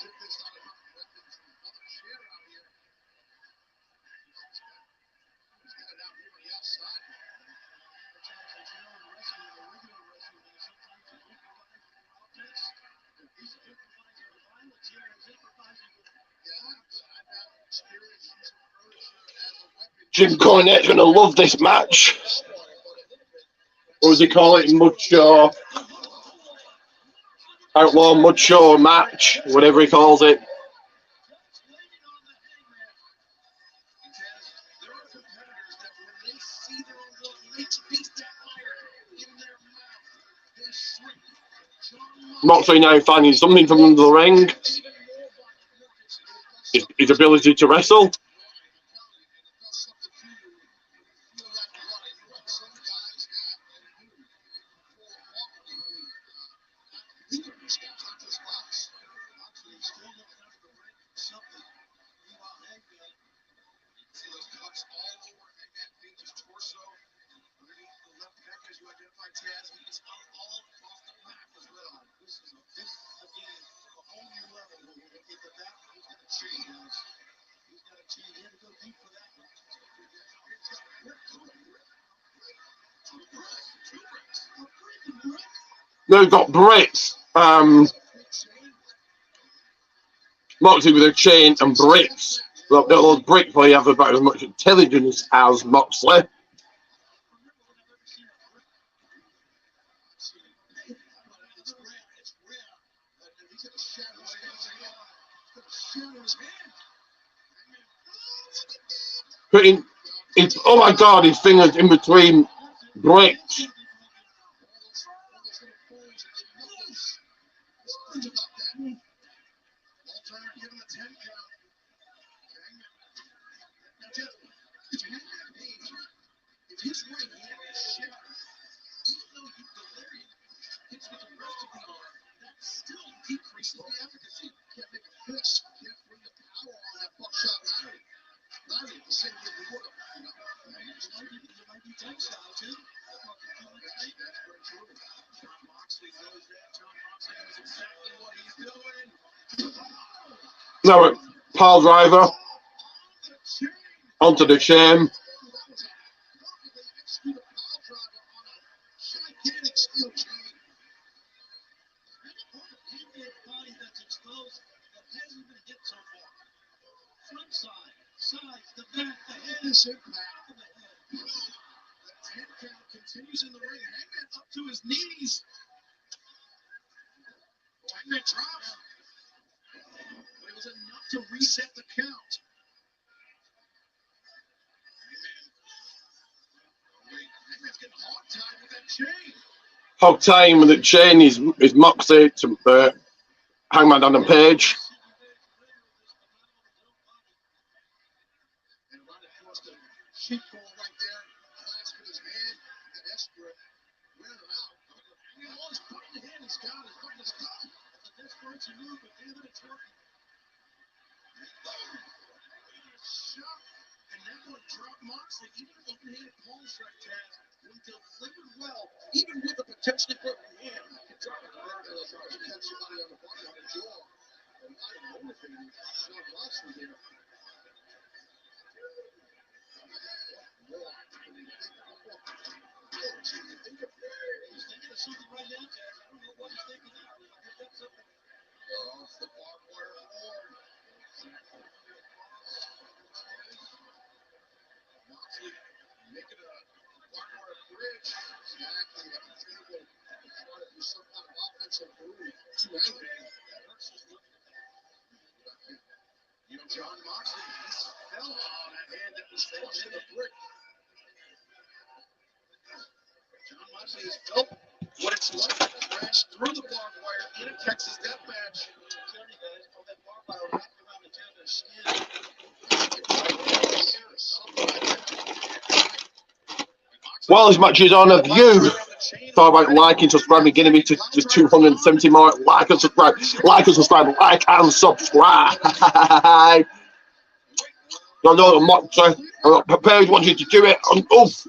Jim Cornette's going to love this match. Or as they call it, Mud Show. Outlaw Mud Show match, whatever he calls it. Moxley now finding something from under the ring. His ability to wrestle. They've got bricks. Moxley with a chain and bricks. Well, those bricks probably have about as much intelligence as Moxley. Putting his, oh my God, his fingers in between bricks. Now, pile driver onto the chain. Continues in the ring. Hangman up to his knees. Hangman drops. But it was enough to reset the count. Hangman's getting hog-tied with that chain. Hog-tying with the chain is Moxley to Hangman and Page. And right across the sheepfold right there, clasping his hand, and desperate, wearing him out. Hangman, all his putting the hand he's got is putting his thumb. It's a desperation move, but damn it, it's working. Shot, and that one dropped Moxley, even an open-handed palm strike, Taz. potentially put him can drop a guard and catch somebody on the body on the jaw. A lot of motivating John Moxley here. He's thinking of something right now, Jack. I don't know what he's thinking now. He's got something. Off the barbed wire board. Moxley making a barbed wire bridge. Exactly. At the table. Trying to do some kind of offensive move. Two Hangman. That hurts his look. You know, John Moxley, he fell on a hand that was flush in the brick. John Moxley has felt what it's like to crash through the barbed wire in a Texas death match. I'm telling you guys, all that barbed wire wrapped around the gentleman's skin. While this match is on, if you thought about liking, subscribing, getting me to 270 more, like and subscribe, like and subscribe, like and subscribe. Don't know the moxie. I'm not prepared, want you to do it. Oof.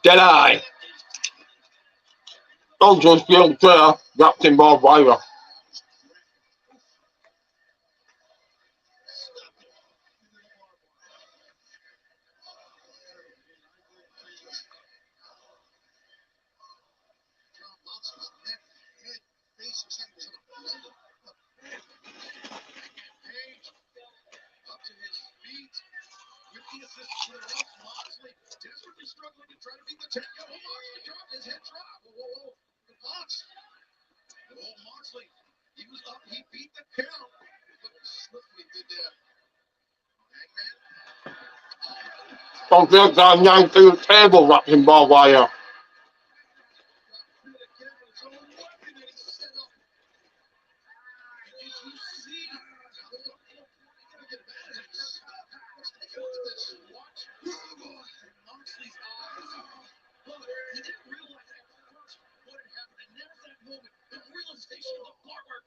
Dead eye. Don't just feel fair, wrapped in barbed wire. Don't feel down down through the table wrapped in barbed wire.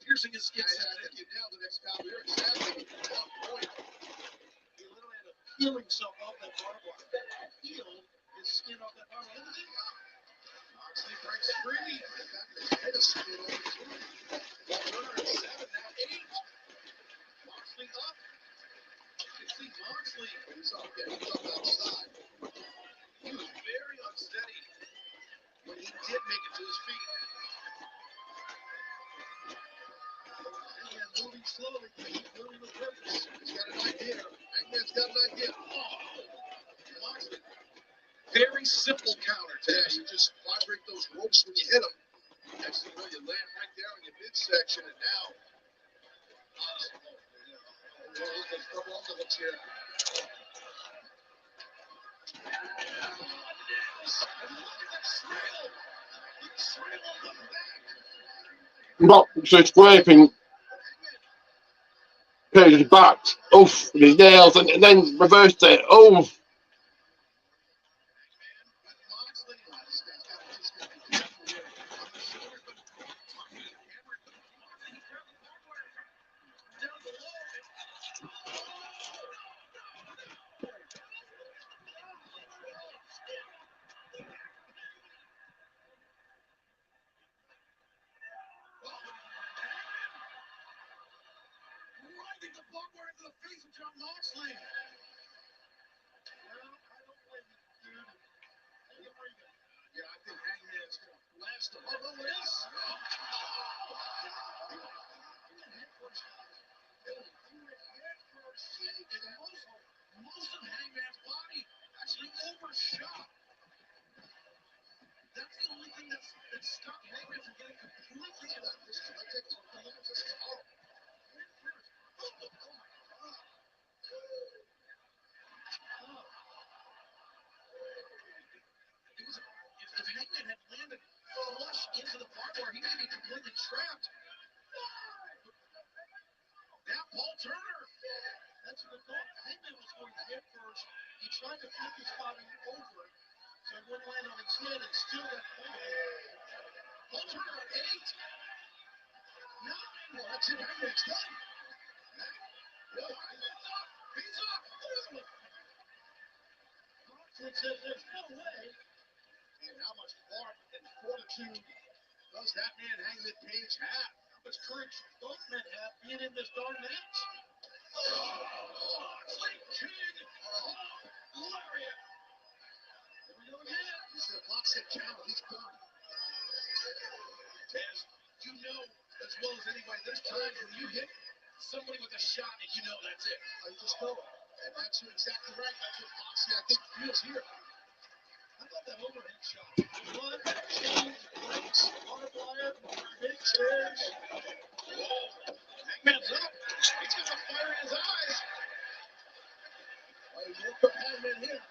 Piercing his skin. I think you nailed it, Excalibur. You're exactly on point. He literally had to peel himself off that barbed wire. Peel his skin off that barbed wire. Moxley breaks free. His head is screwed over too. Well, runner at 7, now 8. Moxley up. You see Moxley. He's up outside. He was very unsteady when he did make it to his feet. Hangman moving slowly, but he's moving with purpose. He's got an idea. Hangman's got an idea. Oh, Moxley. Very simple counter today. You just vibrate those ropes when you hit them. Next thing you know, you land right there in your midsection, and now. Not so scraping Page's back. Oof, with his nails, and then reversed it. Oof. The barbed wire into the face of John Moxley. Well, I don't blame you. Most of Hangman's body actually overshot. That's the only thing that stopped Hangman from getting completely in that position. I think this is horrible. If Hangman had landed flush into the barbed wire, he may be completely trapped. Now Paul Turner. That's what I thought. Hangman was going head first. He tried to flip his body over, so it wouldn't land on his head and still got Paul Turner at 8. 9. Well, that's it. Hangman's done. He's up. Moxley says there's no way. And how much heart and fortitude does that man Hangman Page have? How much courage both men have being in this darn match? Moxley King. Lariat. Here we go again. He's the boxing count. He's done. Taz, you know as well as anybody, there's times when you hit somebody with a shot and you know that's it. I just know it. And that's exactly right. That's what Moxley, I think, feels here. How about that overhead shot? 1, 2, breaks, barbed wire, big chairs. Hangman's up. He's got a fire in his eyes. Well, you look for Hangman here.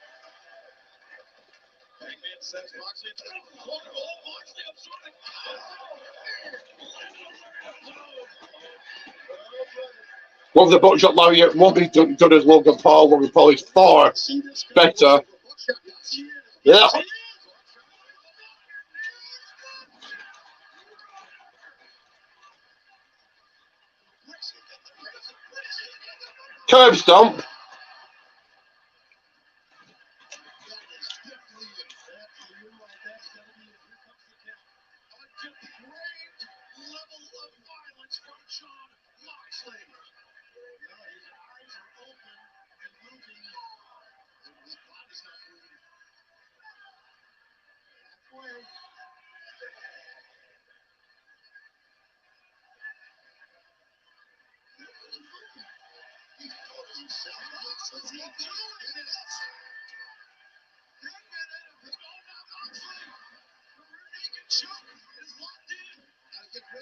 Hangman says Moxley. Moxley absorbing. Well, the buckshot lariat won't be done as Logan Paul. Logan Paul is far better. Yeah. Curb stomp.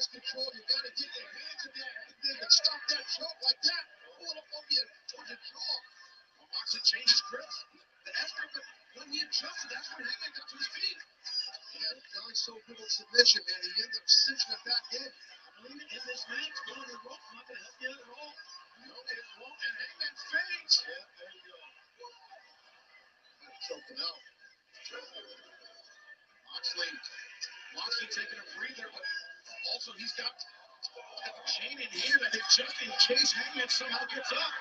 Control, you got to get your hands in there and stop that choke like that. Pull it up on you towards your jaw. Moxley changes grips. The Esther, but when he adjusted, that's when Hangman got to his feet. Yeah, John's so good with submission, man. He ended up cinching it back in. In this match, going to the rope, not going to help you out at all. No, it won't. And Hangman fades. Yeah, there you go. Choking out. Moxley taking a breather, but also he's got a chain in here that if just in case Hangman somehow gets up.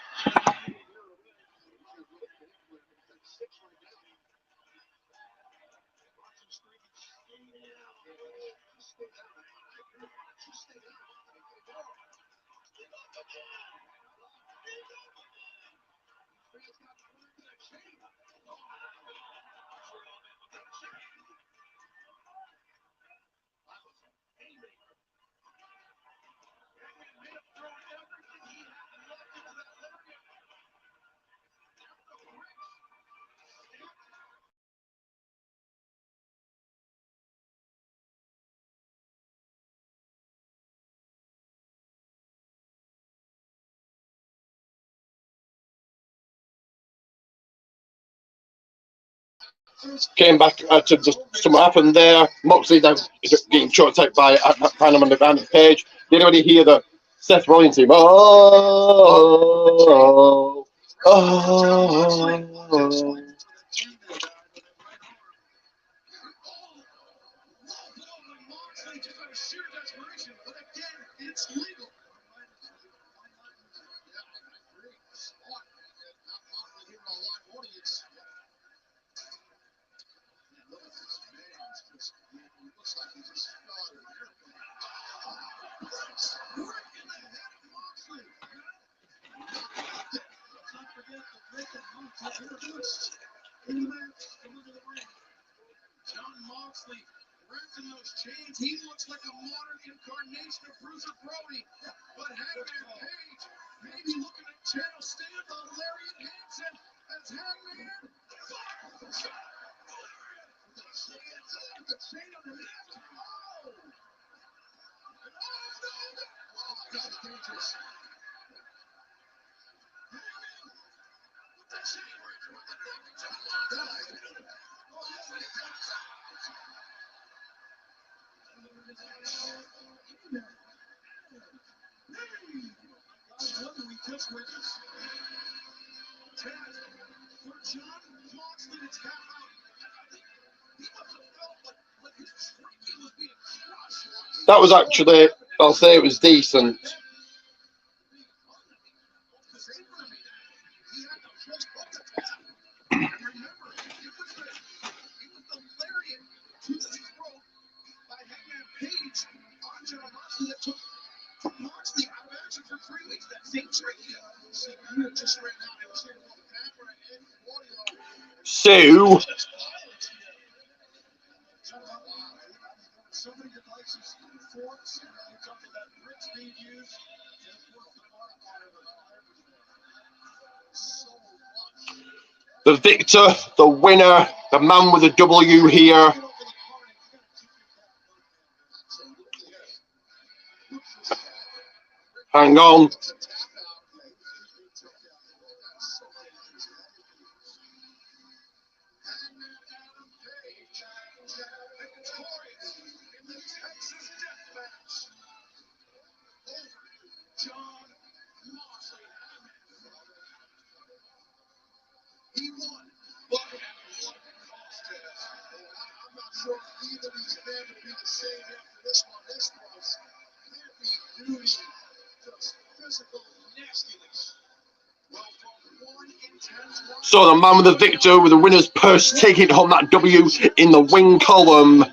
Came back to just something happened there. Moxley then getting choked out by Hangman Page. Did anybody hear the Seth Rollins team? Oh. John Moxley wrapped in those chains, he looks like a modern incarnation of Bruiser Brody. But Hangman Page may be looking to channel stand on Lariat Hansen as Hangman. The chain on the neck. Oh! Oh, God, dangerous. What do we just witness? Ted, for John Moxley to tap out, he must have felt like his trachea was being crushed. That was actually, I'll say it was decent. Sue. The victor, the winner, the man with a W here. Hang on. He won, but at what cost to us? I'm not sure either of these men will be the same after this one. This was heavy duty, just physical nastiness. Well, from one intense one. So the man with the victor with the winner's purse taking home that W in the win column.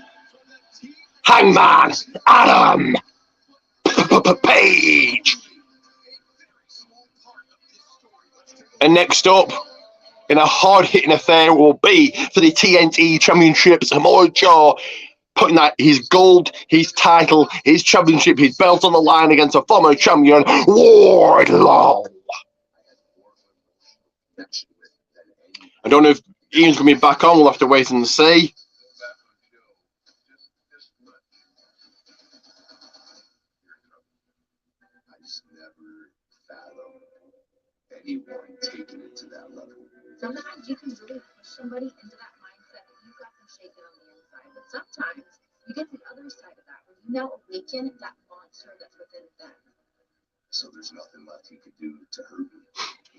Hangman Adam Page. And next up, in a hard-hitting affair, will be for the TNT Championship, Samoa Joe putting that his gold, his title, his championship, his belt on the line against a former champion, Wardlow. I don't know if Ian's going to be back on. We'll have to wait and see. Anyone taking it to that level. Sometimes you can really push somebody into that mindset that you've got them shaking on the inside. But sometimes you get the other side of that, where you now awaken that monster that's within them. So there's nothing left he could do to hurt me.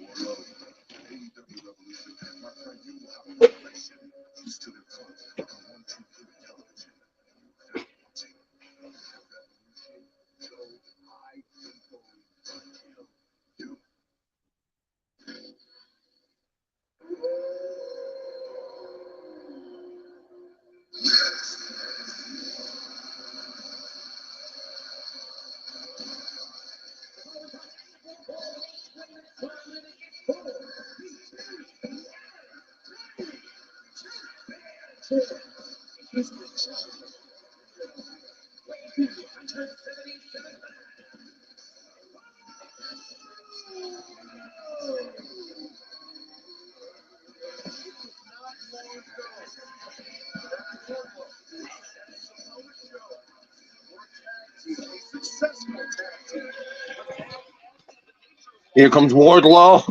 Wardlow, AEW Revolution, my friend, you will have a revelation. You stood in front on 1, 2, 3 television. You felt wanting of the revolution. So I impose until you. Here comes Wardlow.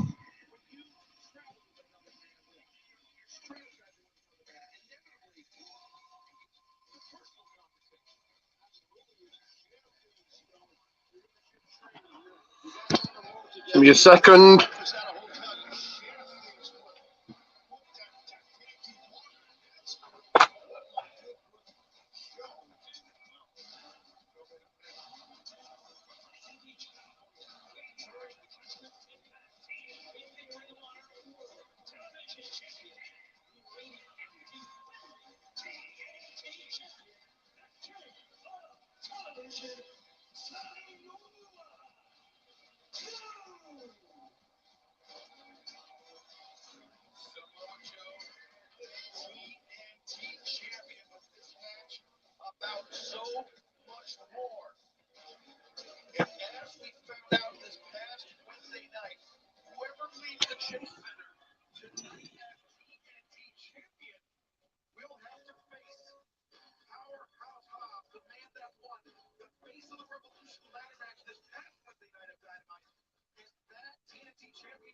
Give me a second.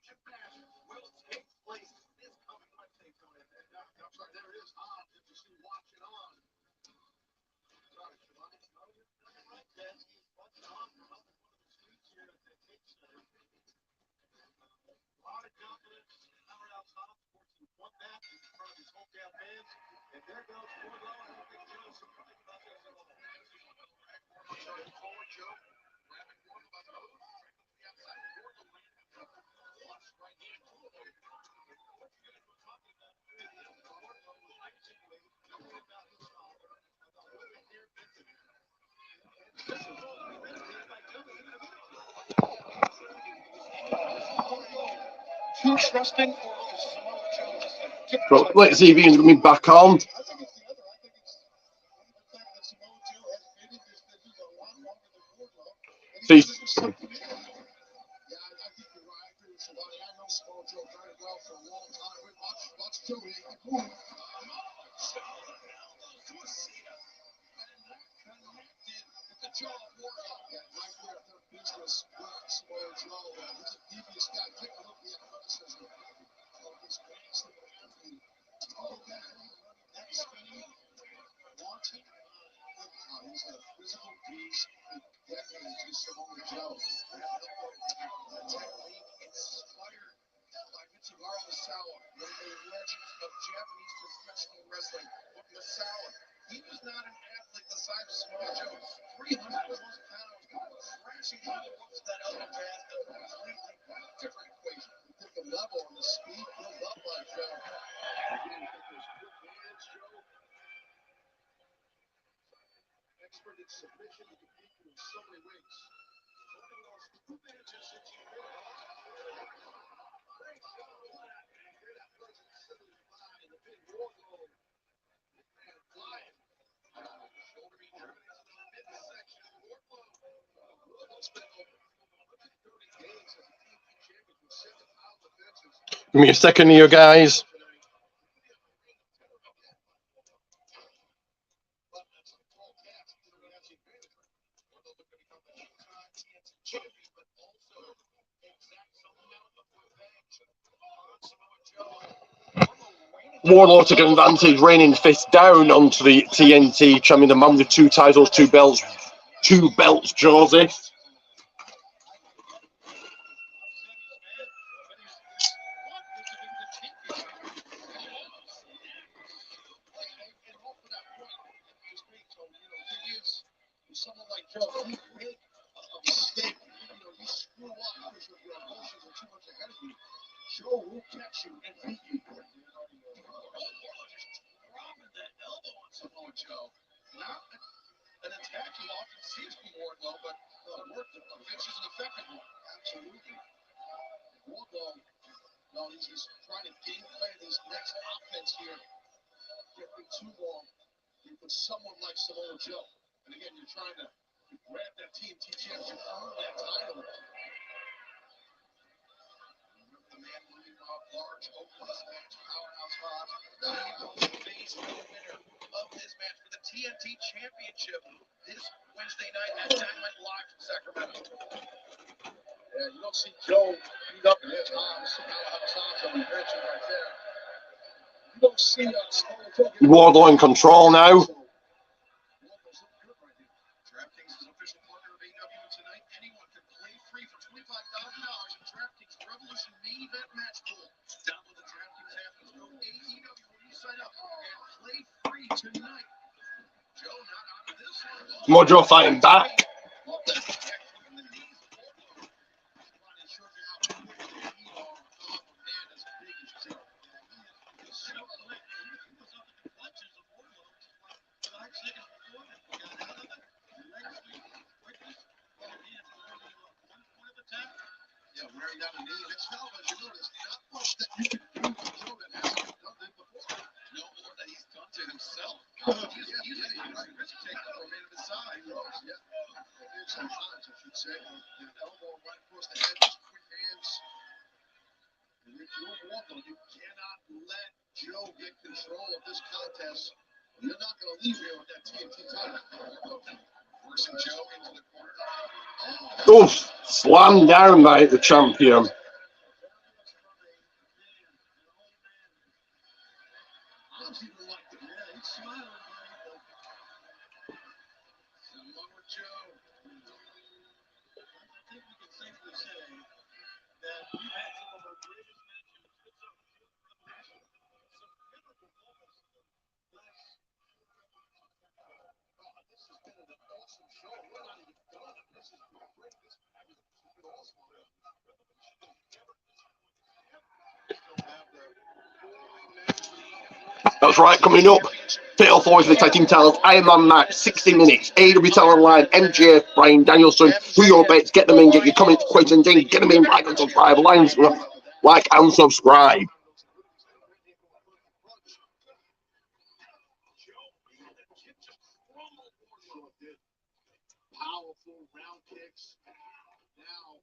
championship match will take place this coming Wednesday. I'm sorry, there is on if you're still watching on. Sorry, Shivani. No, you're right, Dad. He's watching on from up in one of the streets here at the Cape Center. A lot of confidence in Howard Alsop, sports won that in front of his hometown fans. And there goes Wardlow. I don't think Joe's surprised about this at all. Sorry, forward Joe. Grabbing Wardlow by the nose. Right to the outside. Wardlow landed the flush right hand. What you guys were talking about during the end, Wardlow was basically talking about his father, about what the hair meant to him. And this is all premeditated by Joe. Too trusting for Samoa Joe. So let's see if he can get me back on. I think it's the other. I think it's the fact that Samoa Joe has been in this business a lot longer than Wardlow. And he doesn't accept it. Yeah, I think you're right. I agree with Shivani. I know Samoa Joe very well for a long time. Watch Joe here. He moves. The jaw of Wardlow. Yeah, right there. Their business with Samoa Joe. He's a devious guy. Take a look at the athleticism of this massive athlete. Oh, yeah. That speed. Wanting. He's a physical beast. Decades with Samoa Joe. The technique inspired by Mitsuharu Misawa, one of the legends of Japanese professional wrestling. But Misawa, he was not an athlete the size of Samoa Joe. 300 plus pounds, crashing through the ropes of that elbow pass, a completely different equation. Different level and the speed built up by Joe. Again, with those quick hands, Joe. Expert in submission, he can beat you in so many ways. One of those two matches that you really great show. And hear that person sitting by the big Wardlow. Big man flying. Shoulder being driven into the midsection. Wardlow's been over 130 games as a TNT champion with 7 out defenses. Give me a second here, guys. Wardlow took advantage, raining fist down onto the TNT champion, the man with 2 titles, 2 belts, Joseph. Someone like Joe, you make a mistake. You screw up because your emotions are too much ahead of you. Joe will catch you and beat you. Just dropping that elbow on Samoa Joe. Not an attack you often see from Wardlow, but worked a vicious and effective one. Absolutely. Wardlow, he's just trying to game plan his next offense here. Can't be too long with someone like Samoa Joe. And again, you're trying to grab that TNT championship, earn that title. Remember the man leading off large, hopeless match, powerhouse Rob. He will face the winner of his match for the TNT championship this Wednesday night at Dynamite Live from Sacramento. Yeah, you don't see Joe beat up in his arms. Powerhouse arms on the bench right there. You don't see Wardlow in control now. DraftKings is official partner of AEW tonight. Anyone can play free for $25,000 in DraftKings Revolution Main Event Match Pool. Download the DraftKings app and code AEW when you sign up and play free tonight. Joe not out of this one. Mojo fighting back. Yeah, wearing down the knee. It's now, as you notice, not much that you can do to Joe that hasn't done it before. No more that he's done to himself. He's right. Take the man to the side. Yeah. Sometimes, I should say. The elbow right across the head, just quick hands. And if you're Wardlow, you cannot let Joe get control of this contest. You're not going to leave here with that TNT title. Forcing Joe into the corner. Oof, slammed down by the champion. That's right, coming up. Fatal 4 is the tag team titles. Iron Man match, 60 minutes. AEW Talent Line, MJF, Brian Danielson. Do your bets, get them in, get your comments, questions in, get them in, like and subscribe. Like and subscribe. Powerful round kicks. Now,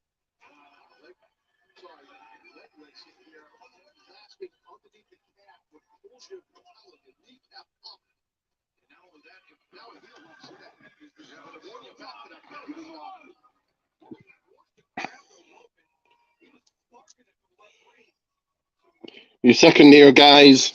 legless here. Grasping underneath the calf with bullshit wall and the kneecap up. And now with that, now he won't see that. Warning back to that. Your second here, guys.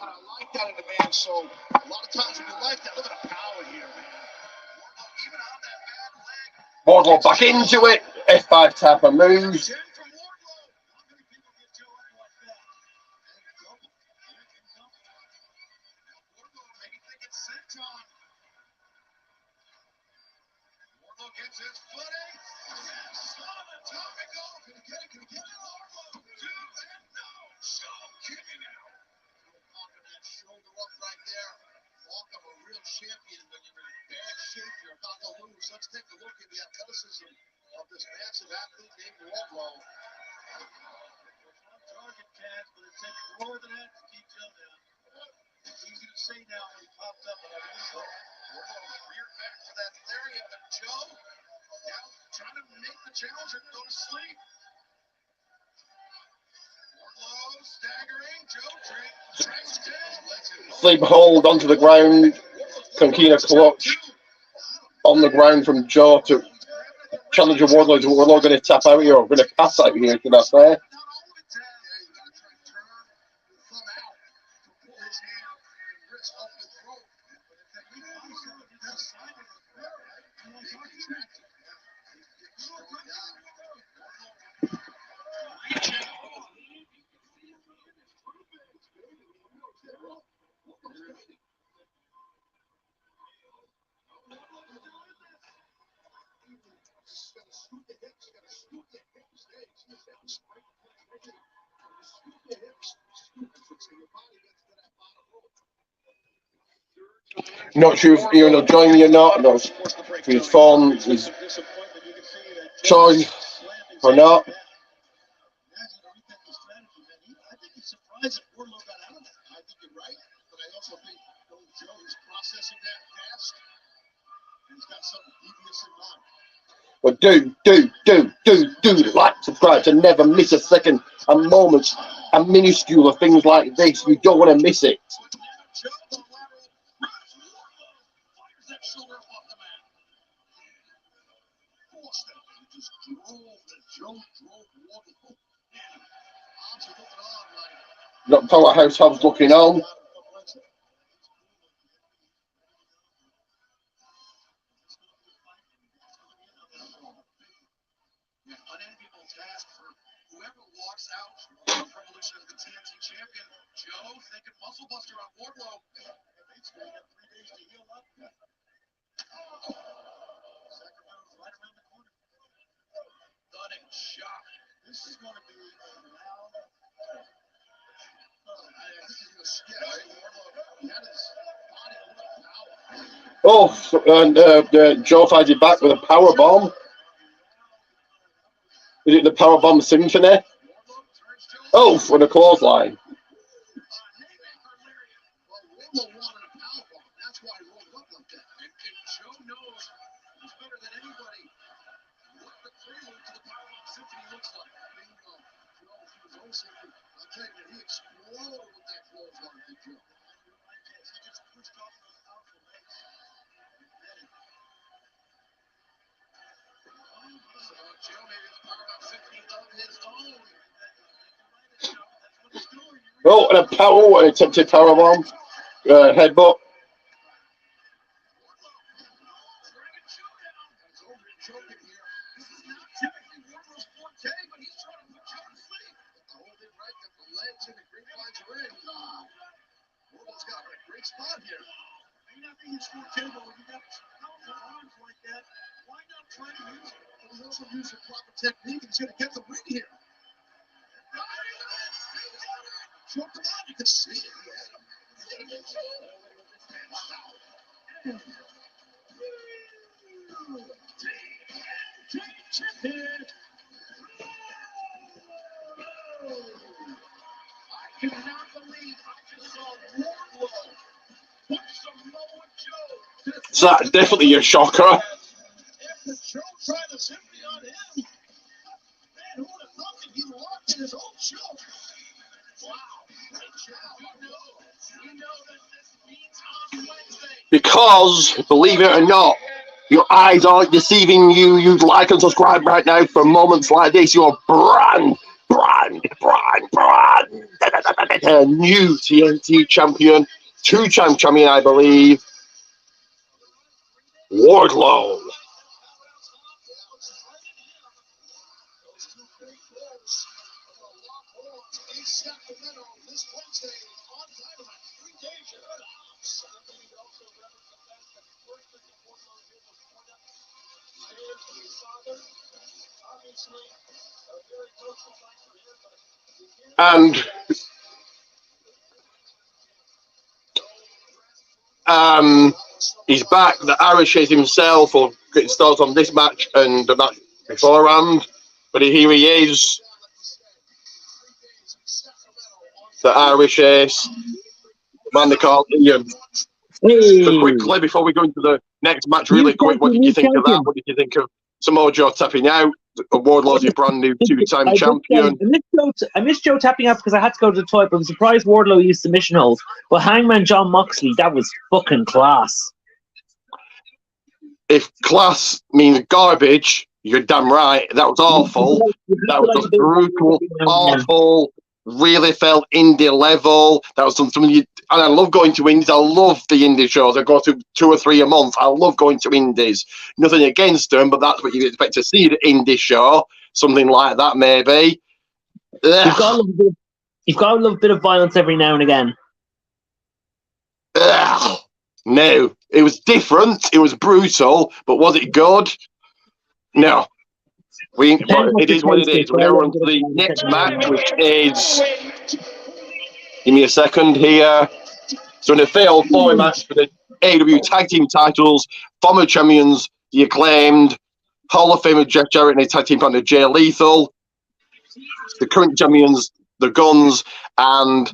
I like that in the man. So a lot of times when you like that, look at the power here, man. Even on that bad leg. Wardlow back into it. F5 type of move. Champion when you're in bad shape, you're about to lose. Let's take a look at the athleticism of this massive athlete named Wardlow. Target catch, but it takes more than that to keep Joe down. It's easy to say now when he popped up, but I really don't. Wardlow reared back for that lariat, but Joe now trying to make the challenger go to sleep. Wardlow staggering, Joe drags down. Sleep hold onto the ground. Conquina clutch on the ground from Joe to challenger Wardlow. Is Wardlow going to tap out here or going to pass out here? Did I say? Not sure if you're going to join me or not. No, if his phone is charged or not. I think he's surprised that Wardlow got out of that. I think you're right, but I also think Joe is processing that fast, and he's got something devious in mind. But do like, subscribe to never miss a second, a moment, a minuscule of things like this. You don't want to miss it. Got Powerhouse Hobbs looking on. Unenviable task for whoever walks out from Revolution as the TNT champion. Joe thinking muscle buster on Wardlow. Basically, you got 3 days to heal up. Sacramento's right around the corner. Stunning shot. This is going to be a loud. I think he's going to skip. Wardlow had his body a little power. Oh, and Joe fights it back with a power bomb. Is it the power bomb symphony? Oh, for the clothesline. looks like. Bingo. Joe, he was also, I'll tell you, he exploded with that clothesline, did Joe? He just pushed off those powerful legs. So Joe maybe the power of 50 of his own. That's what he's doing. Oh, and a power, an attempted powerbomb, headbutt. Spot here. May not be his forte, but when you got powerful arms like that, why not try to use it? But he also used the proper technique. He's going to get the win here. Choked him out. You can see it. I cannot believe I just saw Wardlow. So that's definitely a shocker. After Joe tried to simply on him, man, who would have thought that he locked in his own choke? Wow, great job. You know that this means on Wednesday. Because, believe it or not, your eyes aren't deceiving you. You'd like and subscribe right now for moments like this. Your brand new TNT champion, two-time champion, I believe, Wardlow. And he's back. The Irish is himself, or getting started on this match and the match beforehand. But here he is, the Irish ace. Man, they call Ian. Hey. So quickly, before we go into the next match, really quick, what did you think of that? What did you think of Samoa Joe tapping out? Wardlow's your brand new two-time champion. I missed Joe tapping out because I had to go to the toilet, but I'm surprised Wardlow used submission holds. But Hangman John Moxley, that was fucking class. If class means garbage, you're damn right. That was awful. That was just brutal, awful. Really felt indie level. That was something you, and I love going to indies. I love the indie shows. I go to 2 or 3 a month. I love going to indies. Nothing against them, but that's what you expect to see at an indie show. Something like that, maybe. You've got a little bit of violence every now and again. No, it was different. It was brutal, but was it good? No. It is what it is. We're now on to the next match, which is. Give me a second here. So in a fatal 4 match for the AEW Tag Team titles, former champions, the Acclaimed, Hall of Famer Jeff Jarrett and his tag team partner Jay Lethal, the current champions, the Guns, and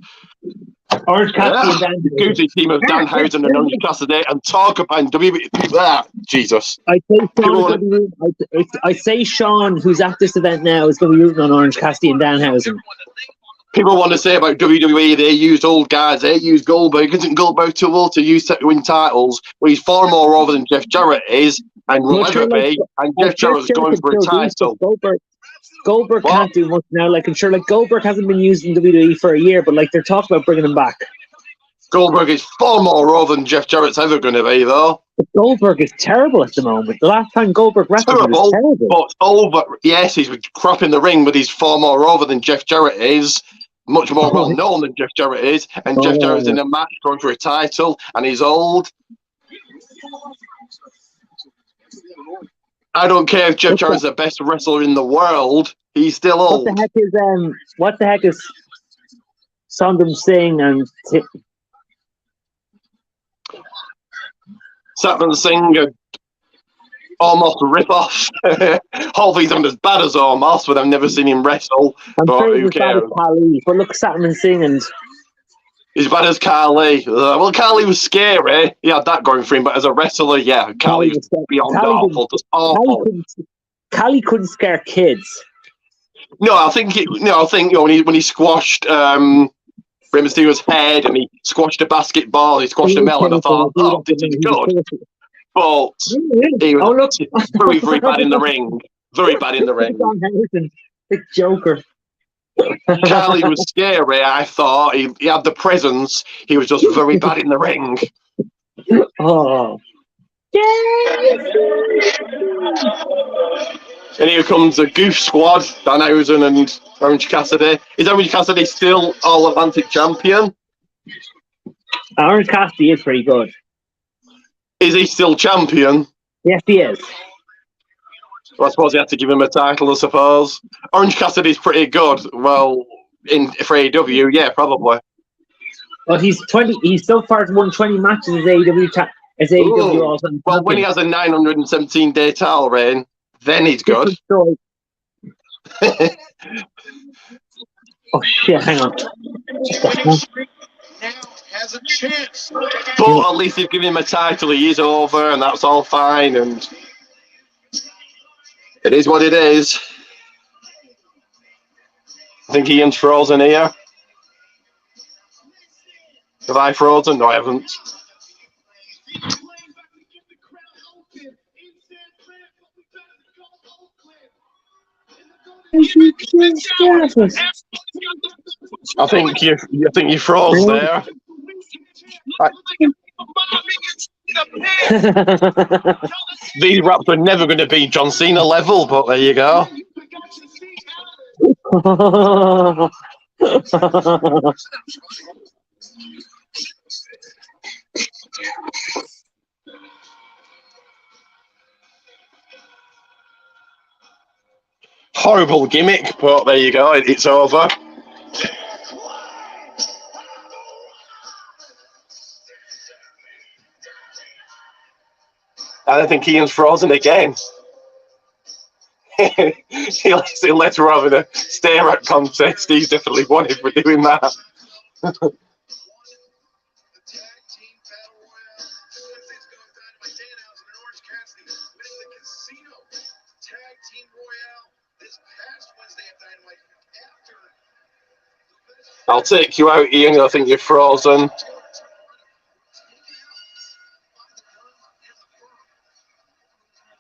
Orange Cassidy and the Goosey team of Danhausen and Orange Cassidy, and talk about WWE. Jesus. I say Sean, who's at this event now, is going to be rooting on Orange Cassidy and Danhausen. People want to say about WWE, they use old guys, they use Goldberg. Isn't Goldberg too old to use to win titles? Well, he's far more over than Jeff Jarrett is, and will ever be, and Jeff Jarrett's going for a title. Goldberg can't do much now. Like, I'm sure, like, Goldberg hasn't been used in WWE for a year, but like they're talking about bringing him back. Goldberg is far more over than Jeff Jarrett's ever going to be, though. But Goldberg is terrible at the moment. The last time Goldberg wrestled was terrible. But over, yes, he's crap in the ring, but he's far more over than Jeff Jarrett is. Much more well known than Jeff Jarrett is, and Jeff Jarrett's in a match going for a title, and he's old. I don't care if Jeff Jarrett's the best wrestler in the world; he's still old. What the heck is Sandam Singh and Satnam Singh? Almost a rip-off. Hopefully he's not as bad as Almost, but I've never seen him wrestle. But who cares? But look, Satnam Singh and... As bad as Khali. Well, Khali was scary. He had that going for him, but as a wrestler, yeah, Khali was beyond awful. Just awful. Khali couldn't scare kids. No, I think when he squashed Rey Mysterio's head and he squashed a basketball, he squashed a melon. I thought, oh, this is good. But he was look. very, very bad in the ring. Very bad in the ring. The Joker. Carly was scary, I thought. He had the presence. He was just very bad in the ring. Oh. And here comes the Goof Squad, Danhausen and Orange Cassidy. Is Orange Cassidy still All-Atlantic champion? Orange Cassidy is pretty good. Is he still champion? Yes, he is. Well, I suppose he had to give him a title, I suppose. Orange Cassidy's pretty good. Well, for AEW, yeah, probably. Well, he's 20. He's so far won 20 matches as AEW All-Time. Well, when he has a 917-day title reign, then he's good. Oh shit! Hang on. Now has a chance. But at least they've given him a title. He is over, and that's all fine. And it is what it is. I think Ian's frozen here. Have I frozen? No, I haven't. I think you froze there. These raps are never going to be John Cena level, but there you go. Horrible gimmick, but there you go. It's over. And I think Ian's frozen again. Unless we're having a stare at contest, he's definitely wanted for doing that. I'll take you out, Ian. I think you're frozen.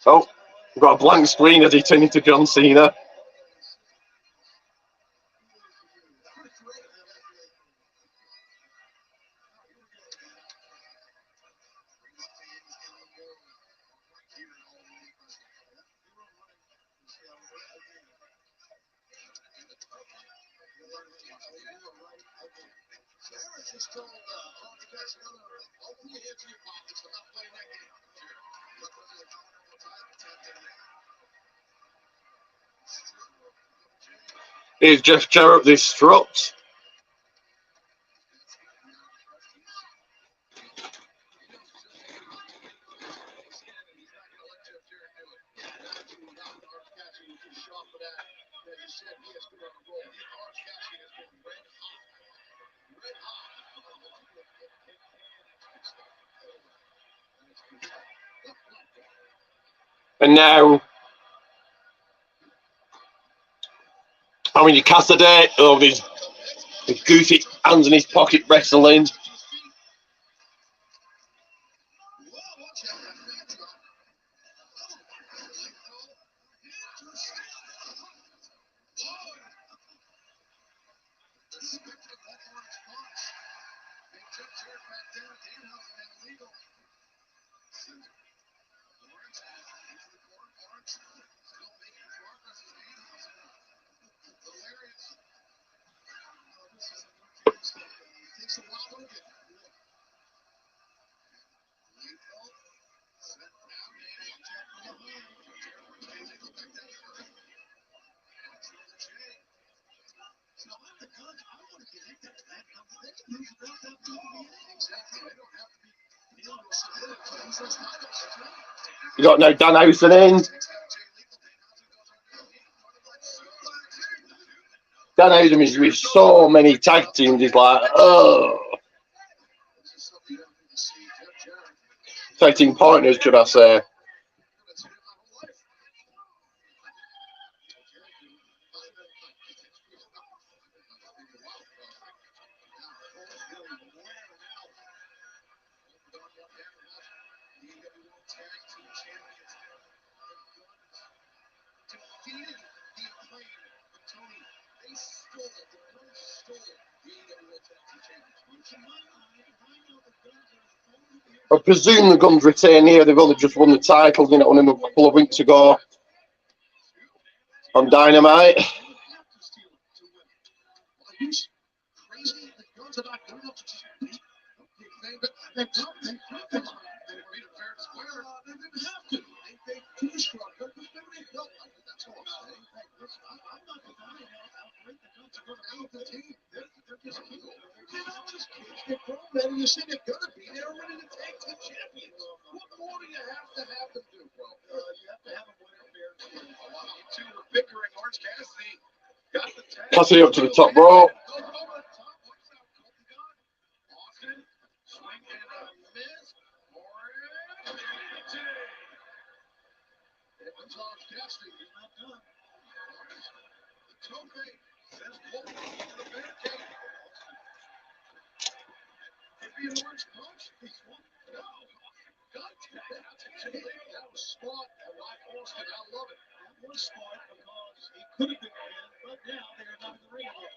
Oh, we've got a blank screen as he turned into John Cena. Is Jeff Jarrett distraught? And now, Orange Cassidy, oh, these goofy hands in his pocket wrestling. You got no Danhausen in. Danhausen is with so many tag teams. He's like, oh. Tag team partners, should I say. I presume the Guns retain here. They've only just won the title, you know, only a couple of weeks ago on Dynamite. You said they're gonna be. They're already the tag team champions. What more do you have to have them do, bro? You have to have them win fair and square. You two were bickering. Orange Cassidy got the tag. Cassidy up to the top rope. Austin swing and a miss. It's Orange Cassidy. He's not done. The tope says Cole to the barricade. Maybe an orange punch. This one. No. That was smart. Austin, I love it. That was smart because he could have been in, but now they are not in the ring yet.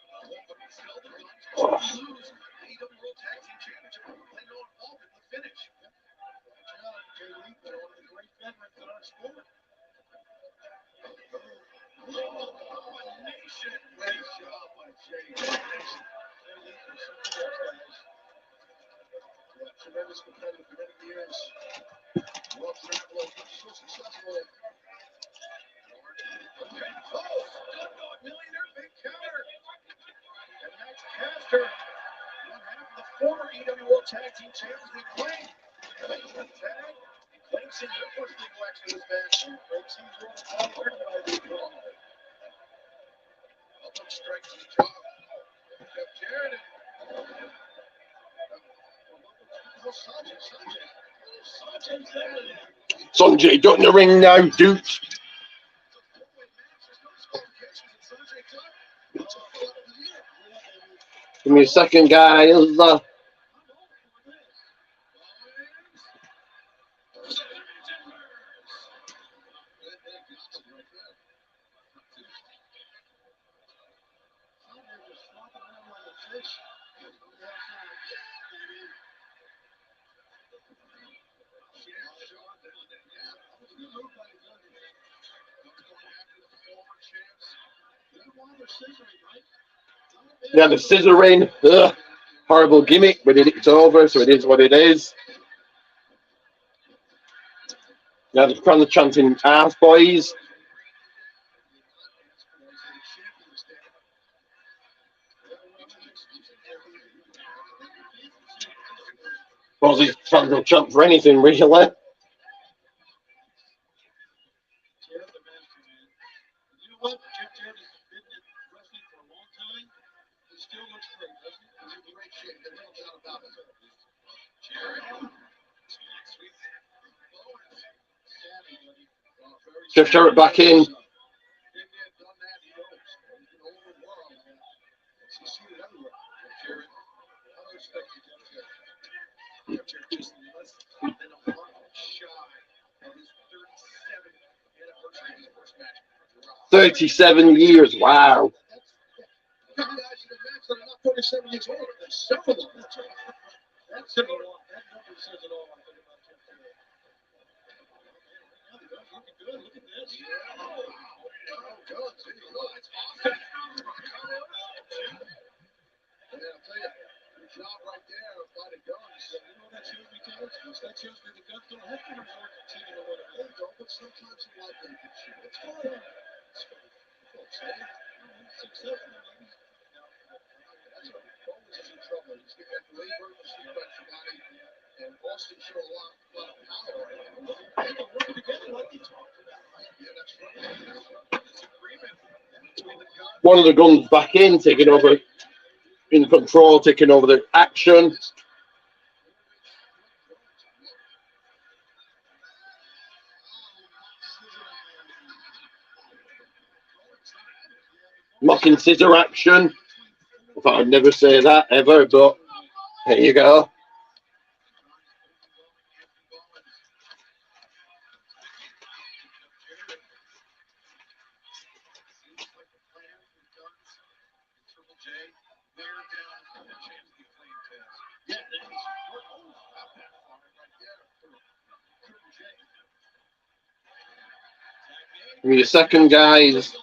But still, the Guns lose AEW World Tag Team Championship. They know involved in the finish. Watch out, Jay Lethal, one of the great veterans in our sport. Domination. Great job by Jay. Tremendous competitor for many years. World traveler, so successful. Okay. Oh, Gunno, millionaire big counter. And Max Caster, one half of the former EW World Tag Team Champions, we claim. Makes the tag. Claims in their first legal action in this match. Claims he's won the title by the draw. Up straight to the jaw. Jeff Jarrett and Sanjay got in the ring now, Duke. Give me a second, guys. Yeah, the scissoring. Ugh, horrible gimmick, but it's over, so it is what it is. Now they're trying to chanting ass boys. Well, he's trying to chant for anything, really. What? Jeff Jarrett has been in wrestling for a long time. He still looks great, doesn't he? He's in great shape. There's no doubt about it. Jeff Jarrett back in. Just less than a month shy of his 37th anniversary of his first match. 37 years, wow. Guys in the match that are not 37 years old. There's several of them. That's a lot. That number says it all, I think, about Jeff Jarrett. Looking good. Look at this. Oh, God. It's awesome. And I'll tell you, good job right there by the Guns. You know what that shows me, Coach? That shows me the Guns don't have to resort to cheating or whatever. They don't, but sometimes in life they can cheat. It's fun. It's fun. Folks, successful. That's what Bowman's is in trouble. He's getting that labor machine by somebody, and Austin showed a lot of power. They can work together like they talked about. Yeah, that's right. It's agreement between the Guns. One of the Guns back in, taking over in control, taking over the action. Mocking scissor action. I thought I'd never say that ever, but there you go. The second guys.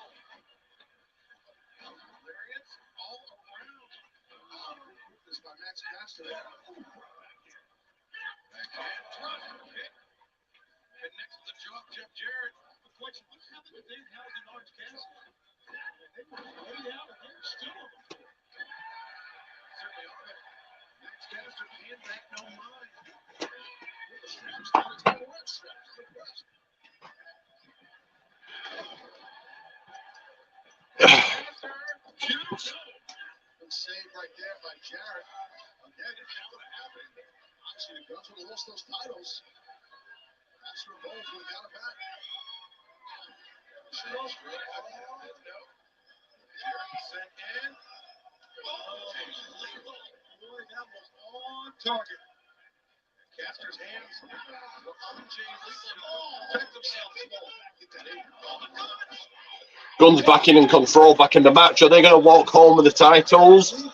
Save right there by Jarrett. Again, if that would have happened, obviously the Guns would have lost those titles. Master of Bowls would have got it back. Jarrett sent in. Boy, that was on target. Caster's hands were on Jay Lethal to protect himself. Get that in. Guns back in control, back in the match. Are they going to walk home with the titles?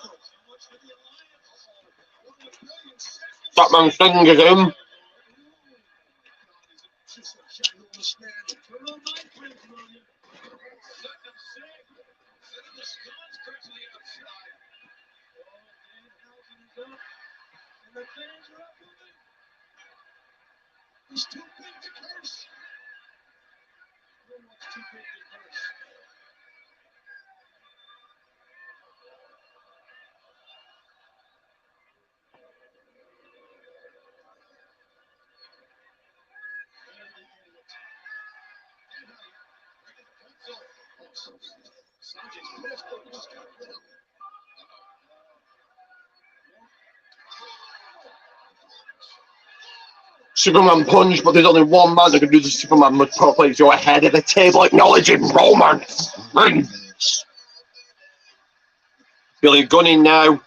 Batman fingers him. He's too big to curse. No one's too big to curse. Sanjay's pissed, but he just got rid of him. Superman punch, but there's only one man that can do the Superman would probably go ahead of the table, acknowledging Roman Reigns. Billy Gunning now.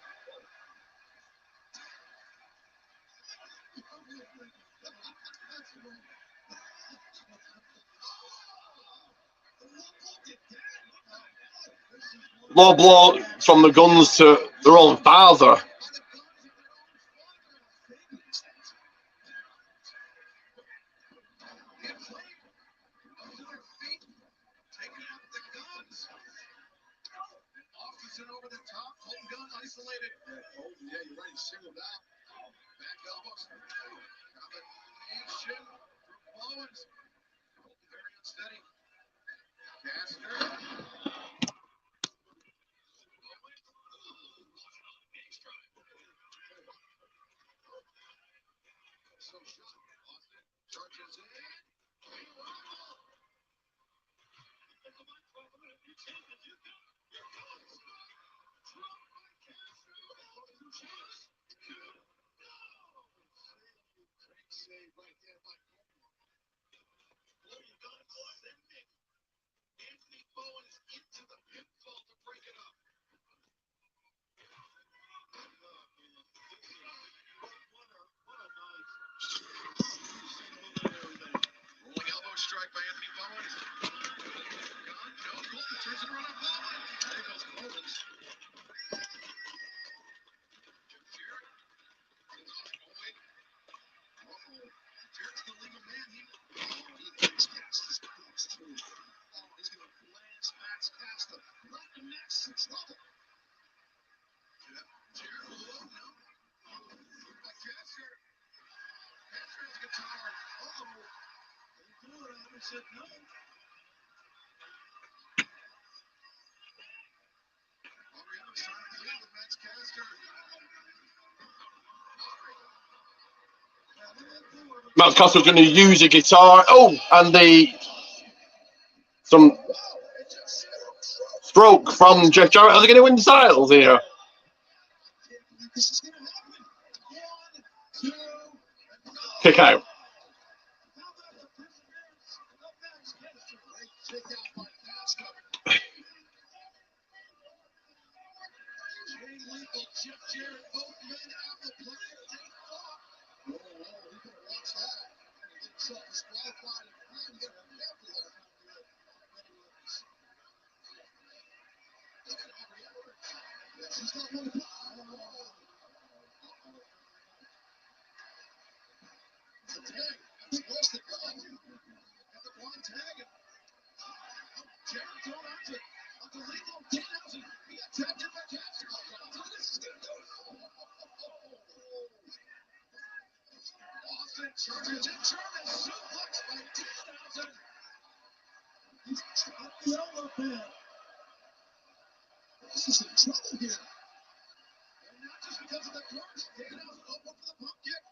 Low blow from the Guns to their own father. Over the top, home gun isolated. Oh, yeah, you're right. He's singled out. Back elbows. Combination from Bowens. Very unsteady. Caster. So shot. Austin charges in. Save right there by Anthony Bowen is into the pinfall to break it up. Rolling elbow strike by Anthony Bowen. No, Colton turns it around on Bowen. There goes Colton. Jarrett's the legal man. He thinks Caster's close too. Oh, he's going to blast Max Caster. Let the next in trouble. Jarrett, oh, no. By Caster. Caster has a guitar. Uh-oh. They blew it out and said no. On the other side of the ring with Max Caster. Max Caster's going to use a guitar. Oh, and some stroke from Jeff Jarrett. Are they going to win the titles here? Kick out. This is in trouble here. And not just because of the coach. Danhausen open for the pump kick.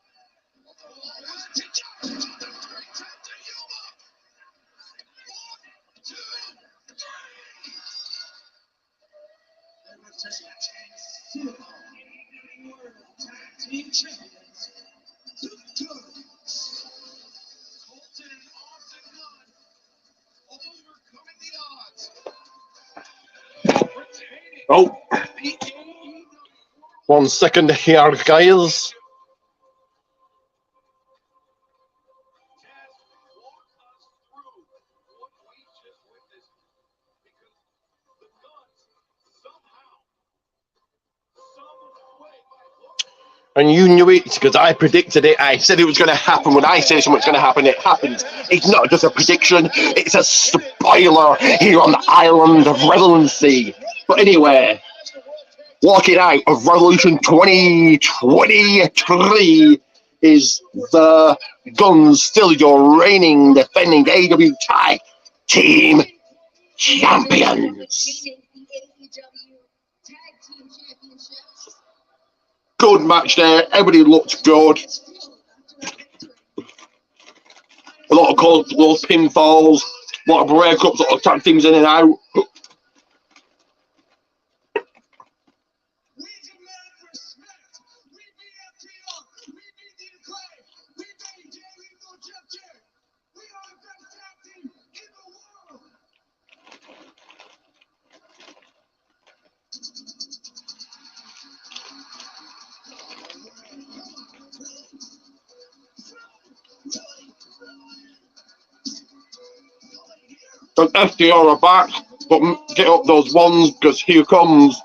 Team champions to the Codes. Colton and Austin Gunn overcoming the odds. Oh, 1 second here, guys. And you knew it because I predicted it. I said it was going to happen. When I say something's going to happen, it happens. It's not just a prediction, it's a spoiler here on the island of relevancy. But anyway, walking out of Revolution 2023 is the Guns, still your reigning, defending AEW Tag Team Champions. Good match there. Everybody looked good. A lot of close pinfalls, a lot of breakups, a lot of tag teams in and out. And FDR are back, but get up those ones because here comes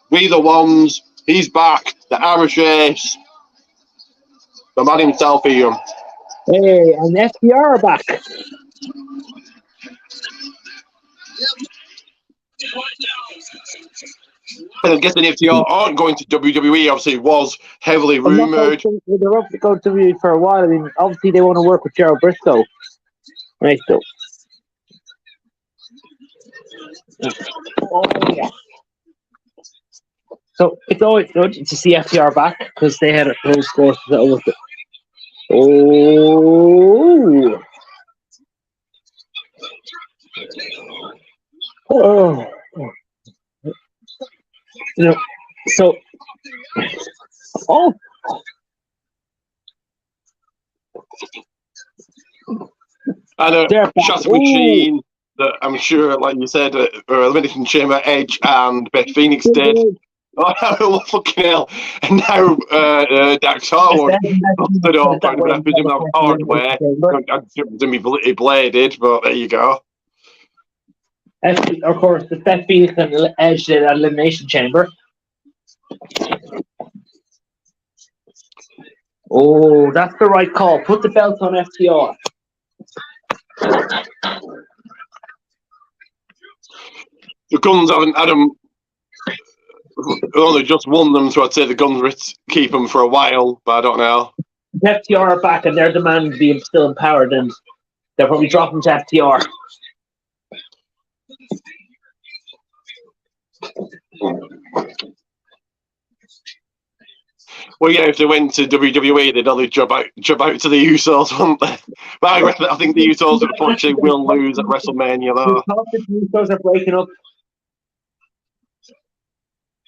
We the Ones. He's back, the Irish Ace, the man himself here. Hey, and FDR are back. And I'm guessing FDR aren't going to WWE. Obviously, it was heavily rumoured. They're up to go to WWE for a while. I mean, obviously, they want to work with Gerald Briscoe. Right, so. Oh, yeah. So it's always good to see FTR back because they had those scores that was it. Oh. You know, so And a shatter machine that I'm sure, like you said, Elimination Chamber, Edge and Beth Phoenix did. Oh, fucking hell. And now Dax Harwood stood up, and I presume that was hardware. I presume he bladed, but there you go. Of course, the Beth Phoenix and Edge did at Elimination Chamber. Oh, that's the right call. Put the belt on FTR. The Guns haven't had them. Only just won them, so I'd say the Guns would keep them for a while, but I don't know. FTR are back and they're demanding to be still empowered, and they'll probably drop them to FTR. Well, yeah, if they went to WWE, they'd only jump out to the Usos, wouldn't they? But I think the Usos unfortunately will lose at WrestleMania, though. The Usos are breaking up.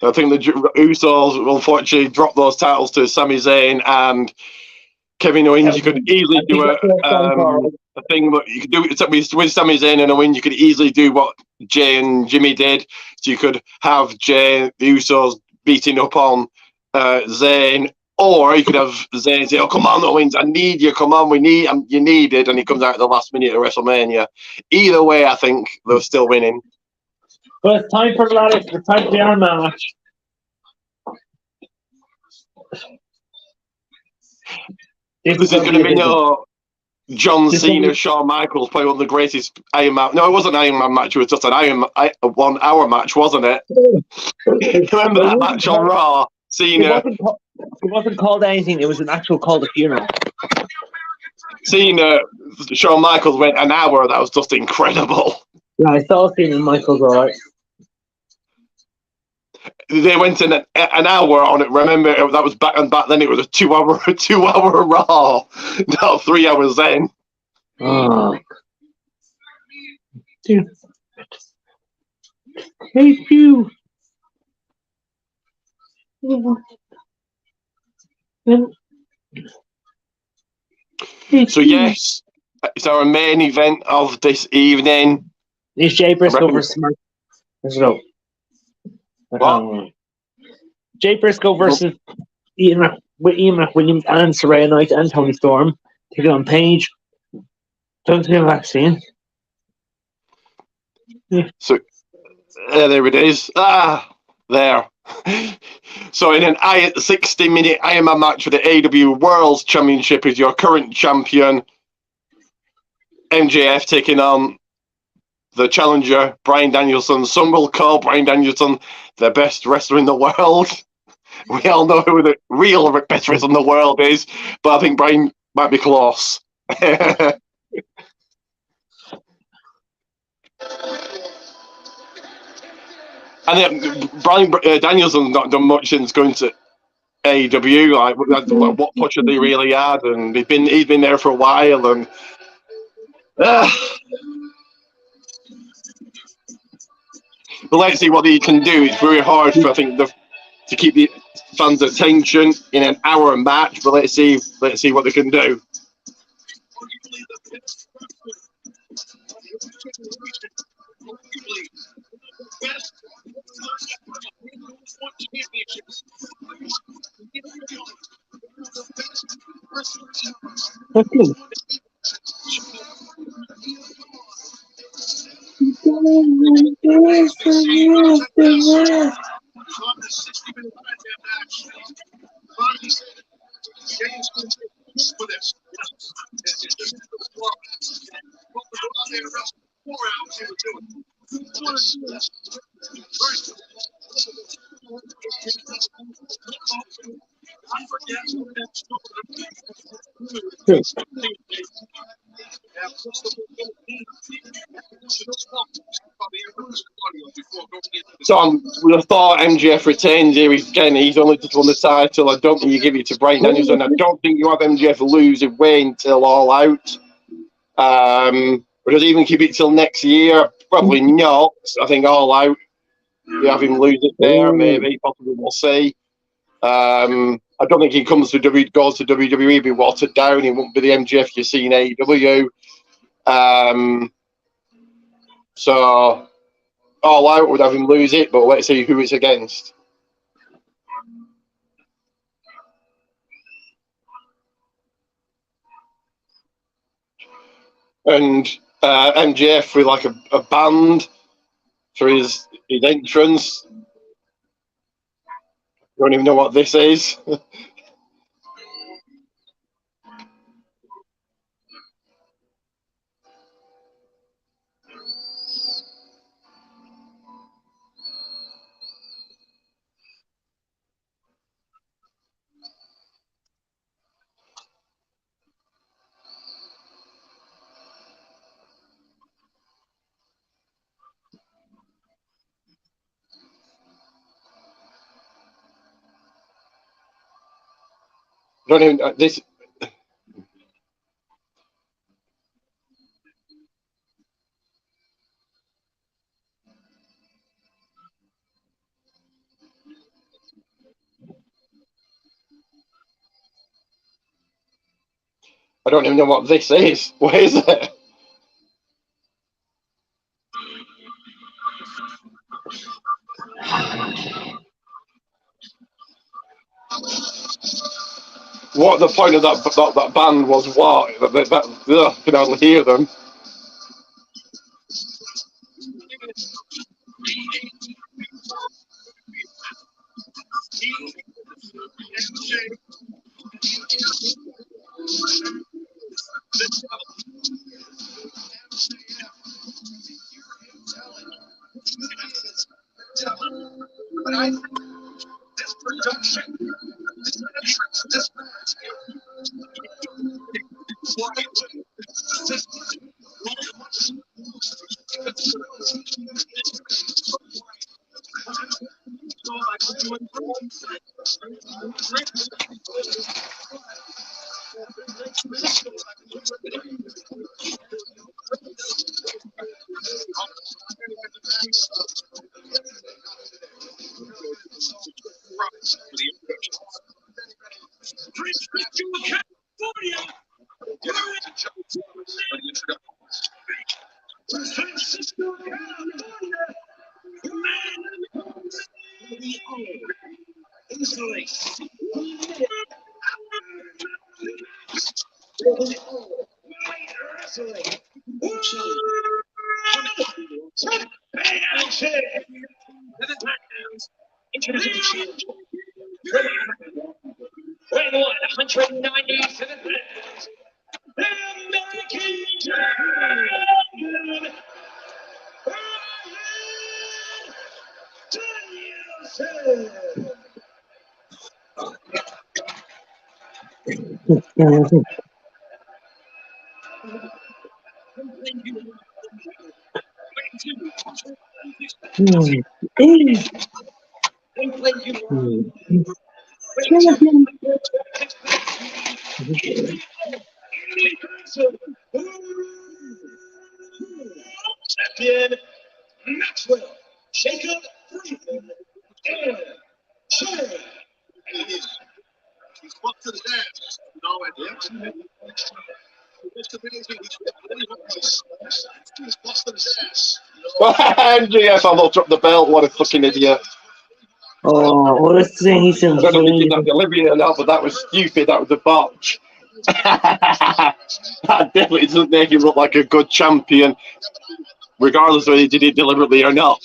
I think the Usos will unfortunately drop those titles to Sami Zayn and Kevin Owens. You could easily do a thing that you could do with Sami Zayn and Owens. You could easily do what Jay and Jimmy did. So you could have the Usos beating up on Zayn, or you could have Zayn say, "Oh, come on, Owens, I need you. Come on, you needed," and he comes out at the last minute of WrestleMania. Either way, I think they're still winning. But it's time for the ladder. It's time for the Iron Man match. This is going to be John Cena, Shawn Michaels, probably one of the greatest Iron Man. No, it wasn't an Iron Man match. It was just an 1 hour match, wasn't it? Remember that match on Raw? Cena. It wasn't called anything. It was an actual call to funeral. Cena, Shawn Michaels went an hour. That was just incredible. Yeah, I saw Cena and Michaels all right. They went in an hour on it. Remember, that was back then. It was a 2 hour Raw, not 3 hours then. Oh. Dude. Thank you. So yes, it's our main event of this evening. It's Jay Briscoe versus Mark. Let's go. What? Jay Briscoe versus Ian McWilliams and Saraya Knight and Tony Storm. Take it on Page. Don't see a vaccine. Yeah. So there it is. There. So in an 60-minute Ironman match for the AEW World Championship is your current champion, MJF, taking on the challenger, Bryan Danielson. Some will call Bryan Danielson the best wrestler in the world. We all know who the real best wrestler in the world is, but I think Bryan might be close. And Bryan Danielson's not done much since going to AEW. Like what push have they really had? And he's been there for a while. And but let's see what he can do. It's very hard for, I think, to keep the fans' attention in an hour match. But let's see what they can do. So I would have thought MJF retains here. Again, he's only just won the title. I don't think you give it to Bryan Danielson. I don't think you have MJF lose away until All Out. Because even keep it till next year, probably not. I think All Out, you have him lose it there, maybe, possibly, we'll see. I don't think he goes to WWE, be watered down. He won't be the MJF you see in AEW. So All Out would have him lose it, but let's see who it's against. And MJF with like a band for his entrance. Don't even know what this is. Don't even this. I don't even know what this is. What is it? What the point of that band was? What? I can hardly hear them. Weighing 197 pounds, the American champion, Danielson. Champion Maxwell, Jacob Freeman, and Shay. He's bumped to the ass. No idea. It's amazing. He's busted his ass. MJF, I looked up the belt. What a fucking idiot. Oh, what was saying? He's in I don't know if he did that delivery or not, but that was stupid. That was a botch. That definitely doesn't make him look like a good champion, regardless whether he did it deliberately or not.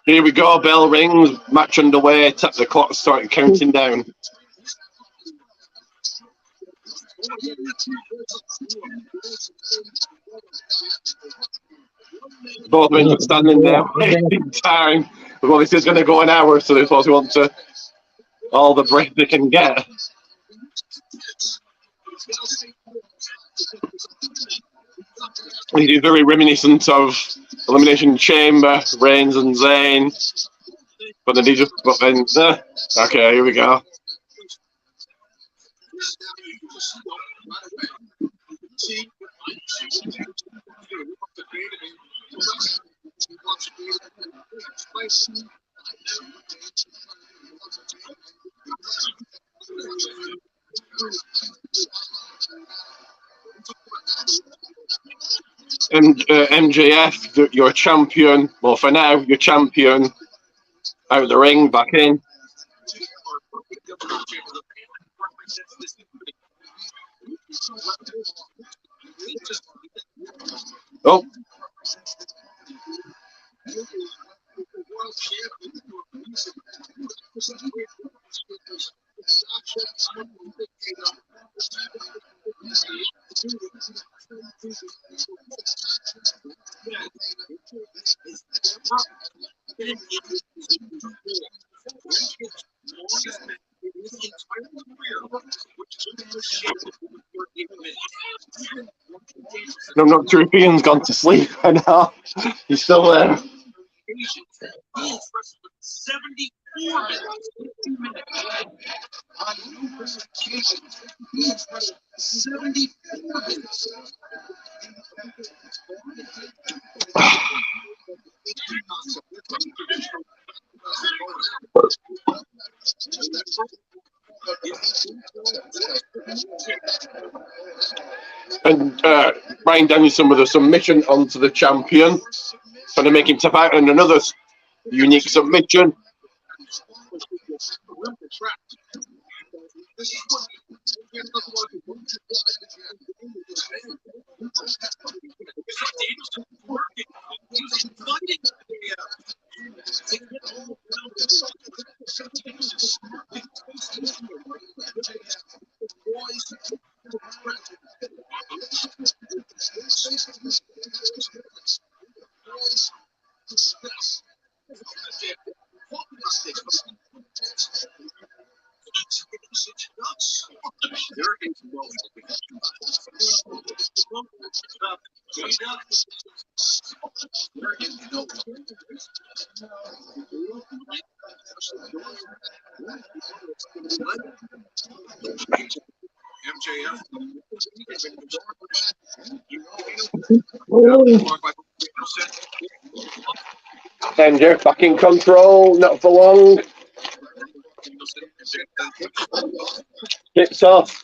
Here we go, bell rings, match underway, tap the clock, starting counting down. Both men are standing there wasting time. Well, this is going to go an hour, so they're supposed to want to all the breath they can get. It is very reminiscent of Elimination Chamber, Reigns and Zayn. But then okay, here we go. And MJF, your champion. Well, for now, your champion. Out of the ring, back in. Oh. I'm not sure if Ian's gone to sleep or not. He's still there. 74 minutes. 2 minutes. On numerous occasions, he expressed 74 minutes. And Brian Danielson with a submission onto the champion, trying to make him tap out, and another unique submission. This is what MJ back in control, not for long. Kicks off.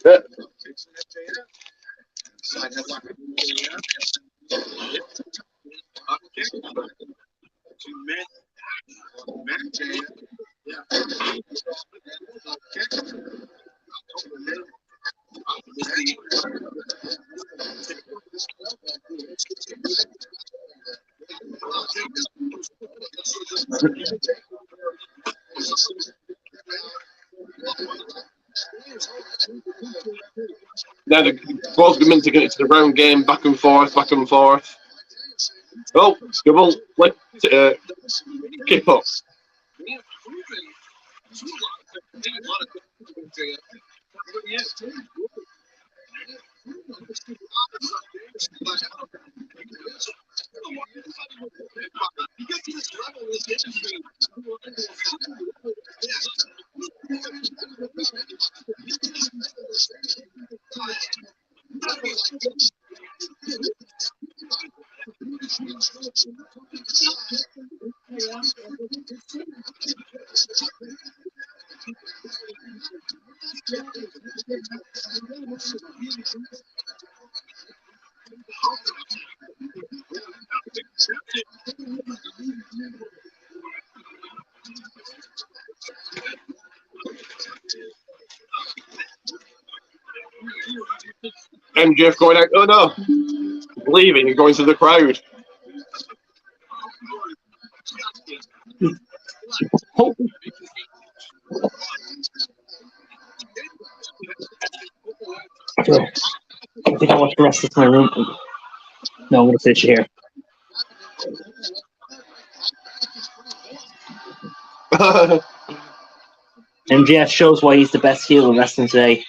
Now the both meant to get it to the round game, back and forth, back and forth. Oh, double flip, kick up. MJF going out. Oh no, leaving and going to the crowd. I think I watch the rest of my room. No, I'm going to finish here. MJF shows why he's the best heel in wrestling today.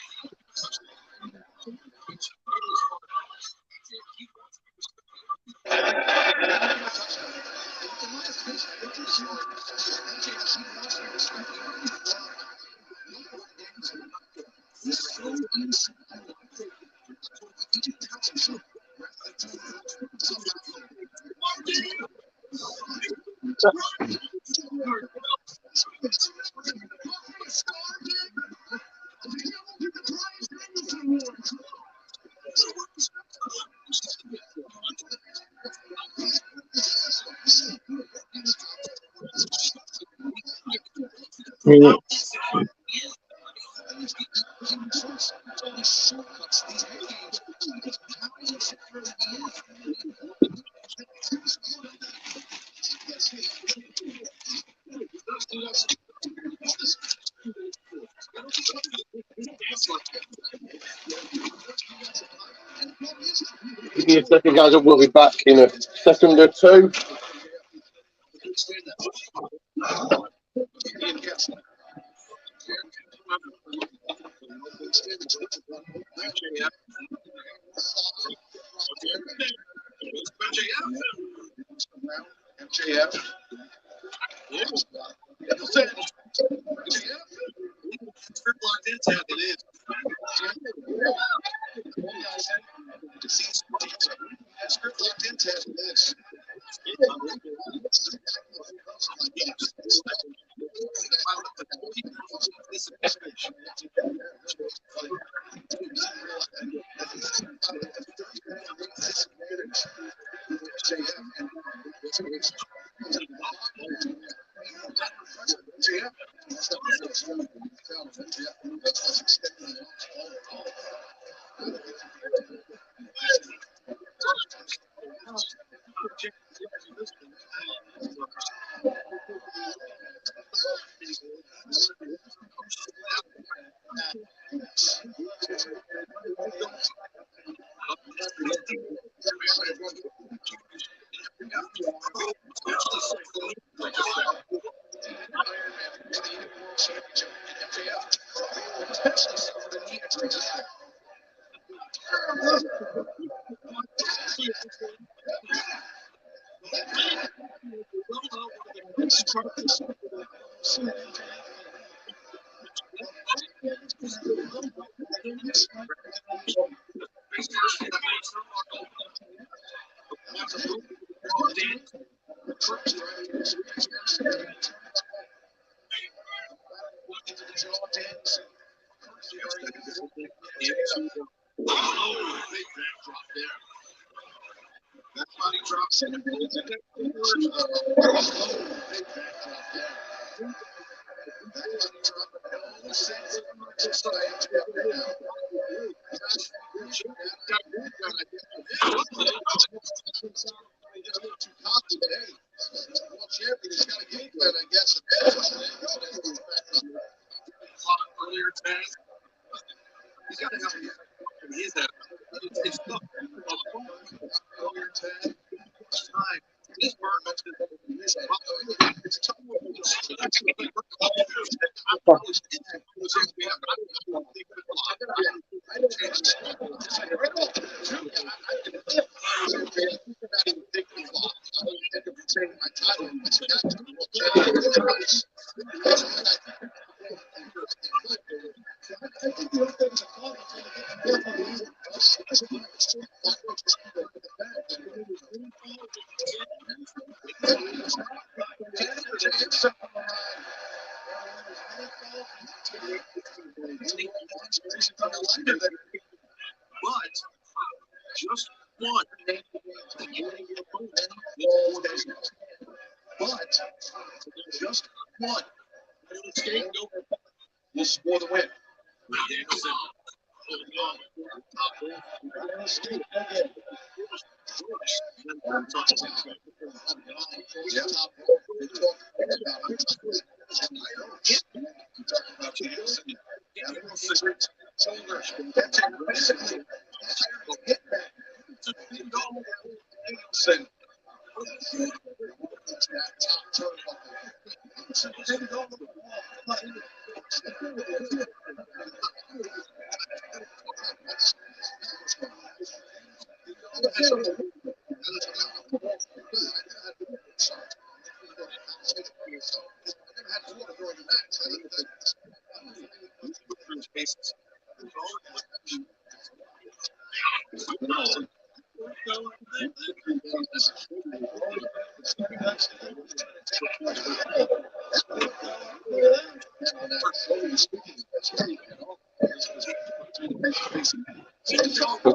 Give me a second, guys, and we'll be back in a second or two. MJF. Script locked in, tap it in. Script locked in, tap it in.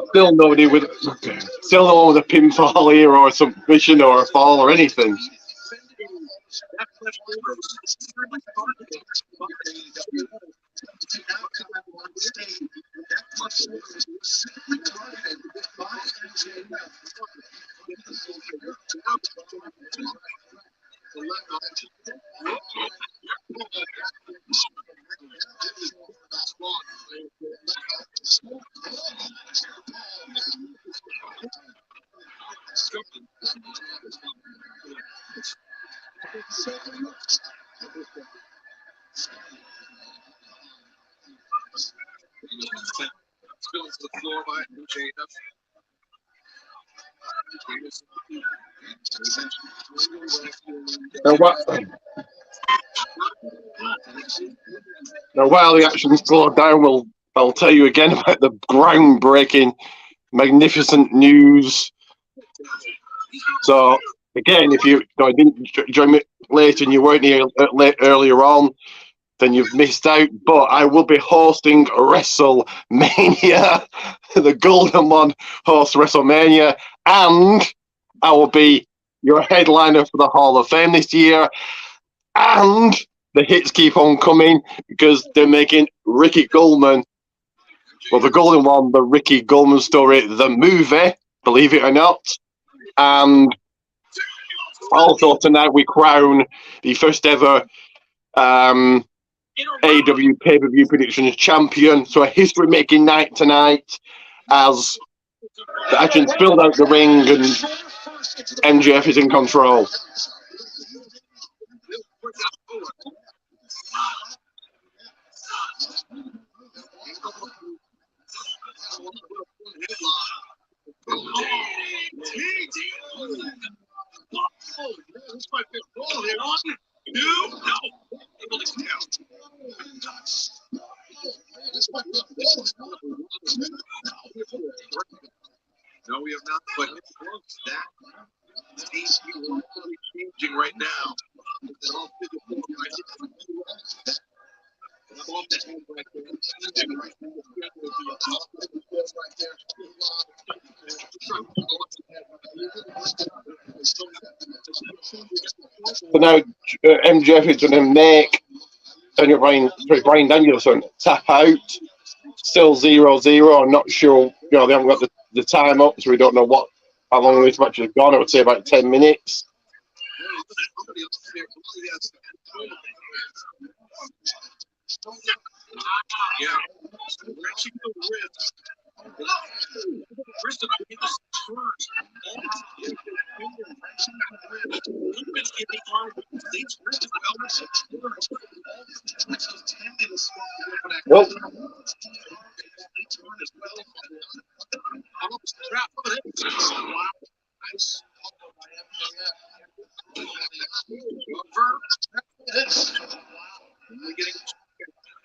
Still nobody with, still no one with a pinfall here or a submission or a fall or anything. Now, while the action's slowed down, I'll tell you again about the groundbreaking, magnificent news. So, again, if you didn't join me late and you weren't here late earlier on, then you've missed out. But I will be hosting WrestleMania. The Golden One hosts WrestleMania, and I will be your headliner for the Hall of Fame this year. And the hits keep on coming because they're making Ricky Goldman, well, the Golden One, the Ricky Goldman story, the movie, believe it or not. And also tonight we crown the first ever AW pay-per-view predictions champion. So a history-making night tonight as the action's spilled out the ring and MJF is in control. No, we have not, but that seems to be changing right now. So now MJF is going to make Brian Danielson tap out. Still 0-0. I'm not sure. They haven't got the time up, so we don't know how long this match has gone. I would say about 10 minutes. Well,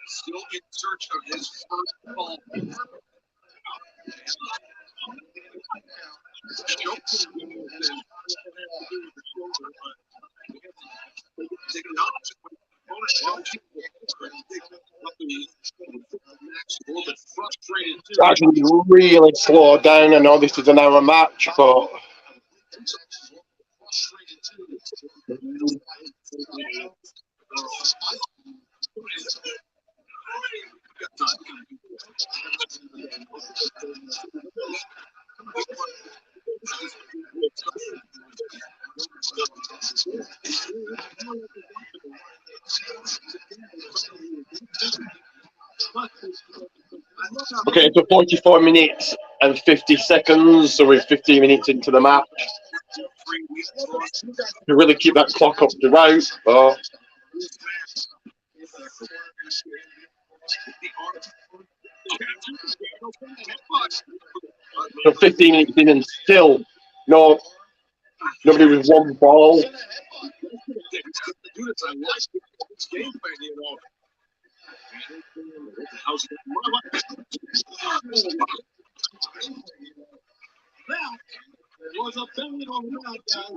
Still in search of his first ball. actually really slowed down. I know this is an hour match, but okay, so 44 minutes and 50 seconds, so we're 15 minutes into the match. To really keep that clock up to right, but so 15 minutes in and still nobody with one ball. Was a banging on the ground, guys.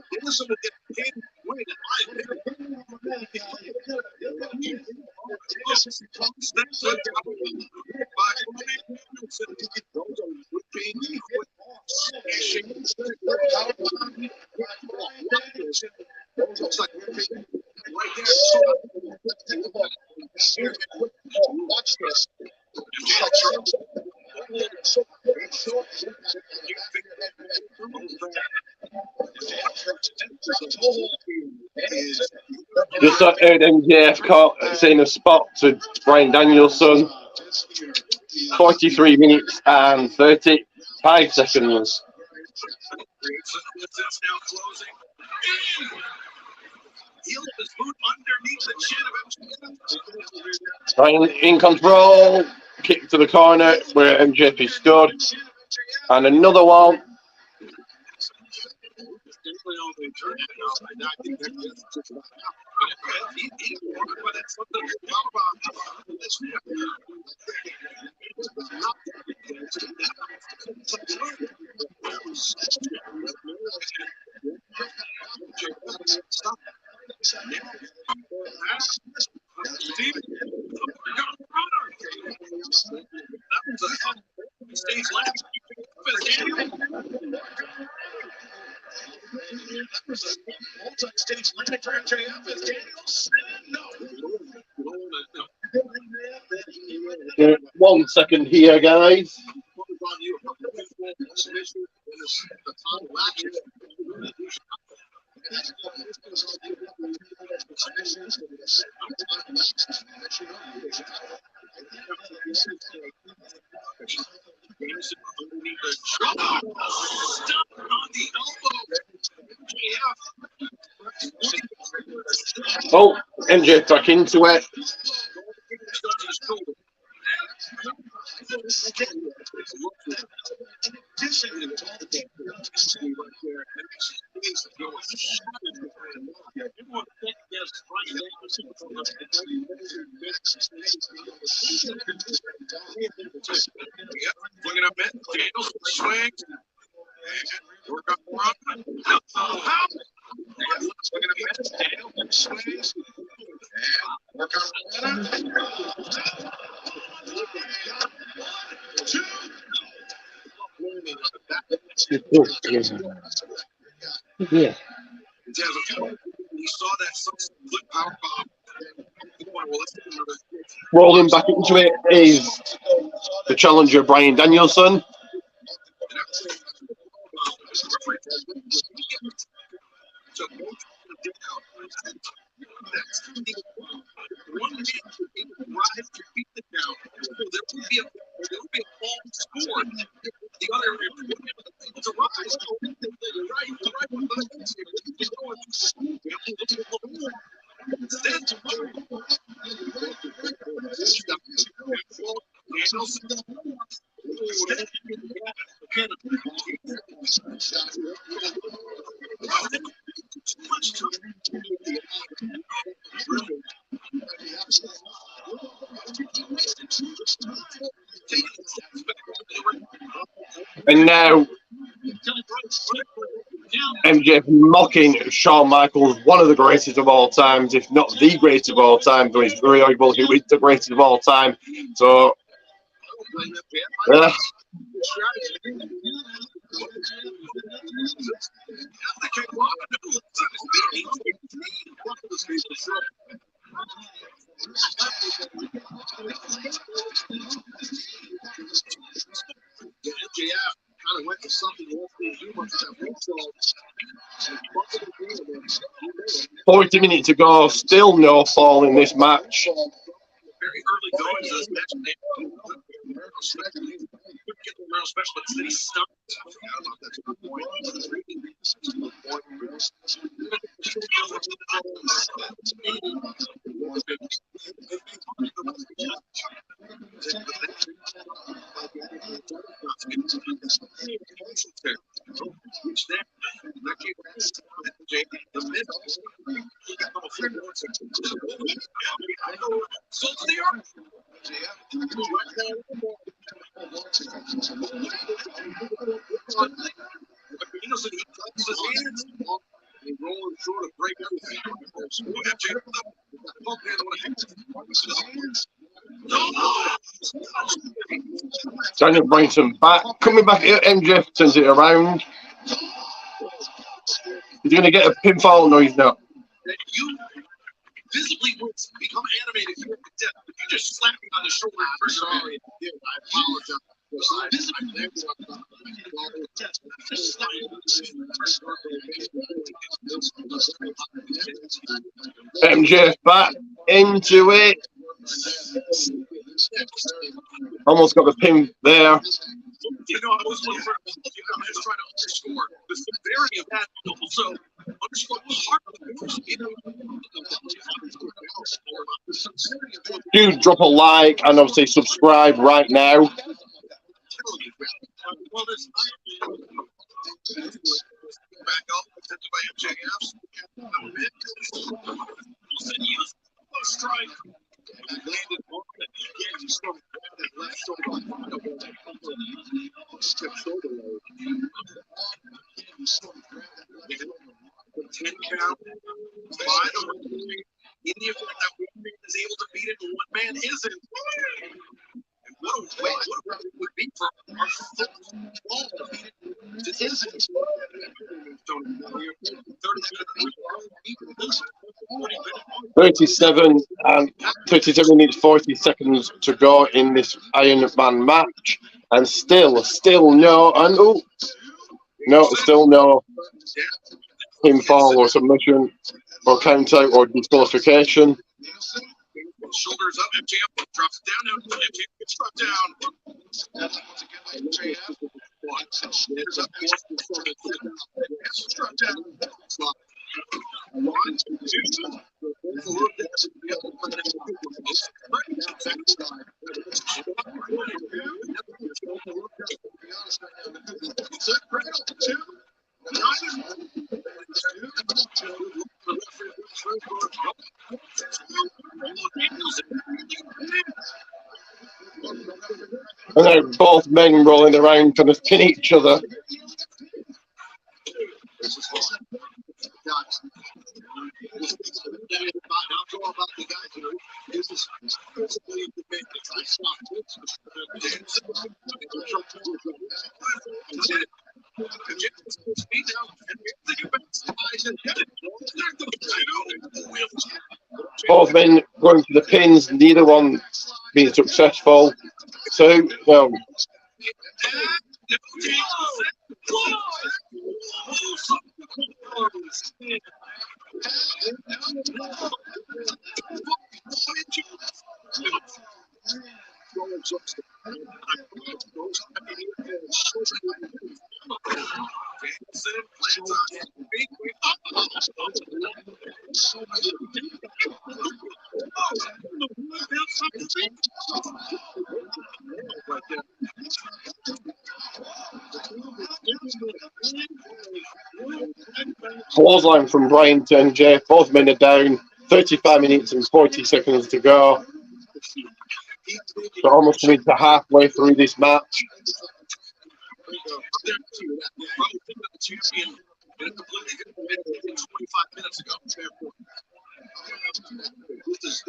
Danielson will get paid win. Watch this. Just heard MJF caught saying a spot to Brian Danielson. 43 minutes and 35 seconds. Brian in control. Kick to the corner where MJF is stood. And another one. One second here, guys. Oh, MJ back into it. Looking up at Daniels, swings. Work up front. Looking up at Daniels, swings. Work on Yeah. He saw that split power bomb. Rolling back into it is the challenger, Brian Danielson. And now MJF mocking Shawn Michaels, one of the greatest of all times, if not the greatest of all time, though it's very arguable who is the greatest of all time. So, kind of went to something else. 40 minutes to go, still no fall in this match. Very early going to this match. They get the real special, but then he stopped. That's a good point. Daniel brings him back. Coming back here, MJF turns it around. He's going to get a pinfall. No, he's not. You visibly become animated here at death, but you just slap me on the shoulder. Sorry, I apologize. MJF back into it. Almost got the pin there. You know, I was looking for I'm just trying to underscore the severity of that, but also underscore the heart of the Do drop a like and obviously subscribe right now. Well, this back up, attempted by MJF. Strike. Landed on the he started that left shoulder. Step shoulder load. 10 count. In the event that one man is able to beat it and one man isn't. And what a way it would be for our ball to beat it. It isn't. 37 minutes 40 seconds to go in this Iron Man match, and still no. And No, still no pinfall or submission or count out or disqualification. Shoulders up, MJF drops it down. Now MJF gets struck down. Once again by MJF. Shoulders up, MJF struck down. One, two. And they're both men rolling around trying to pin each other. Both men going for the pins, neither one being successful. So, well, clothesline from Brian to MJ. Both men are down. 35 minutes and 40 seconds to go. So almost coming to halfway through this match.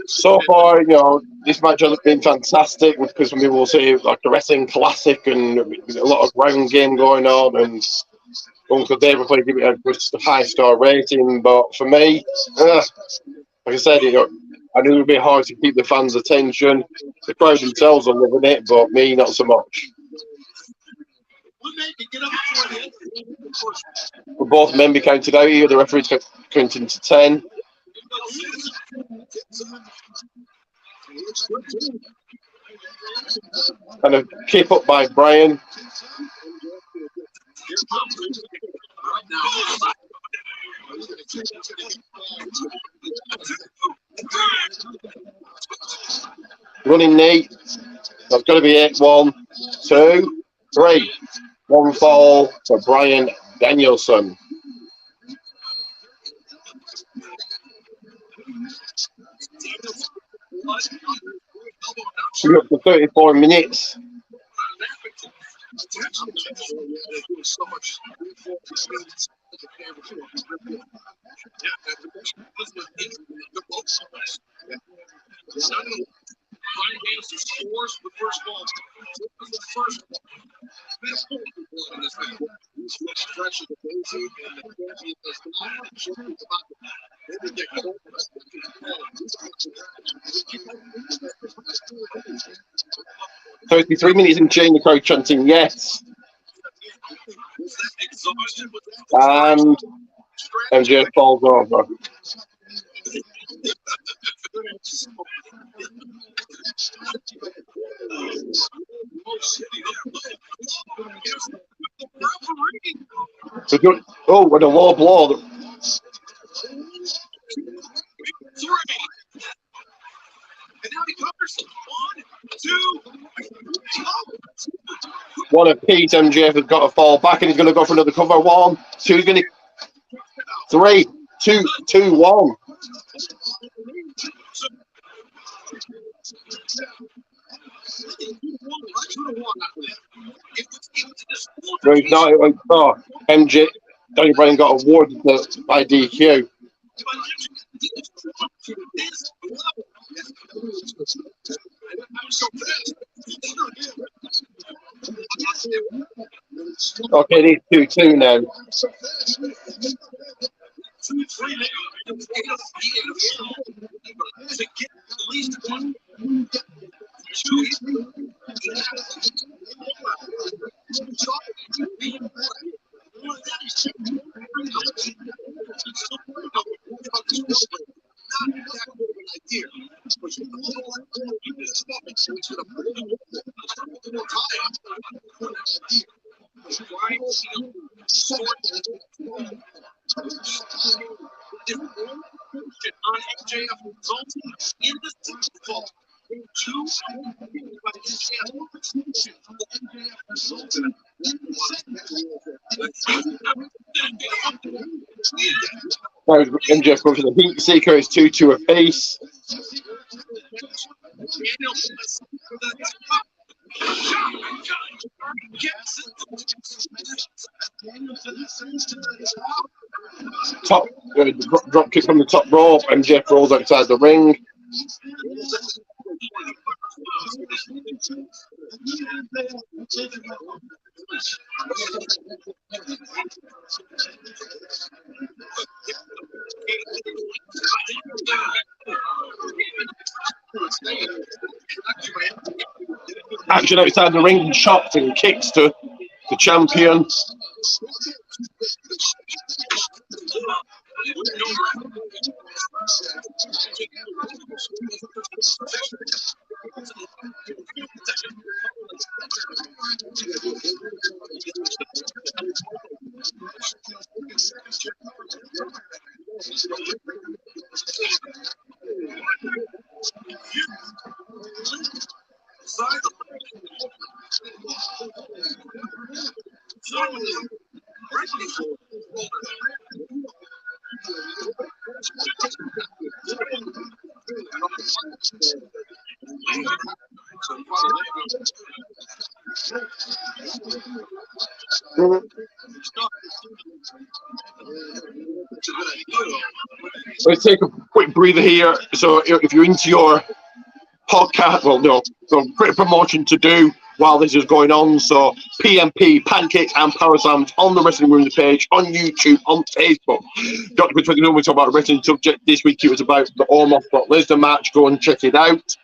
So far, you know, this match has been fantastic because some people will say like the wrestling classic and a lot of ground game going on, and Uncle David played give it a just a 5-star rating. But for me, like I said, you know, I knew it would be hard to keep the fans' attention. The crowd themselves are loving it, but me, not so much. Both men be counted out here. The referee's counting to 10. And a keep up by Brian. Running knee. That's got to be it. 1, 2, 3. 1 fall for Brian Danielson. We're up to 34 minutes. "33 minutes and change," the crowd chanting yes. And MJ falls over. Oh, what a low blow. One apiece. MJF has got to fall back and he's going to go for another cover. 1, 2, he's going to 3, 2, 2, 1. No, MJ, Daniel Bryan got awarded by DQ. Okay, these 2-2 now. MJF going for the heat seeker. It's 2-2 apiece. Top drop kick from the top rope. MJF rolls outside the ring. Action outside the ring, chopped and kicks to the champion. Let's take a quick breather here. So if you're into your podcast, well, no, so bit of promotion to do while this is going on. So PMP, Pancakes and Power Slams on the Wrestling Room page, on YouTube, on Facebook. Dr. Chris, we talk about a wrestling subject. This week it was about the Omos Brock Lesnar match. Go and check it out.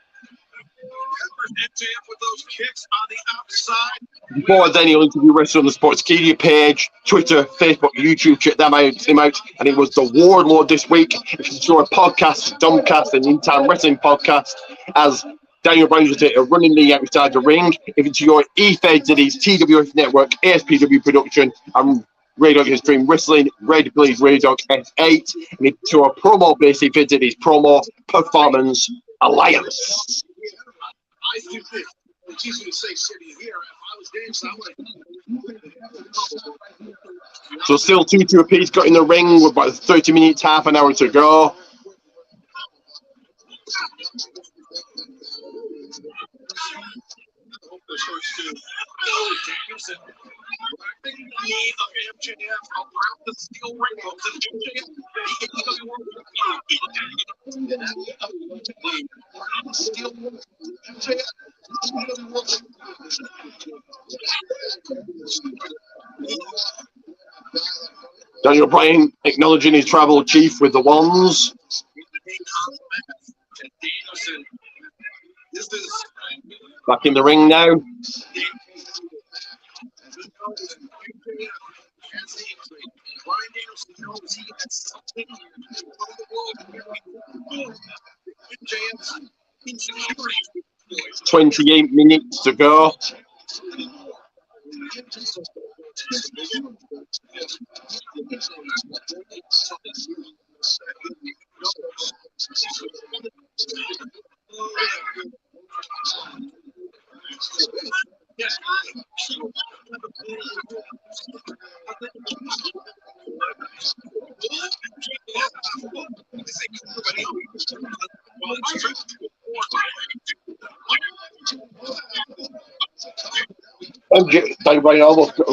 Before then, he'll interview wrestlers on the Sportskeeda page, Twitter, Facebook, YouTube. Check them out. And it was the Warlord this week. If you saw a podcast, Dumbcast, and In Time Wrestling podcast, as Daniel Bryan was running the outside the ring. If it's your E-Feds, it is TWF Network, ASPW Production, and Radio Extreme Wrestling, Red Blaze Radio F8. And if it's your promo base, it is Promo Performance Alliance. So still 2-2 apiece, got in the ring with about 30 minutes, half an hour to go. Daniel Bryan acknowledging his tribal chief with the wands. Back in the ring now. "28 minutes to go."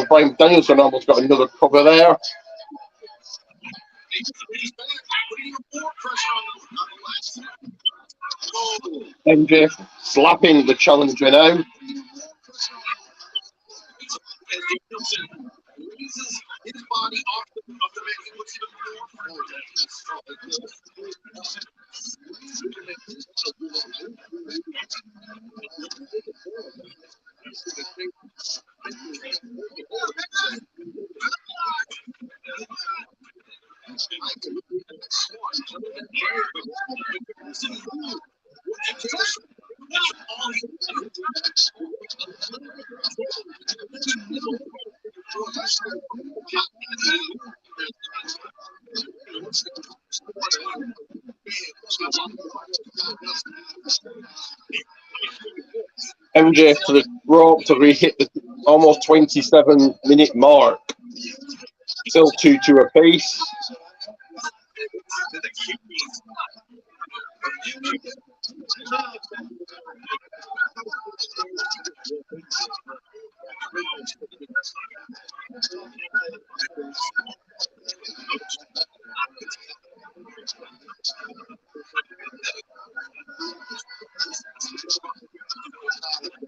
Bryan Danielson almost got another cover there. MJF slapping the challenger now. MJ to the rope to re-hit the almost 27-minute mark. Still 2-2 apiece.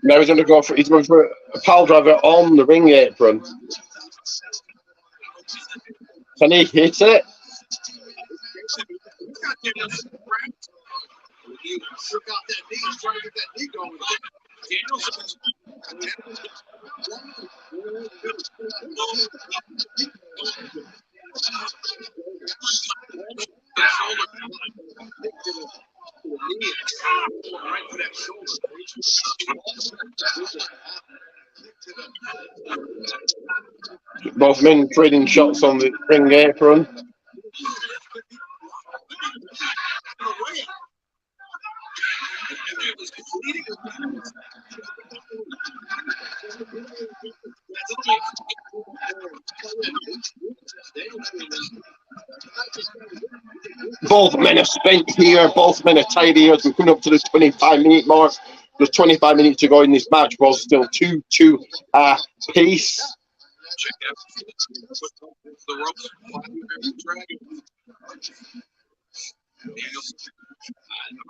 Now he's going for a pile driver on the ring apron. Can he hit it? Both men trading shots on the ring apron. Both men are spent here. Both men are tired here. We're coming up to the 25-minute mark. There's 25 minutes to go in this match. Both still 2-2 apiece.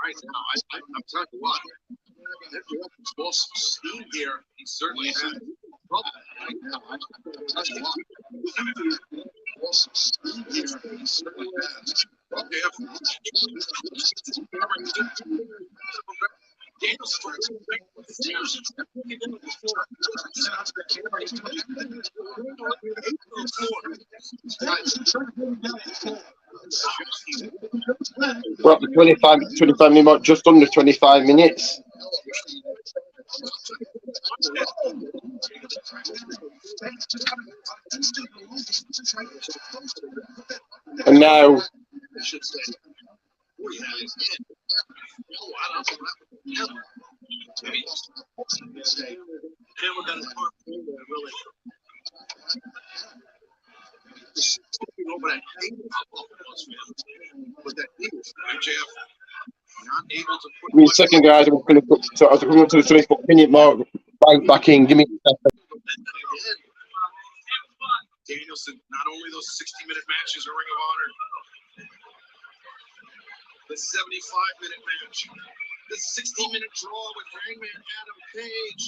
Right now, I'm telling you what, there's more steam here. He certainly has trouble right now. I'm telling you what, steam here. He certainly has. Daniel's we're up to 25 minutes, just under 25 minutes. And now give me a second, guys. We're going to put so as we come up to the 24-minute mark. Back in. Give me a second. Danielson, not only those 60-minute matches are Ring of Honor, the 75-minute match, the 60-minute draw with Hangman Adam Page.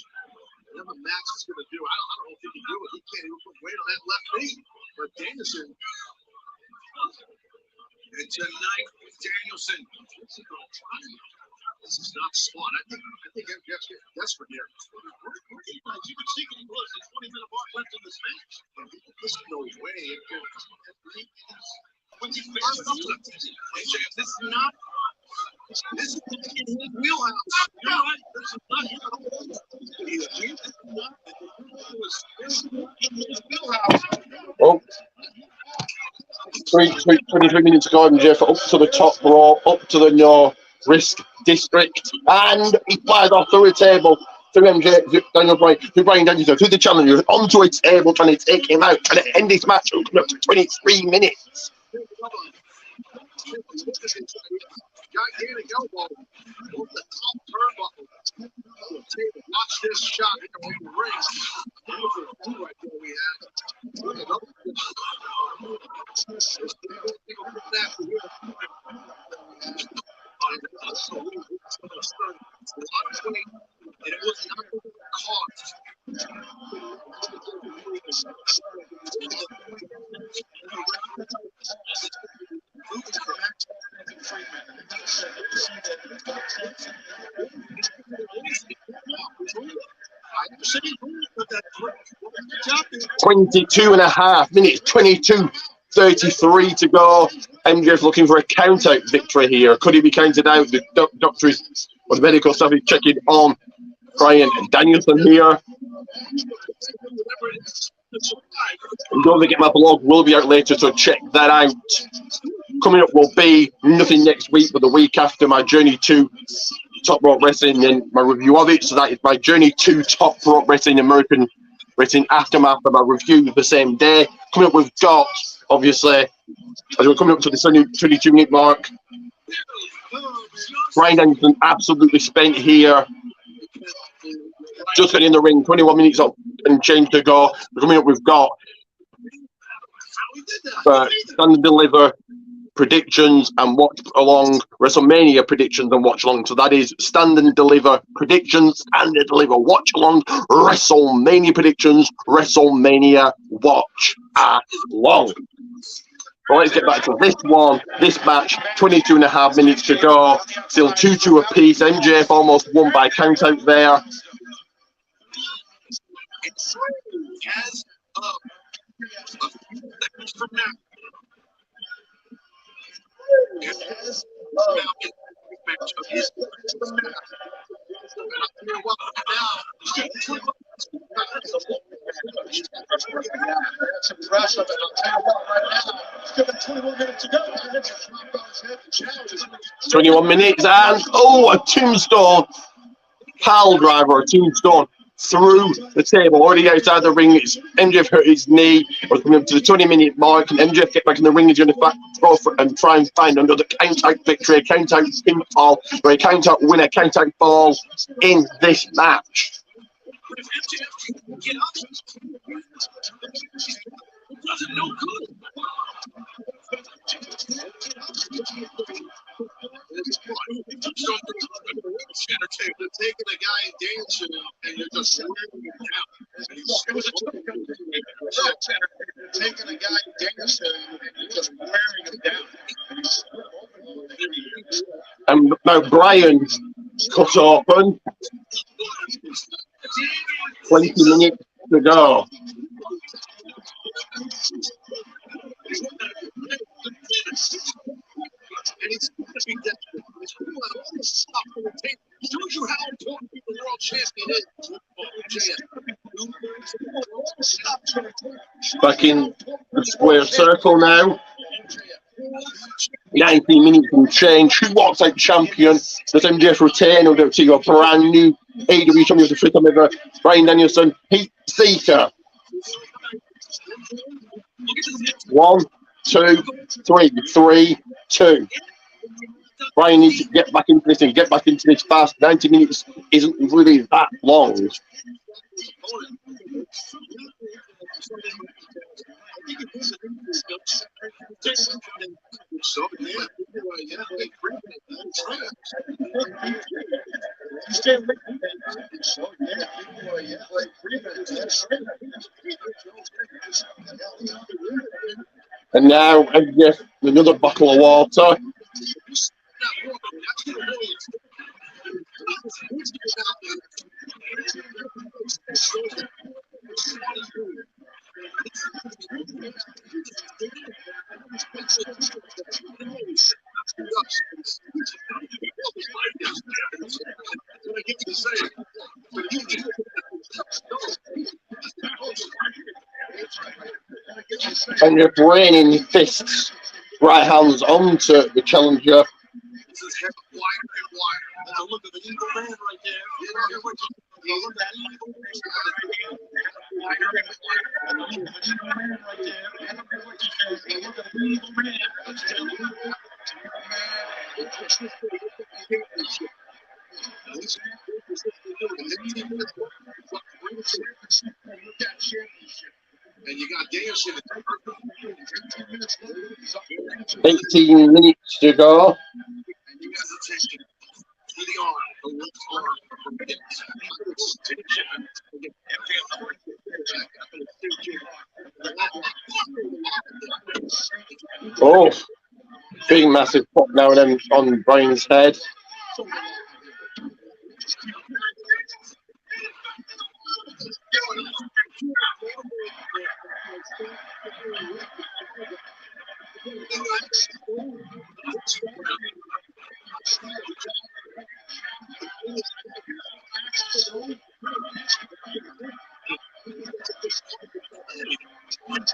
Whatever Max is going to do, I don't know if he can do it. He can't even put weight on that left knee. But Danielson, and tonight, Danielson, this is not smart. I think MJF's getting desperate here. You can see he was a 20-minute mark left in this match. There's no way. When you first come to MJF, this is not. This is in his wheelhouse. You're right. This is not his wheelhouse. Oh. 23 minutes to go, MJF up to the top row, up to the no risk district, and he flies off through a table to MJ, Daniel Bryan, to Bryan Danielson, to the challenger, onto a table, trying to take him out, trying to end this match up to 23 minutes. Gigantic elbow off the top turnbuckle. Watch this shot in the ring. Right there we had. And it was not caught. 22 and a half minutes, 22:33 to go. MJF looking for a count-out victory here. Could he be counted out? The doctor or the medical staff is checking on Bryan Danielson here. And don't forget, my blog will be out later, so check that out. Coming up will be nothing next week, but the week after, my journey to Top Rope Wrestling and my review of it. So that is my journey to Top Rope Wrestling, American Wrestling Aftermath, and my review the same day. Coming up, we've got, obviously, as we're coming up to the 22-minute mark, Bryan Danielson absolutely spent here. Just getting in the ring, 21 minutes up and change to go. Coming up, we've got Stand and Deliver predictions and watch along, WrestleMania predictions and watch along. So that is Stand and Deliver predictions, Stand and Deliver watch along, WrestleMania predictions, WrestleMania watch along. Well, let's get back to this one. This match, 22.5 minutes to go. Still 2-2 apiece. MJF almost won by count out there. As of a few seconds from now, That's impressive. And I'll tell you what, right now, it's given 21 minutes to go. 21 minutes, and a tombstone. Pile driver, a tombstone through the table, already outside the ring. It's MJF hurt his knee. We're coming up to the 20-minute mark, and MJF get back in the ring. He's going to throw for and try and find another count-out victory, count-out pinfall, or a count-out winner, count-out fall in this match. You're taking a guy and dancing and you're just wearing him down. It was taking a guy dancing and you're just wearing him down. And now Bryan cut open. 20 minutes to go. And it's going to be desperate. It's going to almost stop on the tape. Shows you how important the world champion is. Back in the square circle now. 19 minutes and change. Who walks out champion? Does MJF retain, or do you a brand new AEW champion for the first time ever? Bryan Danielson, Heat Seeker. 1, 2, 3, 3, 2. Bryan needs to get back into this and get back into this fast. 90 minutes isn't really that long. And now, MJF, another bottle of water. And you're raining fists, right hands onto the challenger. Look at the Eagle Man right there. Look at that Eagle and you got Danielson at 18 minutes to go. and you got the taking to the arm, the left arm. Oh, big massive pop now and then on Bryan's head.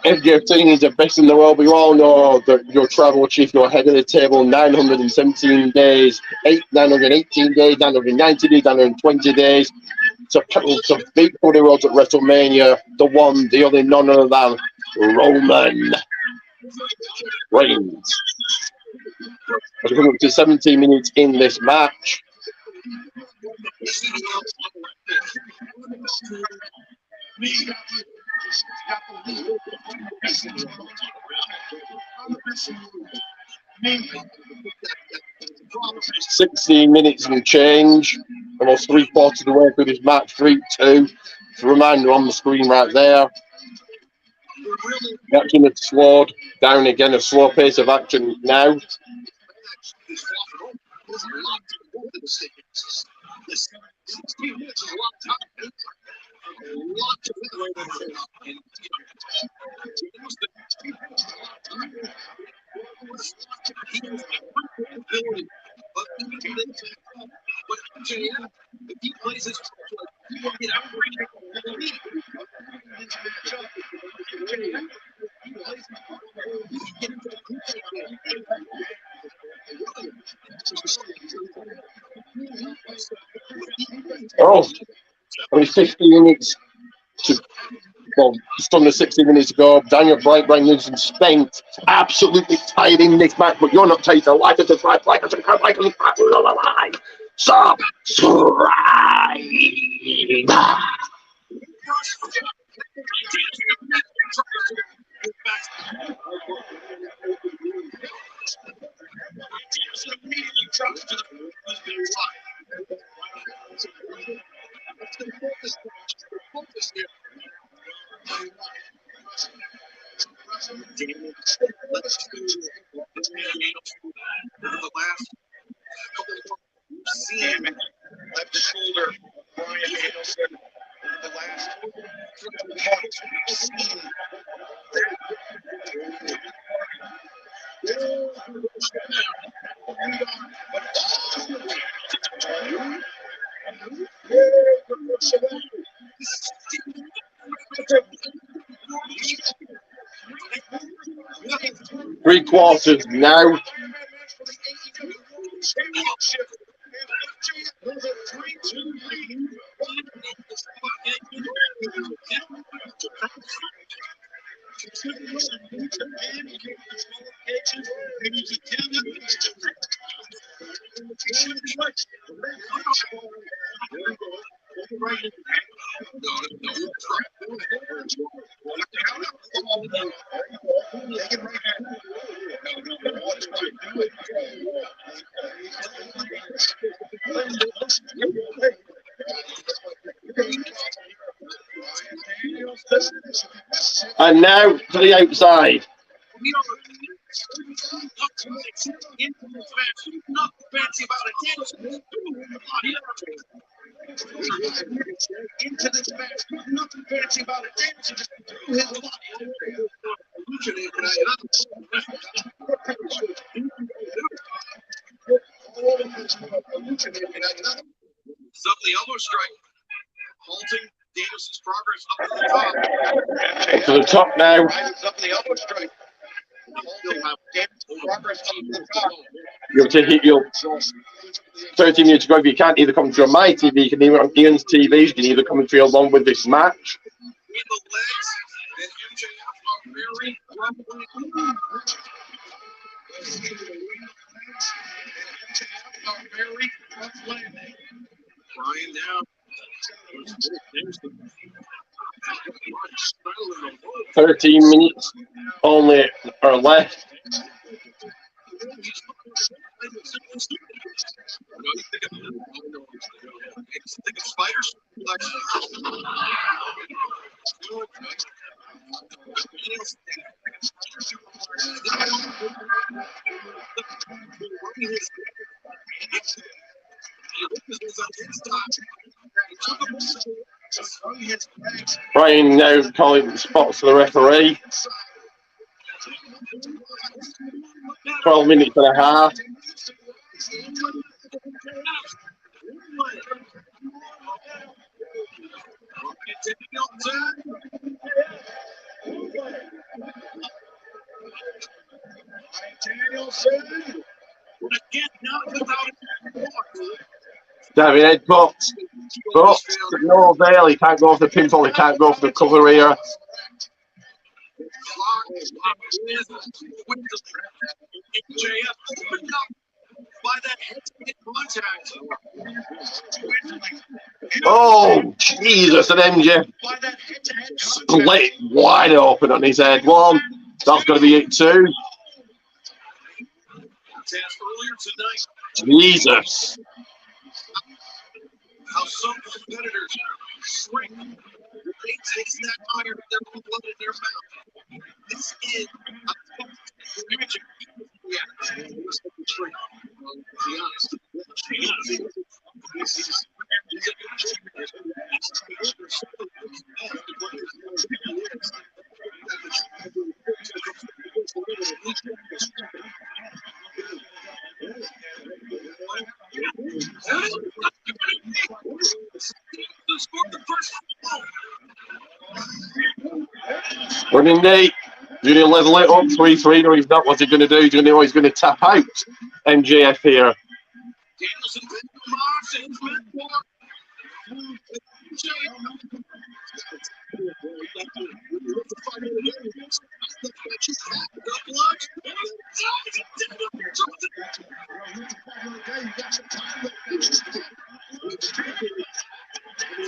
If your team is the best in the world, we all know that your travel chief, you're ahead of the table 917 days, 918 days, 990 days, 920 days to beat Cody Rhodes at WrestleMania, the one, the only, none other than Roman Reigns. As we come up to 17 minutes in this match. $16 minutes and change, almost 3/4 of the way through this match. 3-2. It's a reminder on the screen right there. The action has slowed down again, a slow pace of action now. Oh, only 15 minutes to, well, just under 60 minutes to go. Daniel Bryan Newsom spent absolutely tired in this match, but you're not tired. So like us, subscribe, like us, subscribe, like us, subscribe, subscribe. Left shoulder, Brian Danielson. The last months we've seen Three quarters now. And now to the outside. into this match. Nothing fancy about it. Danielson just threw his body. Up the elbow strike, halting Danielson's progress up to the top. To the top now. Up the elbow strike. You'll take your 30 minutes ago. If you can't either come through on my TV, you can either on Ian's TV, you can either come through along with this match. With the legs, and MJF are very rough landing. Brian now. 13 minutes only are left. Brian now calling spots for the referee. 12 minutes and a half. Danielson. Again, not without David headbutt. But no avail. He can't go for the pinfall. He can't go for the cover here. Oh, Jesus, and MJ split wide open on his head. One, that's going to be it too. Jesus. How some competitors shrink. They taste that iron, their blood in their mouth. This is a magic. Yeah, shrink. Be honest. Running knee. He's going to level it up 3-3. No, he's not. What's he going to do? He's going to tap out MJF here.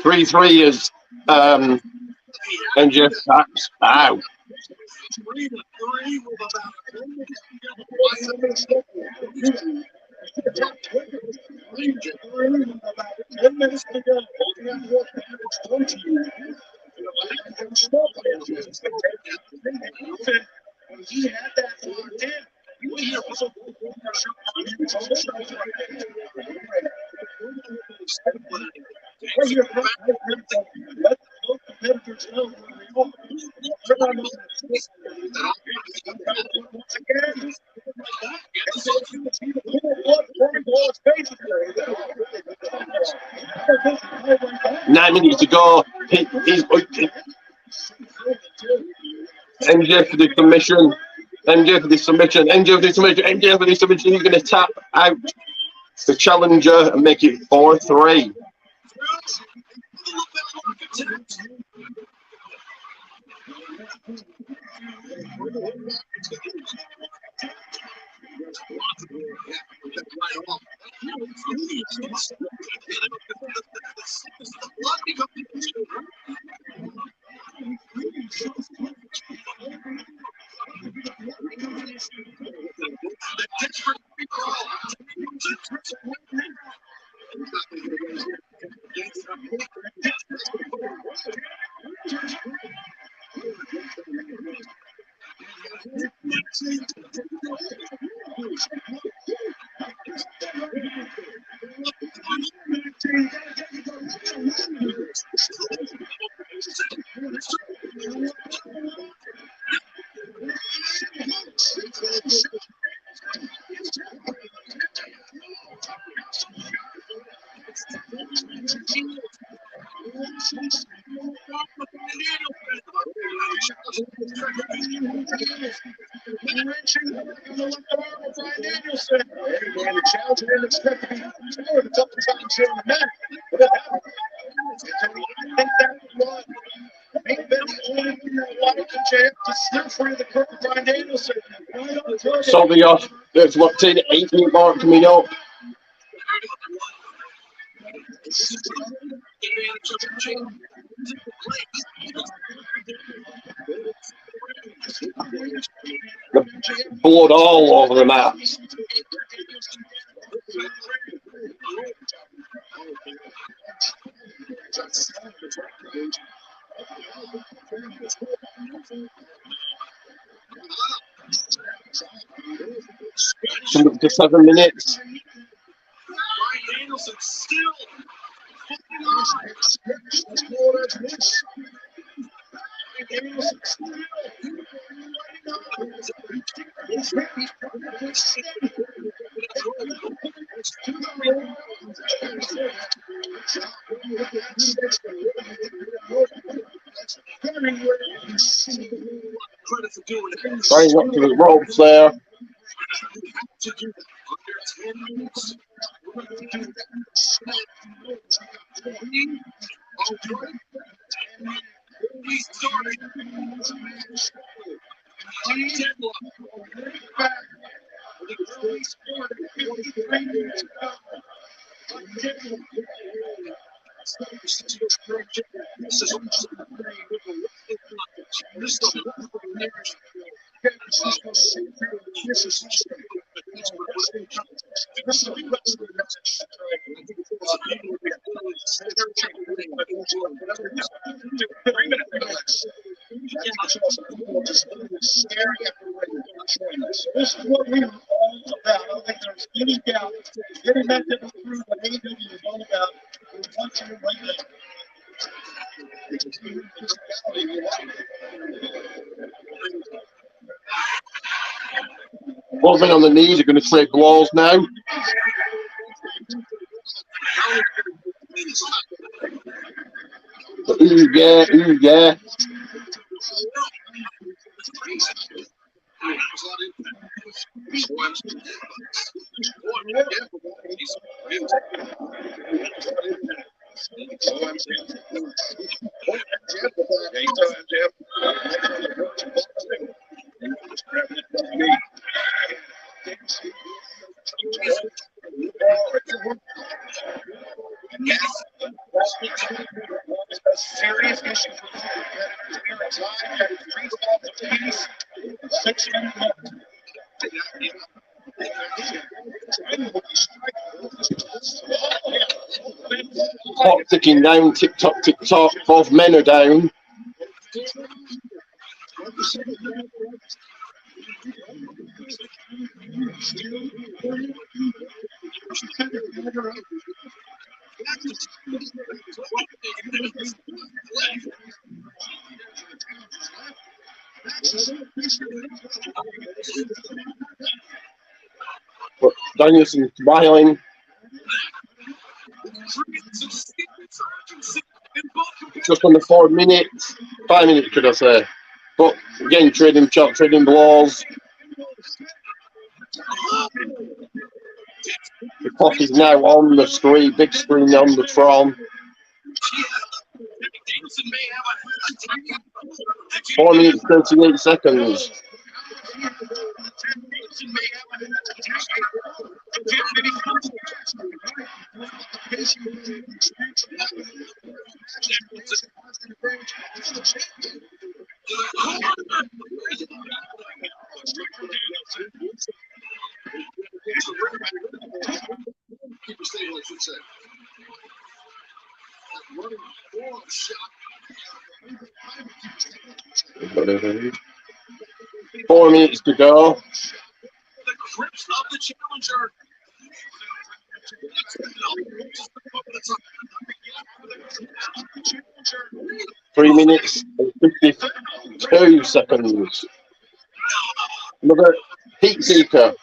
Three is MJF taps out. He had that locked in. He also let both competitors know where they 9 minutes to go. He's MJ for the submission. MJ for the submission. MJ for the submission. MJ for the submission. He's going to tap out the challenger and make it 4-3. Something off. There's locked in 8-minute mark coming up. The blood all over the map. Up to 7 minutes. Running up to the ropes there. This is what we were all about. I don't think there's any doubt. Getting back to the prove what AEW is all about. We want you to win that. Moving on the knees, you're going to take blows now. Ooh, yeah, ooh, yeah. Serious issue for competitors here at 6 minutes. Clock ticking down, tick tock, both men are down. But Danielson smiling. Just under 4 minutes, 5 minutes, should I say? But again, trading chop, trading blows. The clock is now on the screen, big screen on the Tron. 4 minutes, 38 seconds. Four minutes to go. The grips of the challenger. 3 minutes and 52 seconds. Another heat seeker.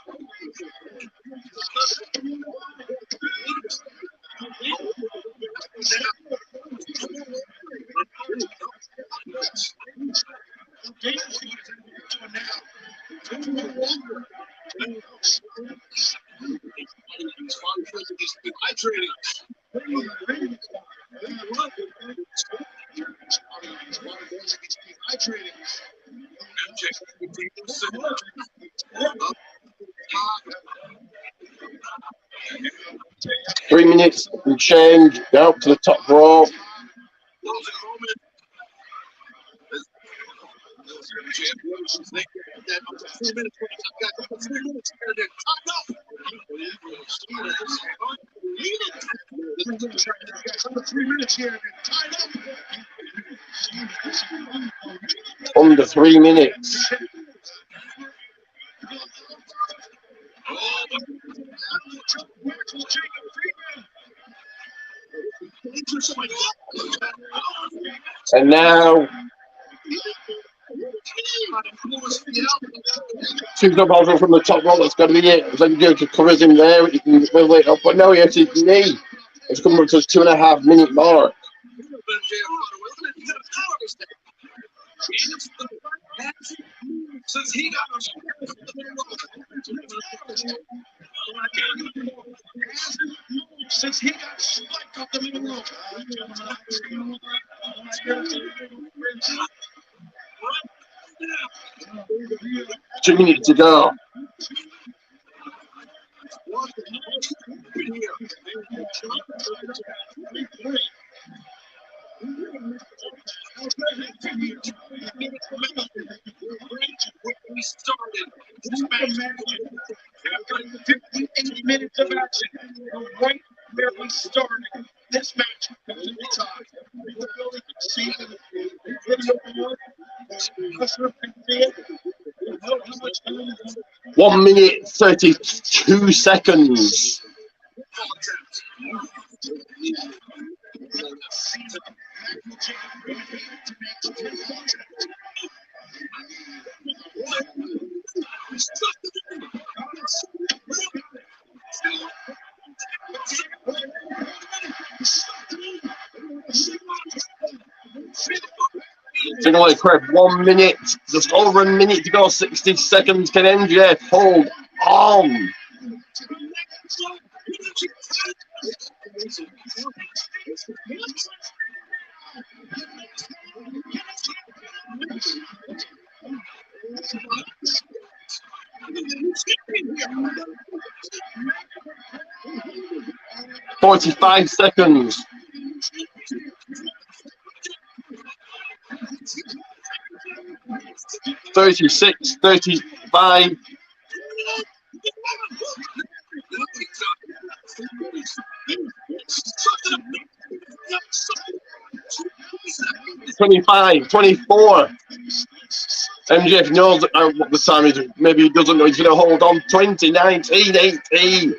Three minutes and change. Go up to the top row. Under 3 minutes. And now, two doubles from the top roll. That's got to be it. It's like you do to covers him there. You can wiggle it up, but no, he has his knee. It's coming up to his 2.5 minute mark. 2 minutes to go. We started this match after 58 minutes of action, right where we started. This match comes to the top. See the video below. 1 minute 32 seconds. Taking away Crab, 1 minute, just over a minute to go, 60 seconds. Can MJF hold on? "45 seconds. "36, 35. "25, 24. MJF knows what the time is. Maybe he doesn't know. He's going to hold on. 20, 19, 18,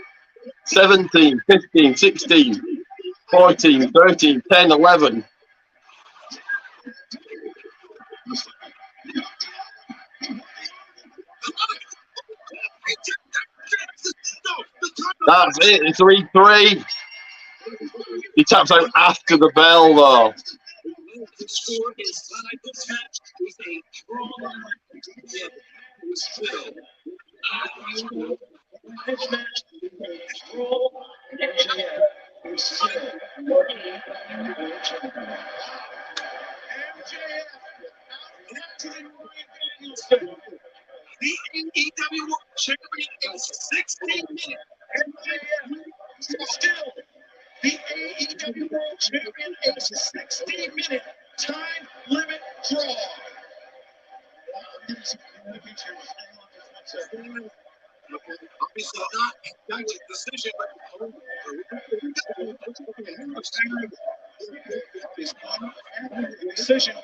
17, 15, 16, 14, 13, 10, 11. That's it. 3-3. He taps out after the bell, though. The AEW World Champion in 16 minutes. Still, the AEW World Champion is 16-minute time limit draw. Obviously not a decision, decision.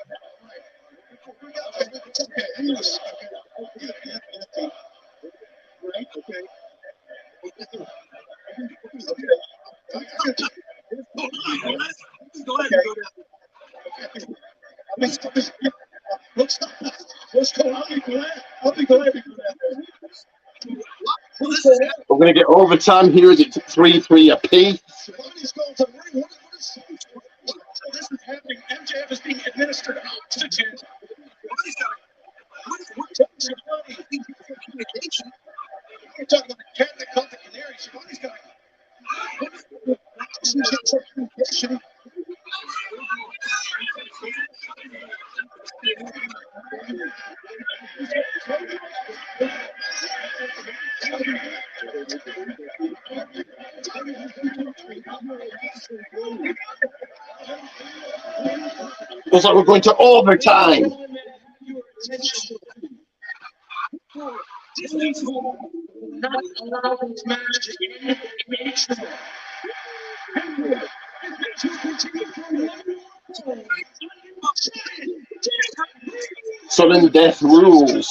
We're going to get overtime here. Is it 3-3 apiece? This is happening. MJF is being administered oxygen. You're talking about the cat that caught the canary. Shivani's got oxygen. Looks like we're going to overtime. Not allow this match to end Sudden death rules.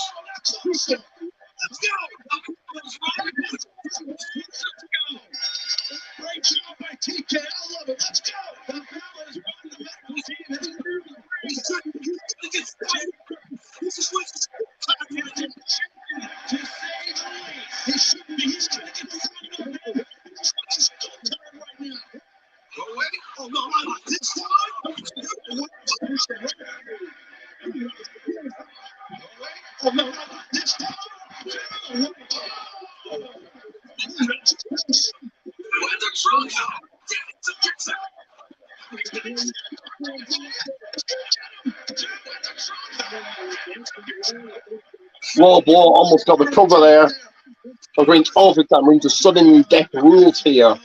Great job by TK. I love it. Let's go. The Bella is one of the best teams. This is what's to say the least. He shouldn't be. He's trying to get the right now. Go away. Oh, no, not this time. Oh, no, not this time. Low blow, almost got the cover there. We're going to overtime. We're into sudden death rules here.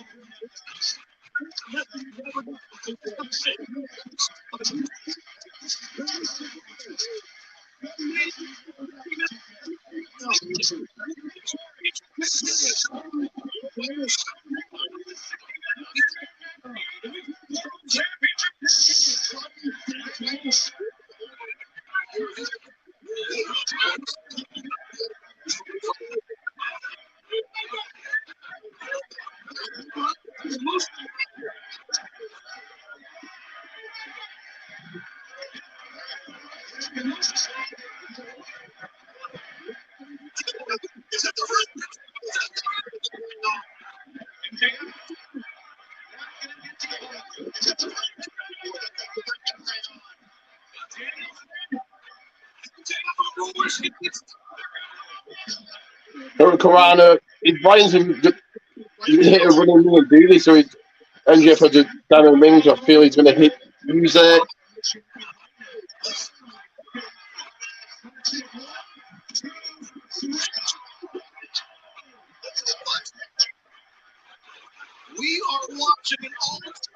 Karana, if Brian's hit a running ring and do this, so MJF has a down rings, I feel he's going to use it. We are watching an almost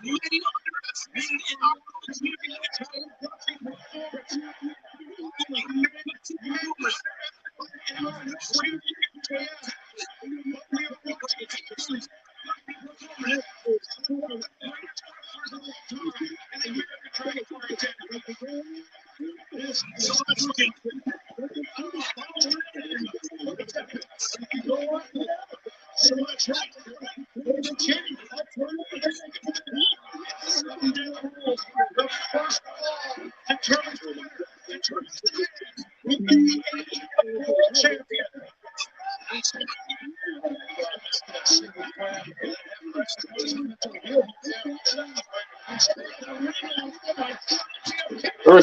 many underestimated in our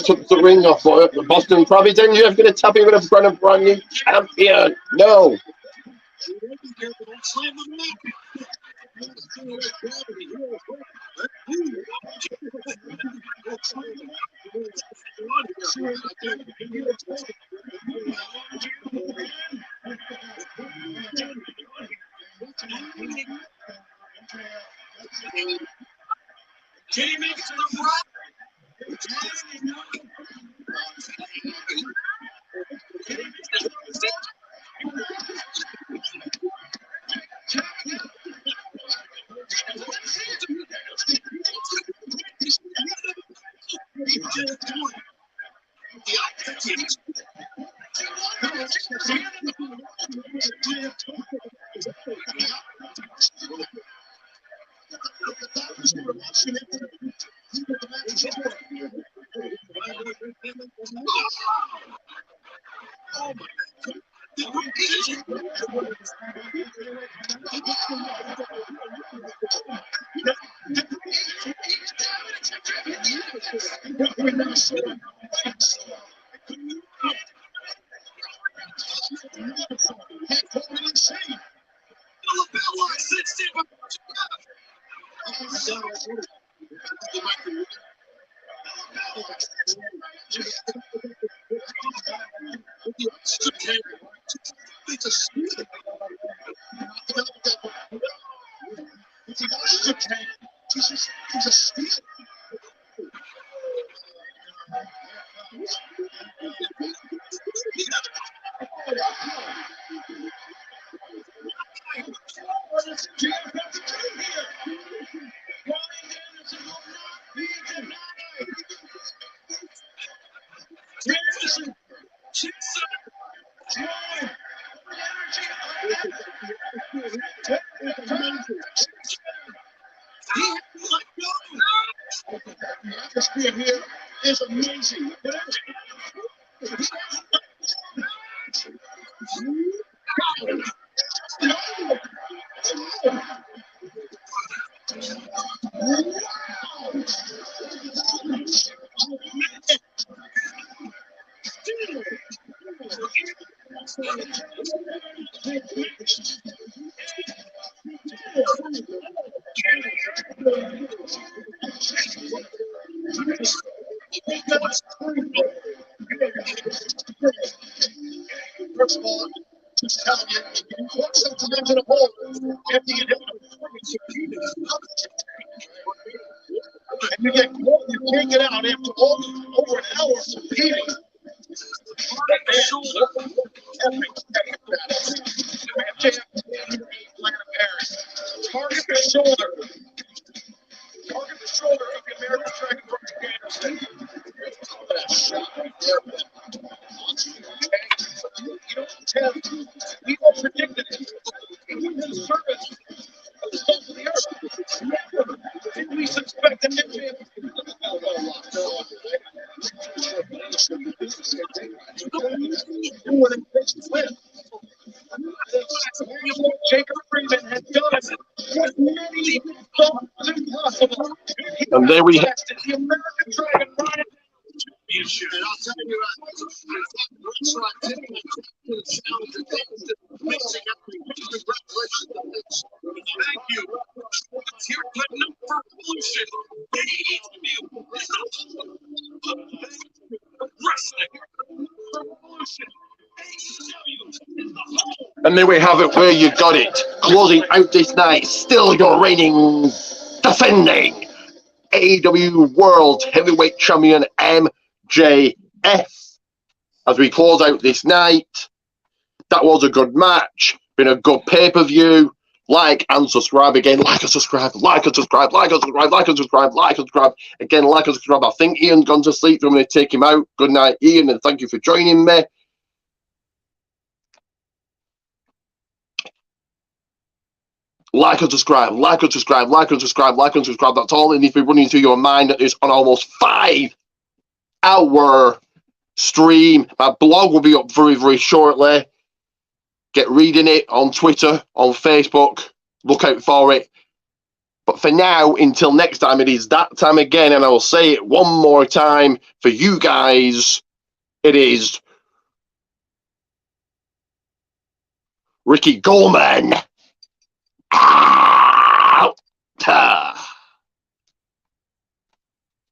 Took the ring off the Boston Providence. MJF going to tap him in front of brand new champion. No. atmosphere here is amazing. First of all, just telling you, you want something into the hole. After you hit and you get caught, you can't get out after over an hour of competing. Target the shoulder. Target the shoulder of the American Dragon Gator. That shot right there. You don't tell. People predicted it. He was in service of the salt of the earth. Did we suspect that MJF Jacob Freeman has done what many thought was impossible. And there we have the American Dragon Brian. I'll tell you thank you. You're putting up for pollution. And there we have it, where you got it. Closing out this night, still your reigning, defending AEW World Heavyweight Champion MJF. As we close out this night, that was a good match, been a good pay-per-view. Like and subscribe again, like and subscribe, like and subscribe, like and subscribe, like and subscribe, like and subscribe. Again, like and subscribe. I think Ian's gone to sleep, so I'm going to take him out. Good night, Ian, and thank you for joining me. Like and subscribe, like and subscribe, like and subscribe, like and subscribe. That's all that needs to be running through your mind. That is on almost 5-hour stream. My blog will be up very, very shortly. Get reading it on Twitter, on Facebook. Look out for it. But for now, until next time, it is that time again, and I will say it one more time for you guys. It is Ricky Goldman.